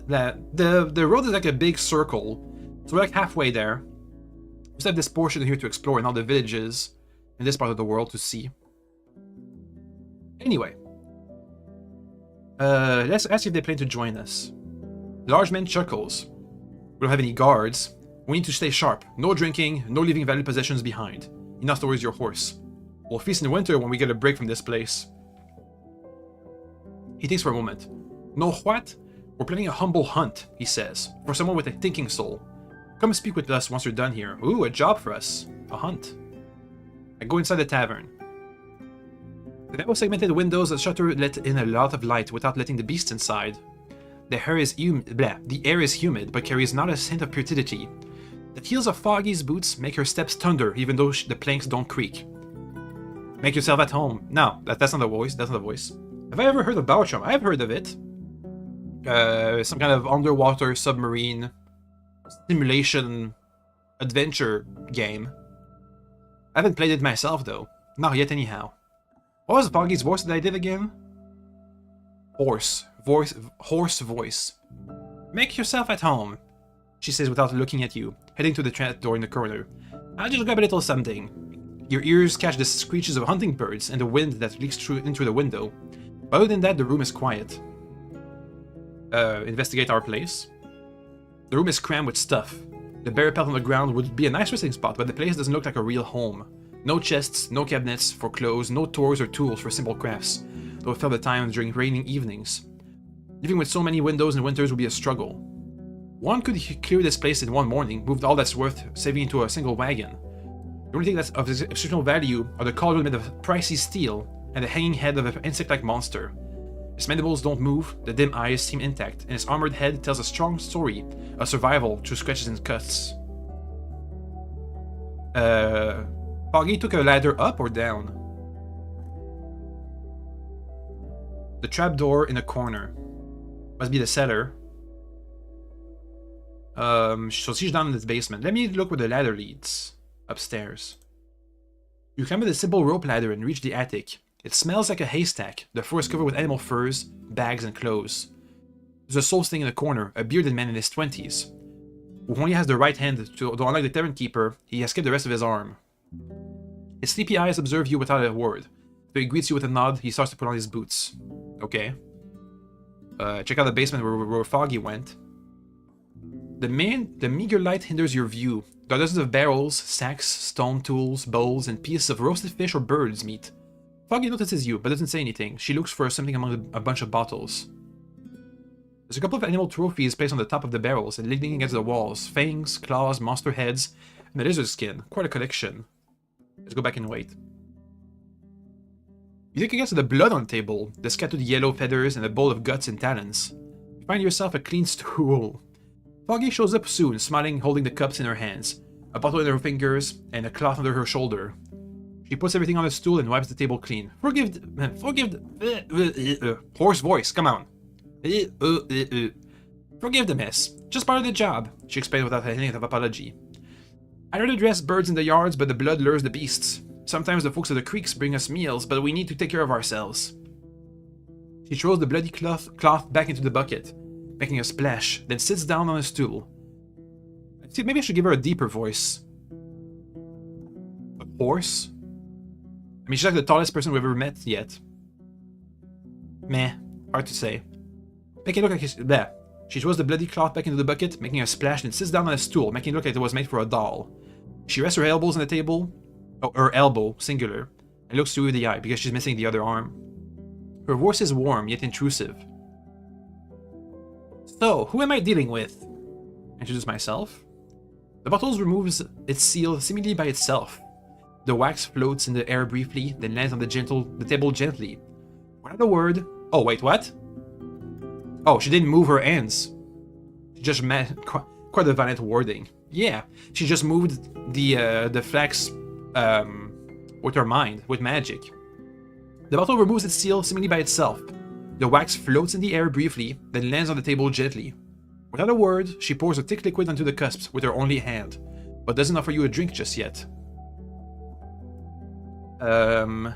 that. The road is like a big circle. So we're like halfway there. We just have this portion here to explore and all the villages in this part of the world to see. Anyway. Let's ask if they plan to join us. The large man chuckles. We don't have any guards. We need to stay sharp. No drinking, no leaving valuable possessions behind. Enough stories your horse. We'll feast in winter when we get a break from this place. He thinks for a moment. No what? We're planning a humble hunt, he says, for someone with a thinking soul. Come speak with us once you're done here. Ooh, a job for us. A hunt. I go inside the tavern. The narrow segmented windows of the shutter let in a lot of light without letting the beasts inside. The air is humid, but carries not a hint of putridity. The heels of Foggy's boots make her steps thunder, even though the planks don't creak. Make yourself at home. No, that's not the voice. That's not the voice. Have I ever heard of Bartram? I've heard of it. Some kind of underwater submarine simulation adventure game. I haven't played it myself though. Not yet anyhow. What was Foggy's voice that I did again? Hoarse voice. Make yourself at home, she says without looking at you, heading to the trap door in the corner. I'll just grab a little something. Your ears catch the screeches of hunting birds and the wind that leaks through into the window. But other than that, the room is quiet. Investigate our place. The room is crammed with stuff. The bare pelt on the ground would be a nice resting spot, but the place doesn't look like a real home. No chests, no cabinets for clothes, no tools or tools for simple crafts, though it fell the time during raining evenings. Living with so many windows in winters would be a struggle. One could clear this place in one morning, move all that's worth saving into a single wagon. The only thing that's of exceptional value are the cauldron made of pricey steel and the hanging head of an insect-like monster. Its mandibles don't move, the dim eyes seem intact, and its armored head tells a strong story of survival through scratches and cuts. Foggy took a ladder up or down? The trapdoor in a corner. Must be the cellar. So she's down in this basement. Let me look where the ladder leads. Upstairs. You climb with a simple rope ladder and reach the attic. It smells like a haystack. The floor is covered with animal furs, bags, and clothes. There's a soul sitting in the corner, a bearded man in his 20s, who only has the right hand to unlike the tavern keeper, he has kept the rest of his arm. His sleepy eyes observe you without a word. So he greets you with a nod, he starts to put on his boots. Okay. Check out the basement where Foggy went. The meager light hinders your view. There are dozens of barrels, sacks, stone tools, bowls, and pieces of roasted fish or bird's meat. Foggy notices you, but doesn't say anything. She looks for something among a bunch of bottles. There's a couple of animal trophies placed on the top of the barrels and leaning against the walls. Fangs, claws, monster heads, and a lizard skin. Quite a collection. Let's go back and wait. You take a guess at the blood on the table, the scattered yellow feathers, and a bowl of guts and talons. You find yourself a clean stool. Foggy shows up soon, smiling, holding the cups in her hands, a bottle in her fingers, and a cloth under her shoulder. She puts everything on the stool and wipes the table clean. Forgive hoarse voice, come on. Forgive the mess. Just part of the job, she explained without a hint of apology. I rather dress birds in the yards, but the blood lures the beasts. Sometimes the folks of the creeks bring us meals, but we need to take care of ourselves. She throws the bloody cloth back into the bucket, making a splash, then sits down on a stool. See, maybe I should give her a deeper voice. A horse? I mean, she's like the tallest person we've ever met yet. Meh, hard to say. Making it look like bleh. She throws the bloody cloth back into the bucket, making a splash, then sits down on a stool, making it look like it was made for a doll. She rests her elbows on the table, her elbow, singular, and looks through the eye because she's missing the other arm. Her voice is warm, yet intrusive. So, who am I dealing with? Introduce myself. The bottle removes its seal seemingly by itself. The wax floats in the air briefly, then lands on the table gently. Without a word... Oh, wait, what? Oh, she didn't move her hands. She just quite a violent wording. Yeah, she just moved the flax with her mind, with magic. The bottle removes its seal seemingly by itself. The wax floats in the air briefly, then lands on the table gently. Without a word, she pours a thick liquid onto the cusps with her only hand, but doesn't offer you a drink just yet. I'm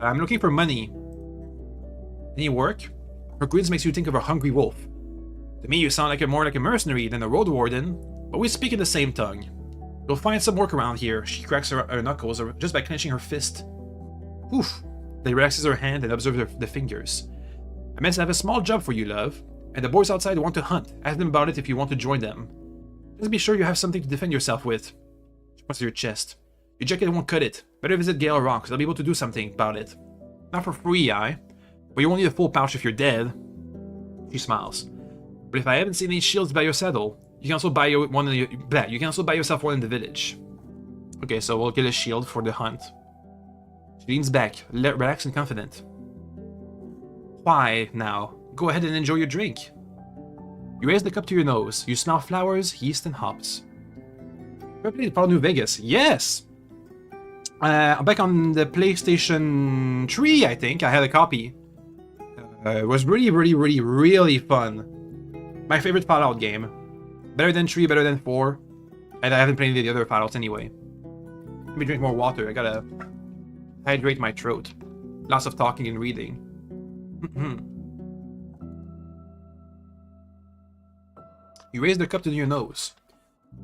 looking for money. Any work? Her grins makes you think of a hungry wolf. To me, you sound more like a mercenary than a Roadwarden, but we speak in the same tongue. You'll find some work around here. She cracks her knuckles just by clenching her fist. Oof. Then relaxes her hand and observes the fingers. I meant to have a small job for you, love, and the boys outside want to hunt. Ask them about it if you want to join them. Just be sure you have something to defend yourself with. She points to your chest. Your jacket won't cut it. Better visit Gale Rock, because I'll be able to do something about it. Not for free, but you won't need a full pouch if you're dead. She smiles. But if I haven't seen any shields by your saddle, you can also buy one. You can also buy yourself one in the village. Okay, so we'll get a shield for the hunt. She leans back, relaxed and confident. Why now? Go ahead and enjoy your drink. You raise the cup to your nose. You smell flowers, yeast, and hops. Ever played Fallout New Vegas? Yes. I'm back on the PlayStation 3. I think I had a copy. It was really fun. My favorite Fallout game. Better than 3, better than 4. And I haven't played any of the other Fallouts anyway. Let me drink more water. I gotta hydrate my throat. Lots of talking and reading. You raise the cup to your nose.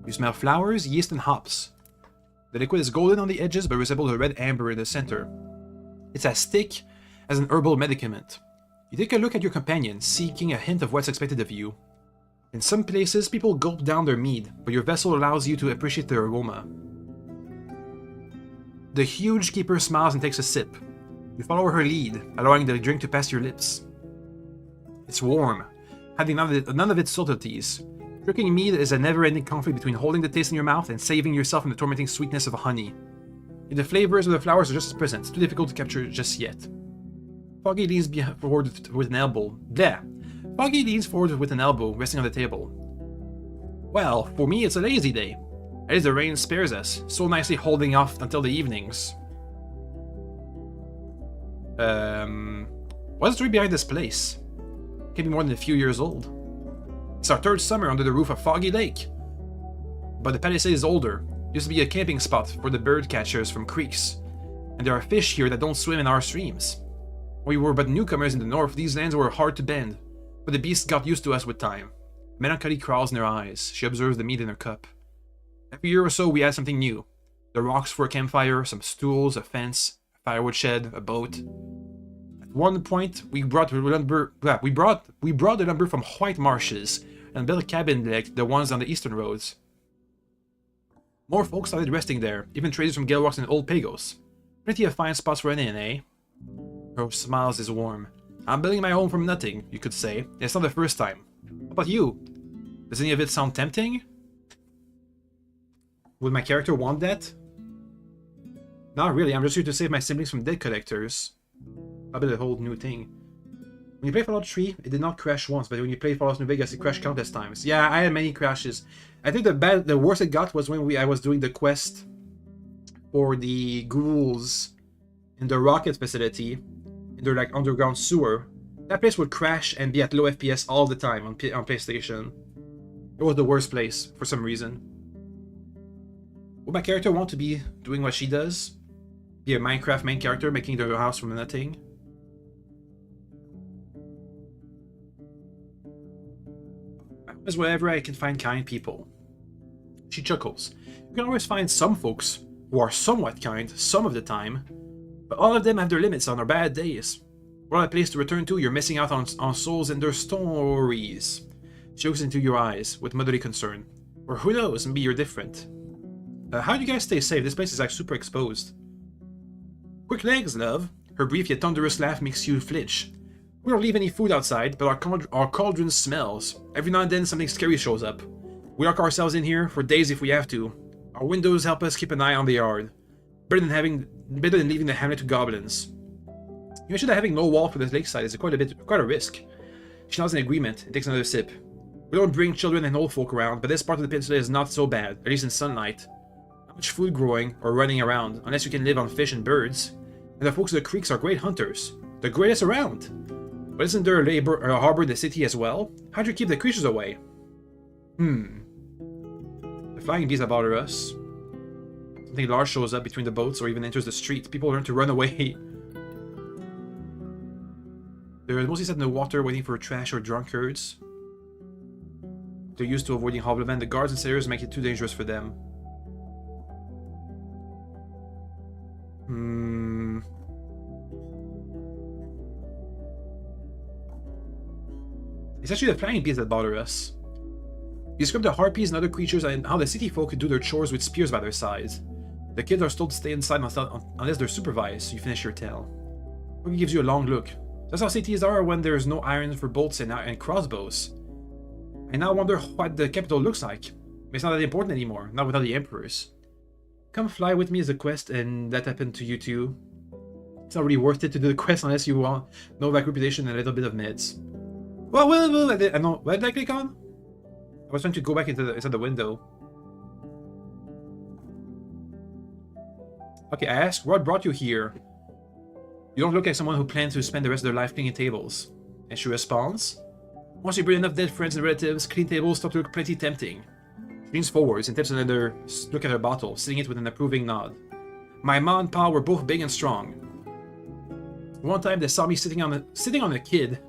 You smell flowers, yeast, and hops. The liquid is golden on the edges but resembles a red amber in the center. It's as thick as an herbal medicament. You take a look at your companion, seeking a hint of what's expected of you. In some places, people gulp down their mead, but your vessel allows you to appreciate the aroma. The huge keeper smiles and takes a sip. You follow her lead, allowing the drink to pass your lips. It's warm, having none of its subtleties. Drinking mead is a never-ending conflict between holding the taste in your mouth and saving yourself from the tormenting sweetness of honey. The flavors of the flowers are just as present, it's too difficult to capture just yet. Foggy leans forward with an elbow. There! Foggy leans forward with an elbow, resting on the table. Well, for me it's a lazy day. At least the rain spares us, so nicely holding off until the evenings. What's the story behind this place? It can be more than a few years old. It's our third summer under the roof of Foggy Lake. But the palisade is older. It used to be a camping spot for the bird catchers from creeks. And there are fish here that don't swim in our streams. We were but newcomers in the north, these lands were hard to bend. But the beasts got used to us with time. Melancholy crawls in her eyes. She observes the meat in her cup. Every year or so we add something new. The rocks for a campfire, some stools, a fence, a firewood shed, a boat. At one point, we brought the lumber from White Marshes and built a cabin like the ones on the eastern roads. More folks started resting there, even traders from Gale Rocks and Old Pagos. Plenty of fine spots running in, eh? Her smiles is warm. I'm building my home from nothing, you could say. It's not the first time. How about you? Does any of it sound tempting? Would my character want that? Not really, I'm just here to save my siblings from debt collectors. Probably a whole new thing. When you play Fallout 3, it did not crash once, but when you played Fallout New Vegas, it crashed countless times. Yeah, I had many crashes. I think the worst it got was when I was doing the quest for the ghouls in the rocket facility, in their like underground sewer. That place would crash and be at low FPS all the time on PlayStation. It was the worst place for some reason. Would my character want to be doing what she does? Be a Minecraft main character making their house from nothing? Is wherever I can find kind people. She chuckles. You can always find some folks who are somewhat kind some of the time, but all of them have their limits on their bad days. What a place to return to, you're missing out on souls and their stories. She looks into your eyes with motherly concern. Or who knows, maybe you're different. How do you guys stay safe? This place is like super exposed. Quick legs, love. Her brief yet thunderous laugh makes you flinch. We don't leave any food outside, but our cauldron smells. Every now and then something scary shows up. We lock ourselves in here for days if we have to. Our windows help us keep an eye on the yard. Better than leaving the hamlet to goblins. You mentioned that having no wall for the lakeside is quite a risk. She nods in agreement and takes another sip. We don't bring children and old folk around, but this part of the peninsula is not so bad, at least in sunlight. Not much food growing or running around, unless you can live on fish and birds. And the folks of the creeks are great hunters. The greatest around. But isn't there a harbor in the city as well? How'd you keep the creatures away? The flying bees that bother us. Something large shows up between the boats or even enters the street. People learn to run away. They're mostly set in the water waiting for trash or drunkards. They're used to avoiding Hobbleman. The guards and sailors make it too dangerous for them. It's actually the flying bees that bother us. You describe the harpies and other creatures and how the city folk do their chores with spears by their sides. The kids are told to stay inside unless they're supervised, so you finish your tale. He gives you a long look. That's how cities are when there's no iron for bolts and crossbows. I now wonder what the capital looks like. It's not that important anymore, not without the emperors. Come fly with me as a quest, and that happened to you too. It's not really worth it to do the quest unless you want no back reputation and a little bit of meds. Well, I know. What did I click on? I was trying to go back inside the window. Okay, I asked, what brought you here? You don't look like someone who plans to spend the rest of their life cleaning tables. And she responds, once you bring enough dead friends and relatives, clean tables start to look pretty tempting. She leans forwards and takes another look at her bottle, sitting it with an approving nod. My ma and pa were both big and strong. One time they saw me sitting on a kid,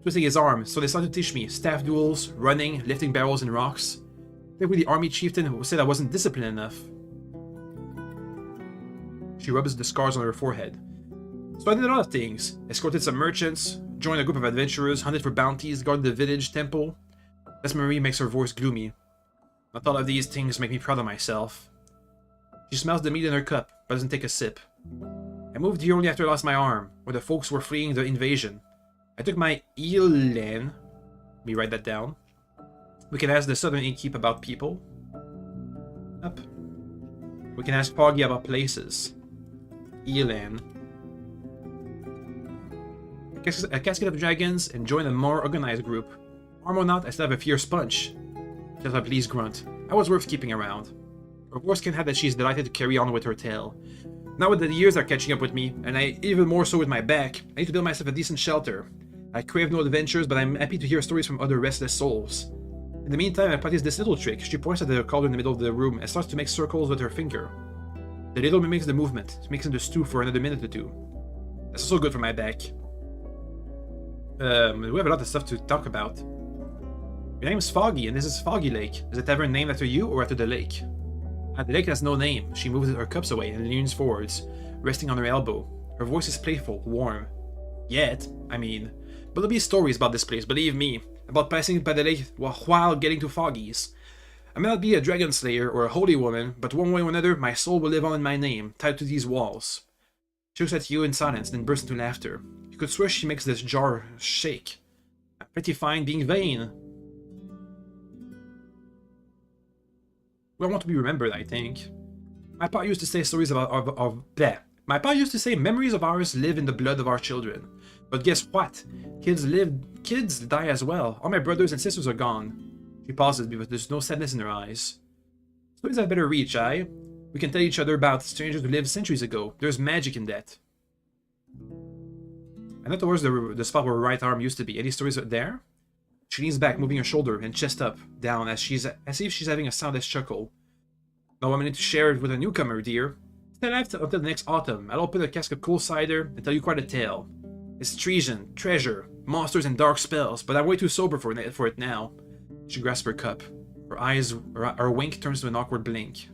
twisting his arm, so they started to teach me staff duels, running, lifting barrels and rocks. They were the army chieftain who said I wasn't disciplined enough. She rubs the scars on her forehead. So I did a lot of things. Escorted some merchants, joined a group of adventurers, hunted for bounties, guarded the village temple. This memory makes her voice gloomy. Not all of these things make me proud of myself. She smells the meat in her cup, but doesn't take a sip. I moved here only after I lost my arm, where the folks were fleeing the invasion. I took my Elan. Let me write that down. We can ask the southern innkeep about people. Up. We can ask Foggy about places. Elan. A casket of dragons and join a more organized group. Arm or not, I still have a fierce punch. Just a pleased grunt. I was worth keeping around. Her voice can have that she's delighted to carry on with her tale. Now that the years are catching up with me, and even more so with my back, I need to build myself a decent shelter. I crave no adventures, but I'm happy to hear stories from other restless souls. In the meantime, I practice this little trick. She points at the cauldron in the middle of the room and starts to make circles with her finger. The ladle mimics the movement, mixing the stew for another minute or two. That's also good for my back. We have a lot of stuff to talk about. Your name is Foggy, and this is Foggy Lake. Is the tavern named after you or after the lake? The lake has no name. She moves her cups away and leans forwards, resting on her elbow. Her voice is playful, warm. Yet, I mean. But there'll be stories about this place, believe me. About passing by the lake while getting to Foggy's. I may not be a dragon slayer or a holy woman, but one way or another, my soul will live on in my name, tied to these walls. She looks at you in silence, then bursts into laughter. You could swear she makes this jar shake. I'm pretty fine being vain. We want to be remembered, I think. My pa used to say stories bleh. My pa used to say memories of ours live in the blood of our children. But guess what? Kids die as well. All my brothers and sisters are gone. She pauses, but there's no sadness in her eyes. Stories have better reach, aye? We can tell each other about strangers who lived centuries ago. There's magic in that. And not towards the spot where her right arm used to be. Any stories there? She leans back, moving her shoulder and chest up, down, as if she's having a soundless chuckle. No, I'm going to share it with a newcomer, dear. Stay alive until the next autumn. I'll open a cask of cool cider and tell you quite a tale. It's treason, treasure, monsters, and dark spells, but I'm way too sober for it now. She grasps her cup. Her wink turns to an awkward blink.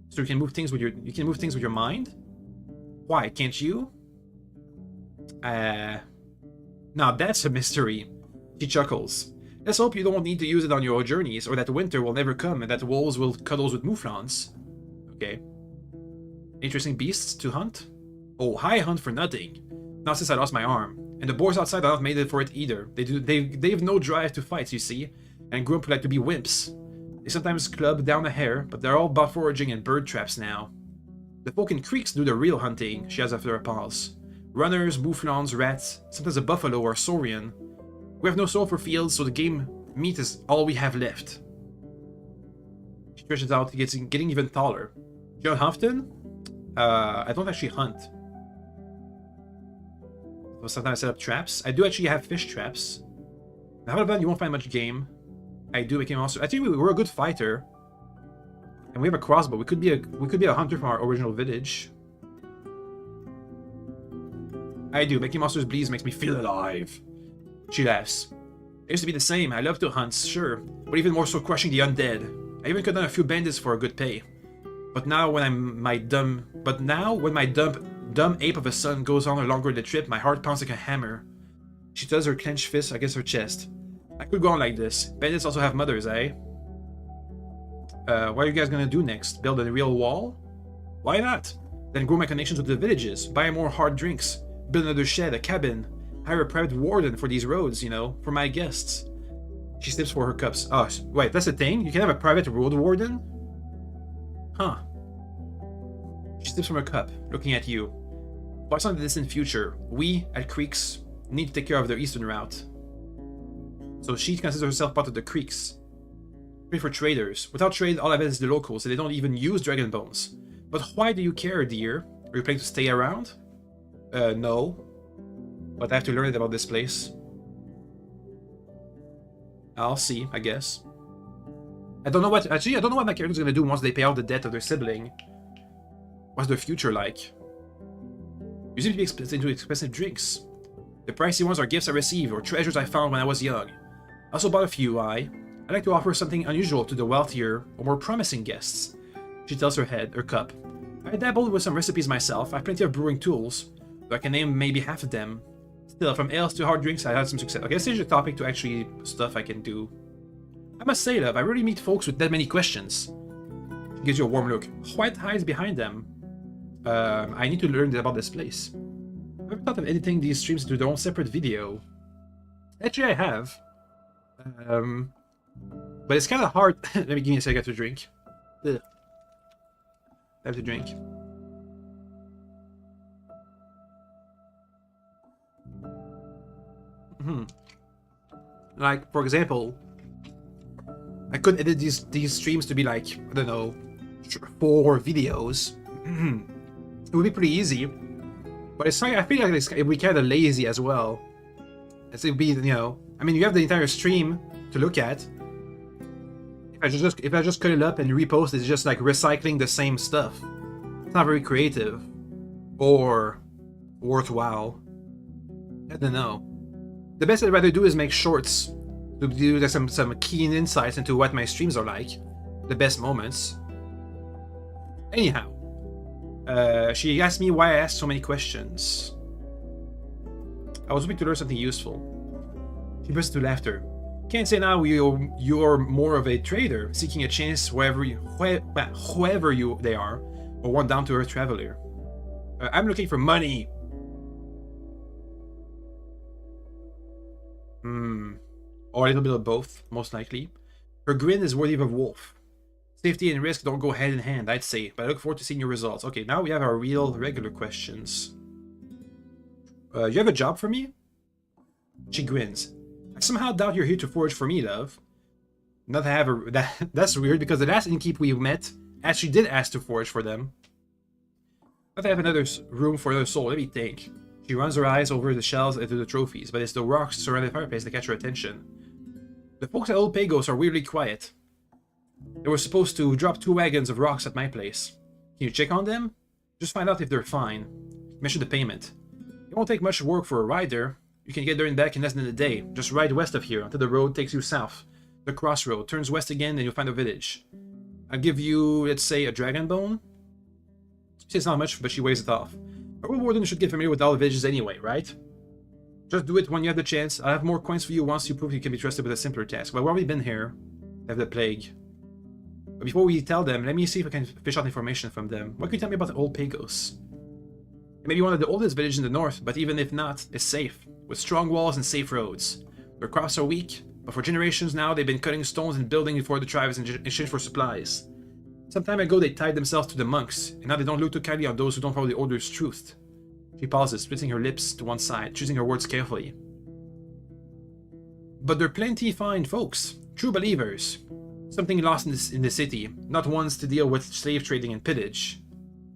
So you can move things with your mind? Why, can't you? Now that's a mystery. She chuckles. Let's hope you don't need to use it on your journeys, or that winter will never come and that wolves will cuddle with mouflons. Okay. Interesting beasts to hunt? Oh, I hunt for nothing. Not since I lost my arm. And the boars outside are not made for it either. They have no drive to fight, you see, and grew up like to be wimps. They sometimes club down a hare, but they're all about foraging and bird traps now. The folk in creeks do the real hunting, she has after a pause. Runners, mouflons, rats, sometimes a buffalo or a saurian. We have no soul for fields, so the game meat is all we have left. She stretches out, getting even taller. You hunt often? I don't actually hunt. So sometimes I set up traps. I do actually have fish traps. How about you won't find much game? I do became also. I think we're a good fighter, and we have a crossbow. We could be a hunter from our original village. I do. Making monsters bleeds makes me feel alive. She laughs. I used to be the same. I love to hunt, sure, but even more so crushing the undead. I even cut down a few bandits for a good pay. But now when my dumb ape of a son goes on a longer trip, my heart pounds like a hammer. She does her clenched fist against her chest. I could go on like this. Bandits also have mothers, eh? What are you guys gonna do next? Build a real wall? Why not? Then grow my connections with the villages, buy more hard drinks, build another shed, a cabin, hire a private warden for these roads, you know, for my guests. She snips for her cups. Oh, wait, that's a thing? You can have a private road warden? Huh. She sips from her cup, looking at you. Twice in the distant future, we, at Creeks, need to take care of their eastern route. So she considers herself part of the Creeks. Free for traders. Without trade, all I have is the locals, and they don't even use dragon bones. But why do you care, dear? Are you planning to stay around? No. But I have to learn about this place. I'll see, I guess. I don't know what my character's gonna do once they pay out the debt of their sibling. What's their future like? You seem to be into expensive drinks. The pricey ones are gifts I received or treasures I found when I was young. I also bought a few, I'd like to offer something unusual to the wealthier or more promising guests. She tilts her cup. I dabbled with some recipes myself. I have plenty of brewing tools, though I can name maybe half of them. Still, from ales to hard drinks, I had some success. Okay, let's change the topic to actually stuff I can do. I must say, love, I really meet folks with that many questions. She gives you a warm look. What hides behind them? I need to learn about this place. I've never thought of editing these streams into their own separate video. Actually, I have. But it's kind of hard. Let me give me a second to drink. Ugh. I have to drink. Like, for example, I could edit these streams to be like, I don't know, 4 videos. It would be pretty easy, but it's like, I feel like it would be kind of lazy as well. As it would be, you know, I mean, you have the entire stream to look at. If I just cut it up and repost, it's just like recycling the same stuff. It's not very creative or worthwhile. I don't know. The best I'd rather do is make shorts to do like some keen insights into what my streams are like, the best moments. Anyhow, she asked me why I asked so many questions. I was hoping to learn something useful. She burst into laughter. Can't say now you're more of a trader, seeking a chance whoever they are. Or one down-to-earth traveler? I'm looking for money. Or a little bit of both, most likely. Her grin is worthy of a wolf. Safety and risk don't go hand in hand, I'd say, but I look forward to seeing your results. Okay, now we have our real, regular questions. You have a job for me? She grins. I somehow doubt you're here to forage for me, love. Not to have a... That's weird, because the last innkeep we met actually did ask to forage for them. Not to have another room for another soul, let me think. She runs her eyes over the shelves and to the trophies, but it's the rocks surrounding the fireplace that catch her attention. The folks at Old Pagos are weirdly quiet. They were supposed to drop 2 wagons of rocks at my place. Can you check on them? Just find out if they're fine. Mention the payment. It won't take much work for a rider. You can get there and back in less than a day. Just ride west of here until the road takes you south. The crossroad turns west again, and you'll find a village. I'll give you, let's say, a dragon bone. She says not much, but she waves it off. A Roadwarden should get familiar with all the villages anyway, right? Just do it when you have the chance. I'll have more coins for you once you prove you can be trusted with a simpler task. Well, we've already been here. Have the plague. But before we tell them, let me see if I can fish out information from them. What can you tell me about the Old Pagos? It may be one of the oldest villages in the north, but even if not, it's safe, with strong walls and safe roads. Their crops are weak, but for generations now they've been cutting stones and building for the tribes in exchange for supplies. Some time ago they tied themselves to the monks, and now they don't look too kindly on those who don't follow the order's truth. She pauses, splitting her lips to one side, choosing her words carefully. But they're plenty fine folks, true believers. Something lost in the city, not ones to deal with slave trading and pillage.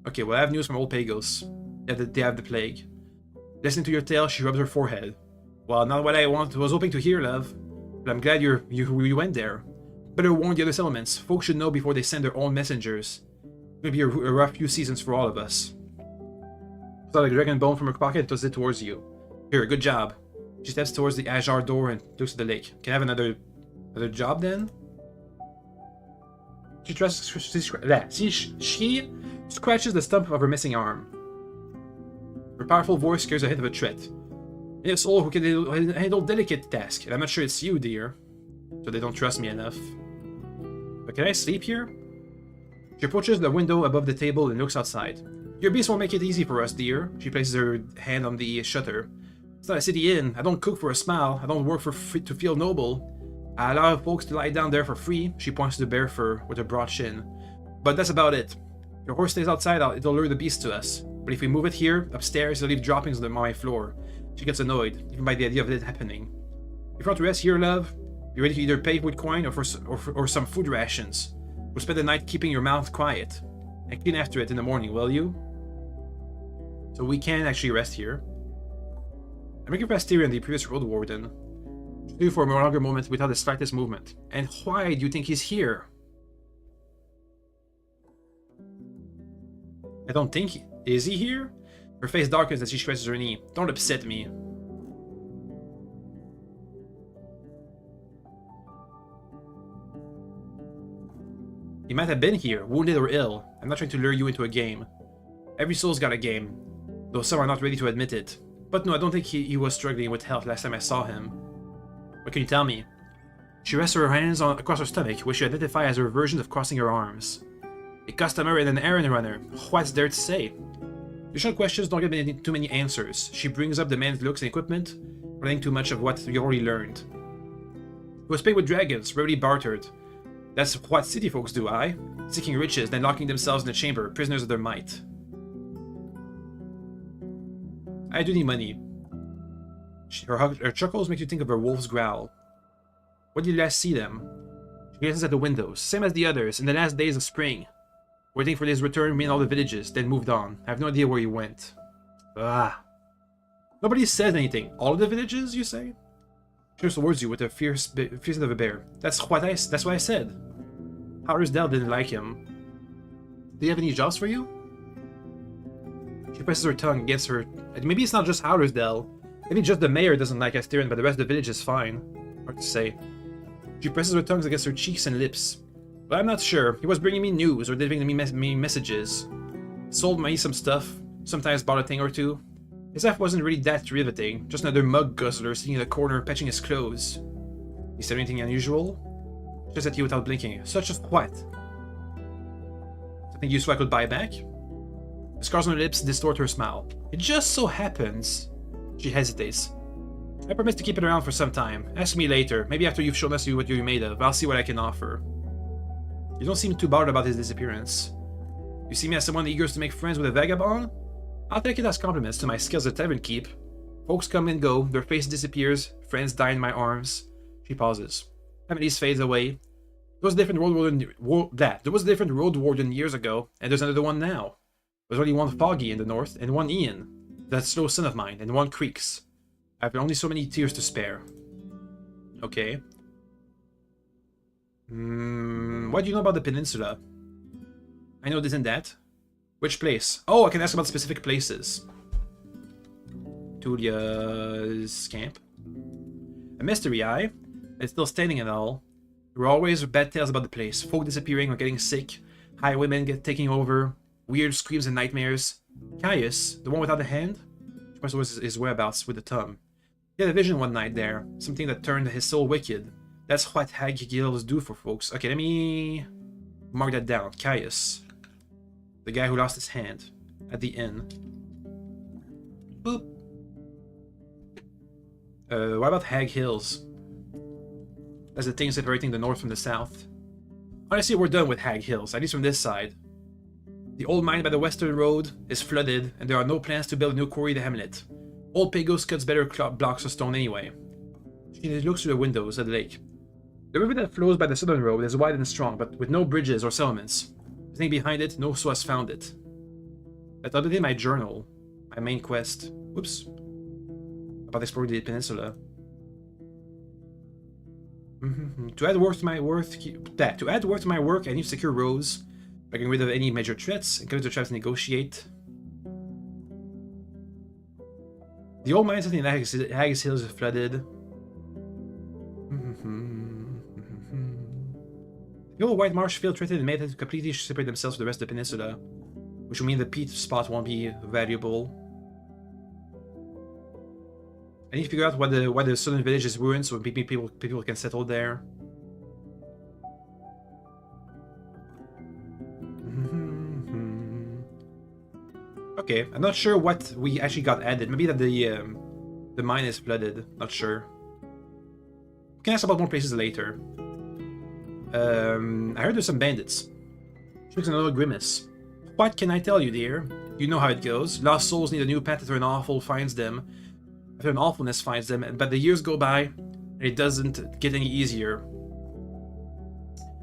Okay, well I have news from Old Pagos. They have the plague. Listening to your tale, she rubs her forehead. Well, not what I was hoping to hear, love. But I'm glad you went there. Better warn the other settlements. Folks should know before they send their own messengers. It'll be a rough few seasons for all of us. Puts out a dragon bone from her pocket and tosses it towards you. Here, good job. She steps towards the Ajar door and looks at the lake. Can I have another job then? She scratches the stump of her missing arm. Her powerful voice scares a hint of a threat. And a soul who can handle delicate tasks, and I'm not sure it's you, dear. So they don't trust me enough. But can I sleep here? She approaches the window above the table and looks outside. Your beast won't make it easy for us, dear. She places her hand on the shutter. It's not a city inn. I don't cook for a smile. I don't work to feel noble. I allow folks to lie down there for free. She points to the bare fur with her broad chin. But that's about it. If your horse stays outside, it'll lure the beast to us. But if we move it here, upstairs, it'll leave droppings on my floor. She gets annoyed, even by the idea of it happening. If you want to rest here, love, be ready to either pay with coin or some food rations. We'll spend the night keeping your mouth quiet. And clean after it in the morning, will you? So we can actually rest here. I'm looking for Asterion, the previous Roadwarden. She stood for a longer moment without the slightest movement. And why do you think he's here? I don't think is he here? Her face darkens as she stretches her knee. Don't upset me. He might have been here, wounded or ill. I'm not trying to lure you into a game. Every soul's got a game, though some are not ready to admit it. But no, I don't think he was struggling with health last time I saw him. What can you tell me? She rests her hands across her stomach, which she identifies as her version of crossing her arms. A customer and an errand runner. What's there to say? Additional questions don't get too many answers. She brings up the man's looks and equipment, relating too much of what you already learned. He was paid with dragons, rarely bartered. That's what city folks do, aye? Seeking riches, then locking themselves in a chamber, prisoners of their might. I do need money. Her chuckles make you think of her wolf's growl. When did you last see them? She glances at the windows, same as the others, in the last days of spring. Waiting for his return in all the villages, then moved on. I have no idea where he went. Ah. Nobody says anything. All of the villages, you say? She turns towards you with a fierceness of a bear. That's what I said. Howlersdale didn't like him. Do you have any jobs for you? She presses her tongue against her. Maybe it's not just Howlersdale. Maybe just the mayor doesn't like Asterion, but the rest of the village is fine. Hard to say. She presses her tongues against her cheeks and lips. But I'm not sure. He was bringing me news or delivering me messages. Sold me some stuff. Sometimes bought a thing or two. His life wasn't really that riveting. Just another mug guzzler sitting in the corner patching his clothes. He said anything unusual? Just at you without blinking. Such as what? Something useful I could buy back? Scars on her lips distort her smile. It just so happens... She hesitates. I promise to keep it around for some time. Ask me later. Maybe after you've shown us what you're made of. I'll see what I can offer. You don't seem too bothered about his disappearance. You see me as someone eager to make friends with a vagabond? I'll take it as compliments to my skills at tavern keep. Folks come and go, their face disappears, friends die in my arms. She pauses. Families fades away. There was a different Roadwarden years ago, and there's another one now. There's only one Foggy in the north, and one Ian, that slow son of mine, and one Creeks. I have only so many tears to spare. Okay. What do you know about the peninsula? I know this and that. Which place? Oh, I can ask about specific places. Tulia's camp. A mystery, aye? It's still standing and all. There were always bad tales about the place. Folk disappearing or getting sick. Highwaymen taking over. Weird screams and nightmares. Caius, the one without a hand? She must know his whereabouts with the thumb. He had a vision one night there. Something that turned his soul wicked. That's what hag guilds do for folks. Okay, let me mark that down. Caius. The guy who lost his hand. At the inn. Boop. What about Hag Hills? That's the thing separating the north from the south. Honestly, we're done with Hag Hills, at least from this side. The old mine by the western road is flooded, and there are no plans to build a new quarry in the hamlet. Old Pagos cuts better blocks of stone anyway. She looks through the windows at the lake. The river that flows by the southern road is wide and strong, but with no bridges or settlements. The thing behind it, no one has found it. That other day, my journal, my main quest. Whoops. About exploring the peninsula. To add work to my work, I need to secure roads, getting rid of any major threats, and come to try to negotiate. The old mine in Haggis Hills is flooded. The old white marsh filtrated and made it to completely separate themselves from the rest of the peninsula, which will mean the peat spot won't be valuable. I need to figure out why the southern village is ruined so people can settle there. Okay, I'm not sure what we actually got added. Maybe that the mine is flooded. Not sure. We can ask about more places later. I heard there's some bandits. She looks another grimace. What can I tell you, dear? You know how it goes. Lost souls need a new path after an awfulness finds them, but the years go by, and it doesn't get any easier.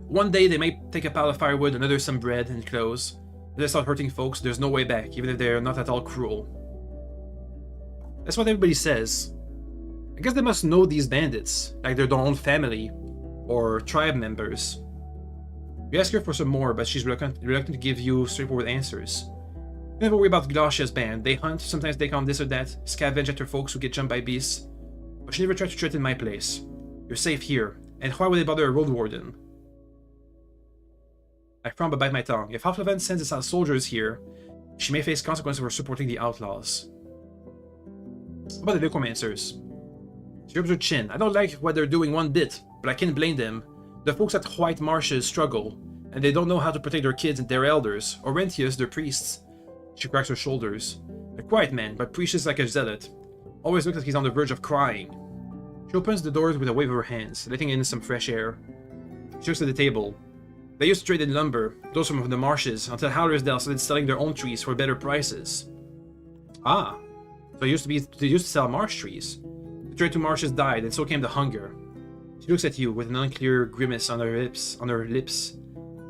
One day they may take a pile of firewood, another some bread and clothes. If they start hurting folks, there's no way back, even if they're not at all cruel. That's what everybody says. I guess they must know these bandits, like they're their own family, or tribe members. You ask her for some more, but she's reluctant to give you straightforward answers. Never worry about Gloshia's band. They hunt, sometimes take on this or that, scavenge after folks who get jumped by beasts. But she never tried to threaten my place. You're safe here, and why would they bother a Roadwarden? I frown but bite my tongue. If Haflavan sends its soldiers here, she may face consequences for supporting the outlaws. What about the Necromancers? She rubs her chin. I don't like what they're doing one bit, but I can't blame them. The folks at White Marshes struggle, and they don't know how to protect their kids and their elders. Orentius, their priests. She cracks her shoulders. A quiet man, but preaches like a zealot. Always looks like he's on the verge of crying. She opens the doors with a wave of her hands, letting in some fresh air. She looks at the table. They used to trade in lumber, those from the marshes, until Howlersdale started selling their own trees for better prices. Ah, so they used to sell marsh trees. The trade to marshes died, and so came the hunger. She looks at you with an unclear grimace on her lips.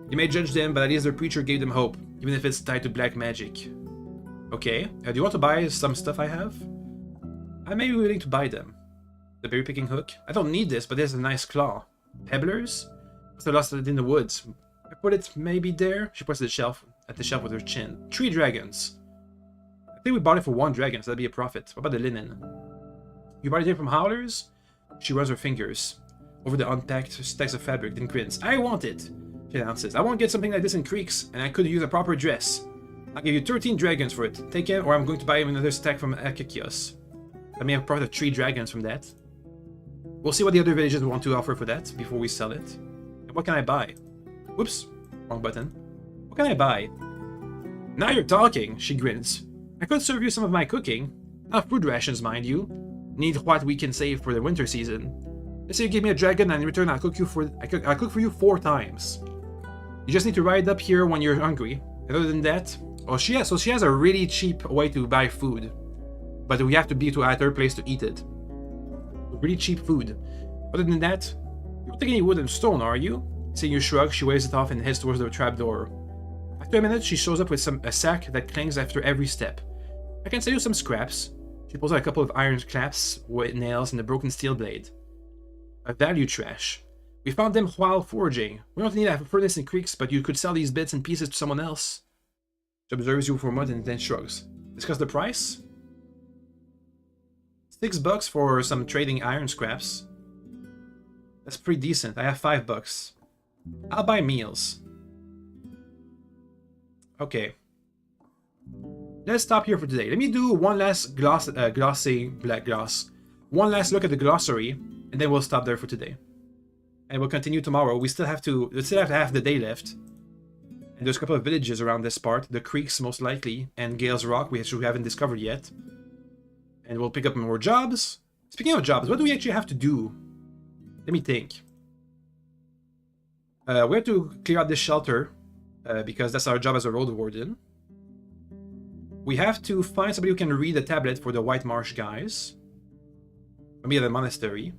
You may judge them, but at least their preacher gave them hope, even if it's tied to black magic. Okay, do you want to buy some stuff I have? I may be willing to buy them. The berry picking hook? I don't need this, but there's a nice claw. Pebblers? Must have lost it in the woods. I put it maybe there? She points at the shelf with her chin. 3 dragons. I think we bought it for 1 dragon, so that'd be a profit. What about the linen? You bought it in from Howlers? She runs her fingers over the unpacked stacks of fabric, then grins. I want it! She announces. I won't get something like this in Creeks, and I could use a proper dress. I'll give you 13 dragons for it. Take it, or I'm going to buy another stack from Akakios. I may have brought 3 dragons from that. We'll see what the other villages want to offer for that before we sell it. And what can I buy? Whoops, wrong button. What can I buy? Now you're talking, she grins. I could serve you some of my cooking. Not food rations, mind you. Need what we can save for the winter season. Let's say you give me a dragon and in return I'll cook for you 4 times. You just need to ride up here when you're hungry. And other than that, she has a really cheap way to buy food. But we have to be at her place to eat it. Really cheap food. Other than that, you don't take any wood and stone, are you? Seeing you shrug, she waves it off and heads towards the trapdoor. After a minute, she shows up with a sack that clangs after every step. I can sell you some scraps. She pulls out a couple of iron clamps, with nails, and a broken steel blade. A value trash. We found them while foraging. We don't need a furnace and creeks, but you could sell these bits and pieces to someone else. She observes you for a moment and then shrugs. Discuss the price? $6 for some trading iron scraps. That's pretty decent. I have $5. I'll buy meals. Okay. Let's stop here for today. Let me do one last one last look at the glossary, and then we'll stop there for today. And we'll continue tomorrow. We still have half the day left. And there's a couple of villages around this part. The creeks, most likely, and Gale's Rock, which we haven't discovered yet. And we'll pick up more jobs. Speaking of jobs, what do we actually have to do? Let me think. We have to clear out this shelter, because that's our job as a Roadwarden. We have to find somebody who can read the tablet for the White Marsh guys. Maybe at the monastery.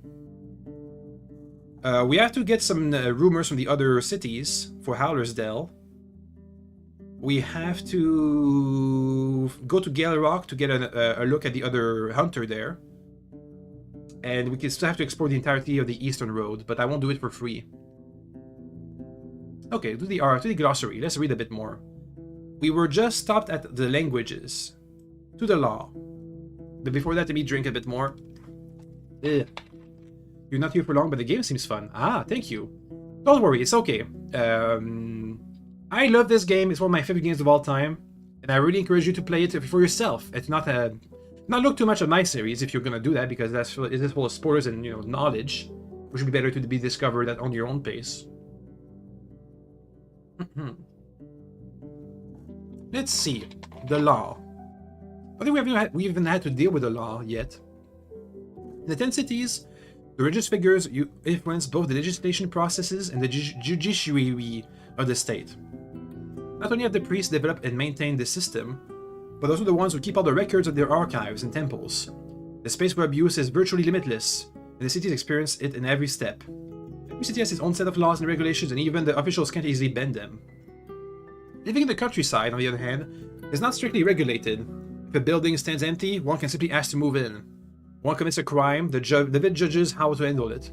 We have to get some rumors from the other cities for Howlersdale. We have to go to Gale Rock to get a look at the other hunter there. And we can still have to explore the entirety of the Eastern Road, but I won't do it for free. Okay, to the glossary. Let's read a bit more. We were just stopped at the languages. To the law. But before that, let me drink a bit more. Ugh. You're not here for long, but the game seems fun. Ah, thank you. Don't worry, it's okay. I love this game. It's one of my favorite games of all time. And I really encourage you to play it for yourself. It's not look too much at my series if you're gonna do that, because it is full of spoilers and knowledge, which would be better to be discovered on your own pace. Let's see. The law. I think we haven't had to deal with the law yet. In the 10 cities, the religious figures influence both the legislation processes and the judiciary of the state. Not only have the priests developed and maintained the system, but also the ones who keep all the records of their archives and temples. The space for abuse is virtually limitless, and the cities experience it in every step. Every city has its own set of laws and regulations, and even the officials can't easily bend them. Living in the countryside, on the other hand, is not strictly regulated. If a building stands empty, one can simply ask to move in. One commits a crime, the village judges how to handle it.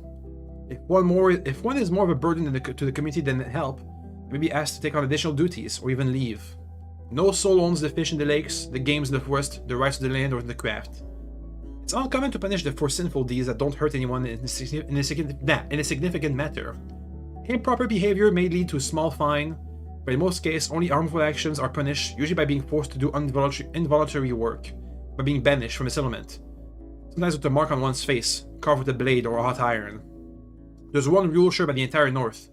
If one is more of a burden to the community than help, they may be asked to take on additional duties or even leave. No soul owns the fish in the lakes, the games in the forest, the rights to the land, or the craft. It's uncommon to punish for sinful deeds that don't hurt anyone in a significant matter. Improper behavior may lead to a small fine, but in most cases, only harmful actions are punished, usually by being forced to do involuntary work, by being banished from a settlement. Sometimes with a mark on one's face, carved with a blade or a hot iron. There's one rule shared by the entire North.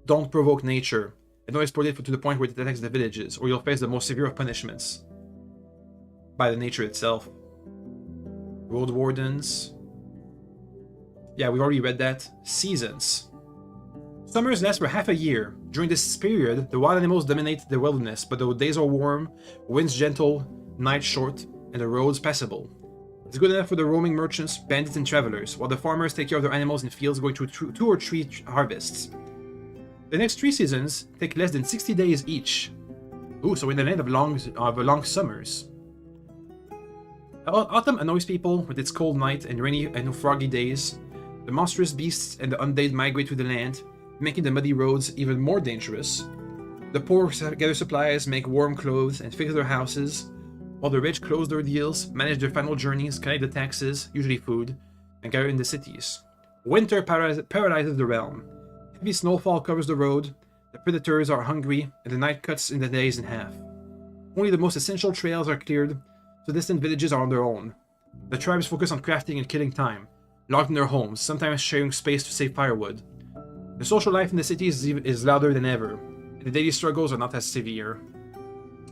Don't provoke nature, and don't exploit it to the point where it attacks the villages, or you'll face the most severe of punishments. By the nature itself. Roadwardens. Yeah, we've already read that. Seasons. Summers last for half a year. During this period, the wild animals dominate the wilderness, but the days are warm, winds gentle, nights short, and the roads passable. It's good enough for the roaming merchants, bandits, and travelers, while the farmers take care of their animals in fields going through 2 or 3 harvests. The next 3 seasons take less than 60 days each. Ooh, so in the land of long summers. Autumn annoys people with its cold night and rainy and foggy days. The monstrous beasts and the undead migrate to the land, making the muddy roads even more dangerous. The poor gather supplies, make warm clothes, and fix their houses, while the rich close their deals, manage their final journeys, collect the taxes, usually food, and gather in the cities. Winter paralyzes the realm. Heavy snowfall covers the road, the predators are hungry, and the night cuts in the days in half. Only the most essential trails are cleared, so distant villages are on their own. The tribes focus on crafting and killing time, locked in their homes, sometimes sharing space to save firewood. The social life in the cities is louder than ever, and the daily struggles are not as severe.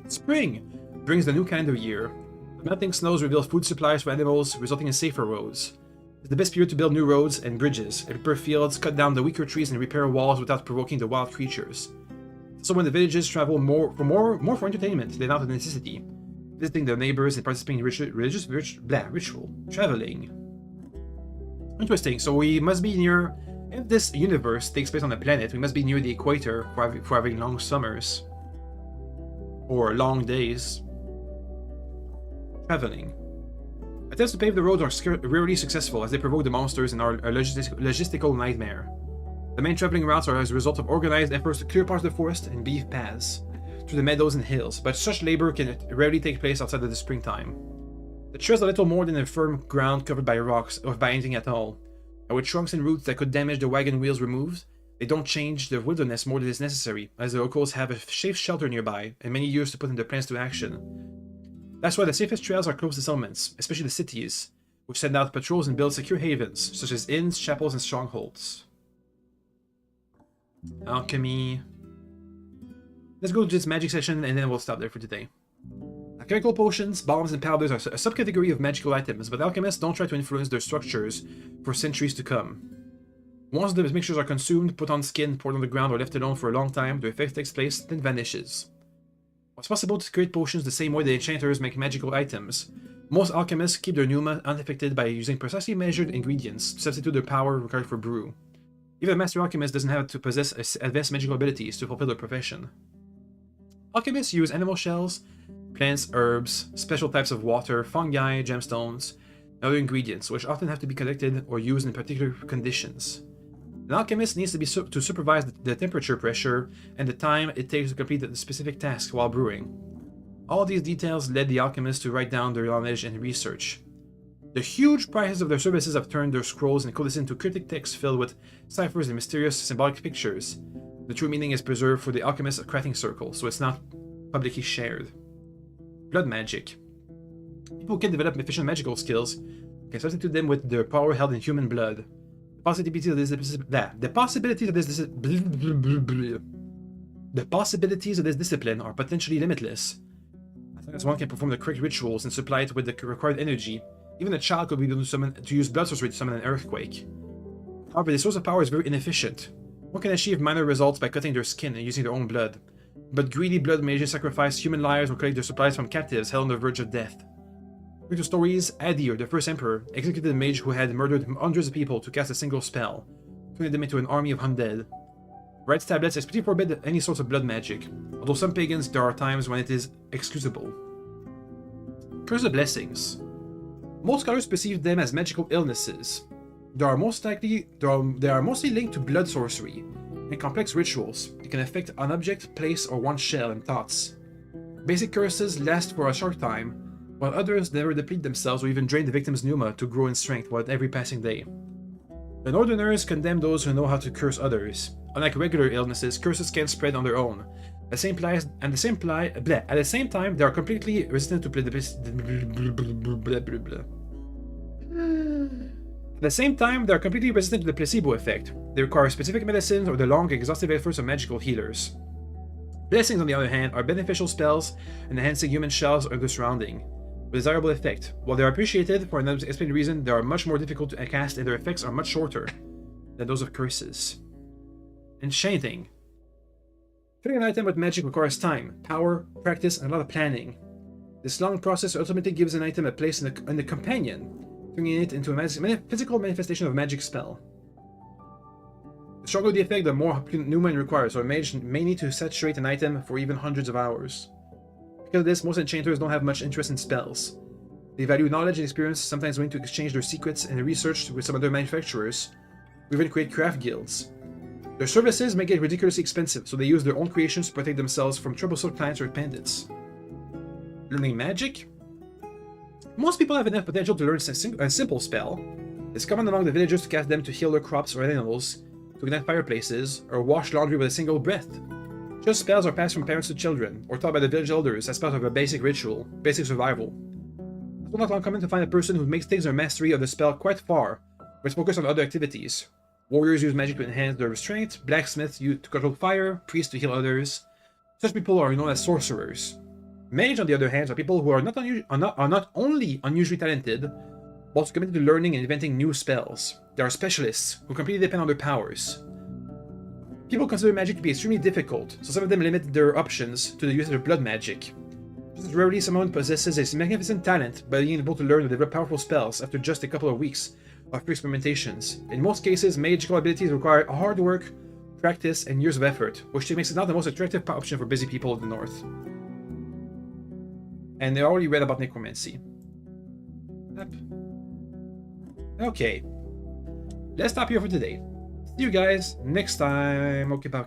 Spring brings the new calendar year. The melting snows reveal food supplies for animals, resulting in safer roads. It's the best period to build new roads and bridges, repair fields, cut down the weaker trees, and repair walls without provoking the wild creatures. So when the villagers travel more for entertainment than out of necessity, visiting their neighbors and participating in ritual. Traveling. Interesting, so we must be near... If this universe takes place on a planet, we must be near the equator for having long summers. Or long days. Traveling. Attempts to pave the roads are rarely successful as they provoke the monsters and are a logistical nightmare. The main traveling routes are as a result of organized efforts to clear parts of the forest and beef paths through the meadows and hills, but such labor can rarely take place outside of the springtime. The trails are little more than a firm ground covered by rocks or by anything at all, and with trunks and roots that could damage the wagon wheels removed, they don't change the wilderness more than is necessary, as the locals have a safe shelter nearby and many years to put their plans to action. That's why the safest trails are close to settlements, especially the cities, which send out patrols and build secure havens, such as inns, chapels, and strongholds. Alchemy. Let's go to this magic session and then we'll stop there for today. Chemical potions, bombs, and powders are a subcategory of magical items, but alchemists don't try to influence their structures for centuries to come. Once the mixtures are consumed, put on skin, poured on the ground, or left alone for a long time, the effect takes place, then vanishes. It's possible to create potions the same way the enchanters make magical items. Most alchemists keep their pneuma unaffected by using precisely measured ingredients to substitute the power required for brew. Even a master alchemist doesn't have to possess advanced magical abilities to fulfill their profession. Alchemists use animal shells, plants, herbs, special types of water, fungi, gemstones, and other ingredients, which often have to be collected or used in particular conditions. An alchemist needs to supervise the temperature, pressure, and the time it takes to complete the specific task while brewing. All these details led the alchemists to write down their knowledge and research. The huge prices of their services have turned their scrolls and codices into cryptic texts filled with ciphers and mysterious symbolic pictures. The true meaning is preserved for the alchemist's crafting circle, so it's not publicly shared. Blood magic. People who can develop efficient magical skills can substitute them with their power held in human blood. The possibilities of this discipline are potentially limitless. As long as one can perform the correct rituals and supply it with the required energy, even a child could be able to use blood sorcery to summon an earthquake. However, this source of power is very inefficient. One can achieve minor results by cutting their skin and using their own blood, but greedy blood mages sacrifice human lives or collect their supplies from captives held on the verge of death. According to stories, Adi, or the first emperor, executed a mage who had murdered hundreds of people to cast a single spell, turning them into an army of undead. Rites tablets explicitly forbid any sort of blood magic, although some pagans there are times when it is excusable. Curse of Blessings. Most scholars perceive them as magical illnesses. They are mostly linked to blood sorcery and complex rituals. It can affect an object, place, or one's shell and thoughts. Basic curses last for a short time, while others never deplete themselves or even drain the victim's pneuma to grow in strength with every passing day. The Northerners condemn those who know how to curse others. Unlike regular illnesses, curses can spread on their own. At the same time, they are completely resistant to the placebo effect. They require specific medicines or the long, exhaustive efforts of magical healers. Blessings, on the other hand, are beneficial spells enhancing human shells or the surrounding, with desirable effect. While they are appreciated for an unexplained reason, they are much more difficult to cast and their effects are much shorter than those of curses. Enchanting. Filling an item with magic requires time, power, practice, and a lot of planning. This long process ultimately gives an item a place in the companion, turning it into a physical manifestation of a magic spell. The stronger the effect, the more pneuma it requires, so a mage may need to saturate an item for even hundreds of hours. Because of this, most enchanters don't have much interest in spells. They value knowledge and experience, sometimes willing to exchange their secrets and research with some other manufacturers, or even create craft guilds. Their services may get ridiculously expensive, so they use their own creations to protect themselves from troublesome clients or bandits. Learning magic? Most people have enough potential to learn a simple spell. It's common among the villagers to cast them to heal their crops or animals, to ignite fireplaces, or wash laundry with a single breath. Such spells are passed from parents to children, or taught by the village elders as part of a basic ritual, basic survival. It's not uncommon to find a person who makes things their mastery of the spell quite far, but focus on other activities. Warriors use magic to enhance their restraint, blacksmiths use to control fire, priests to heal others. Such people are known as sorcerers. Mage, on the other hand, are people who are not only unusually talented, but also committed to learning and inventing new spells. They are specialists who completely depend on their powers. People consider magic to be extremely difficult, so some of them limit their options to the use of their blood magic. Just as rarely someone possesses a magnificent talent by being able to learn and develop powerful spells after just a couple of weeks of free experimentations. In most cases, magical abilities require hard work, practice, and years of effort, which makes it not the most attractive option for busy people of the North. And they already read about necromancy. Yep. Okay. Let's stop here for today. See you guys next time. Okay, bye.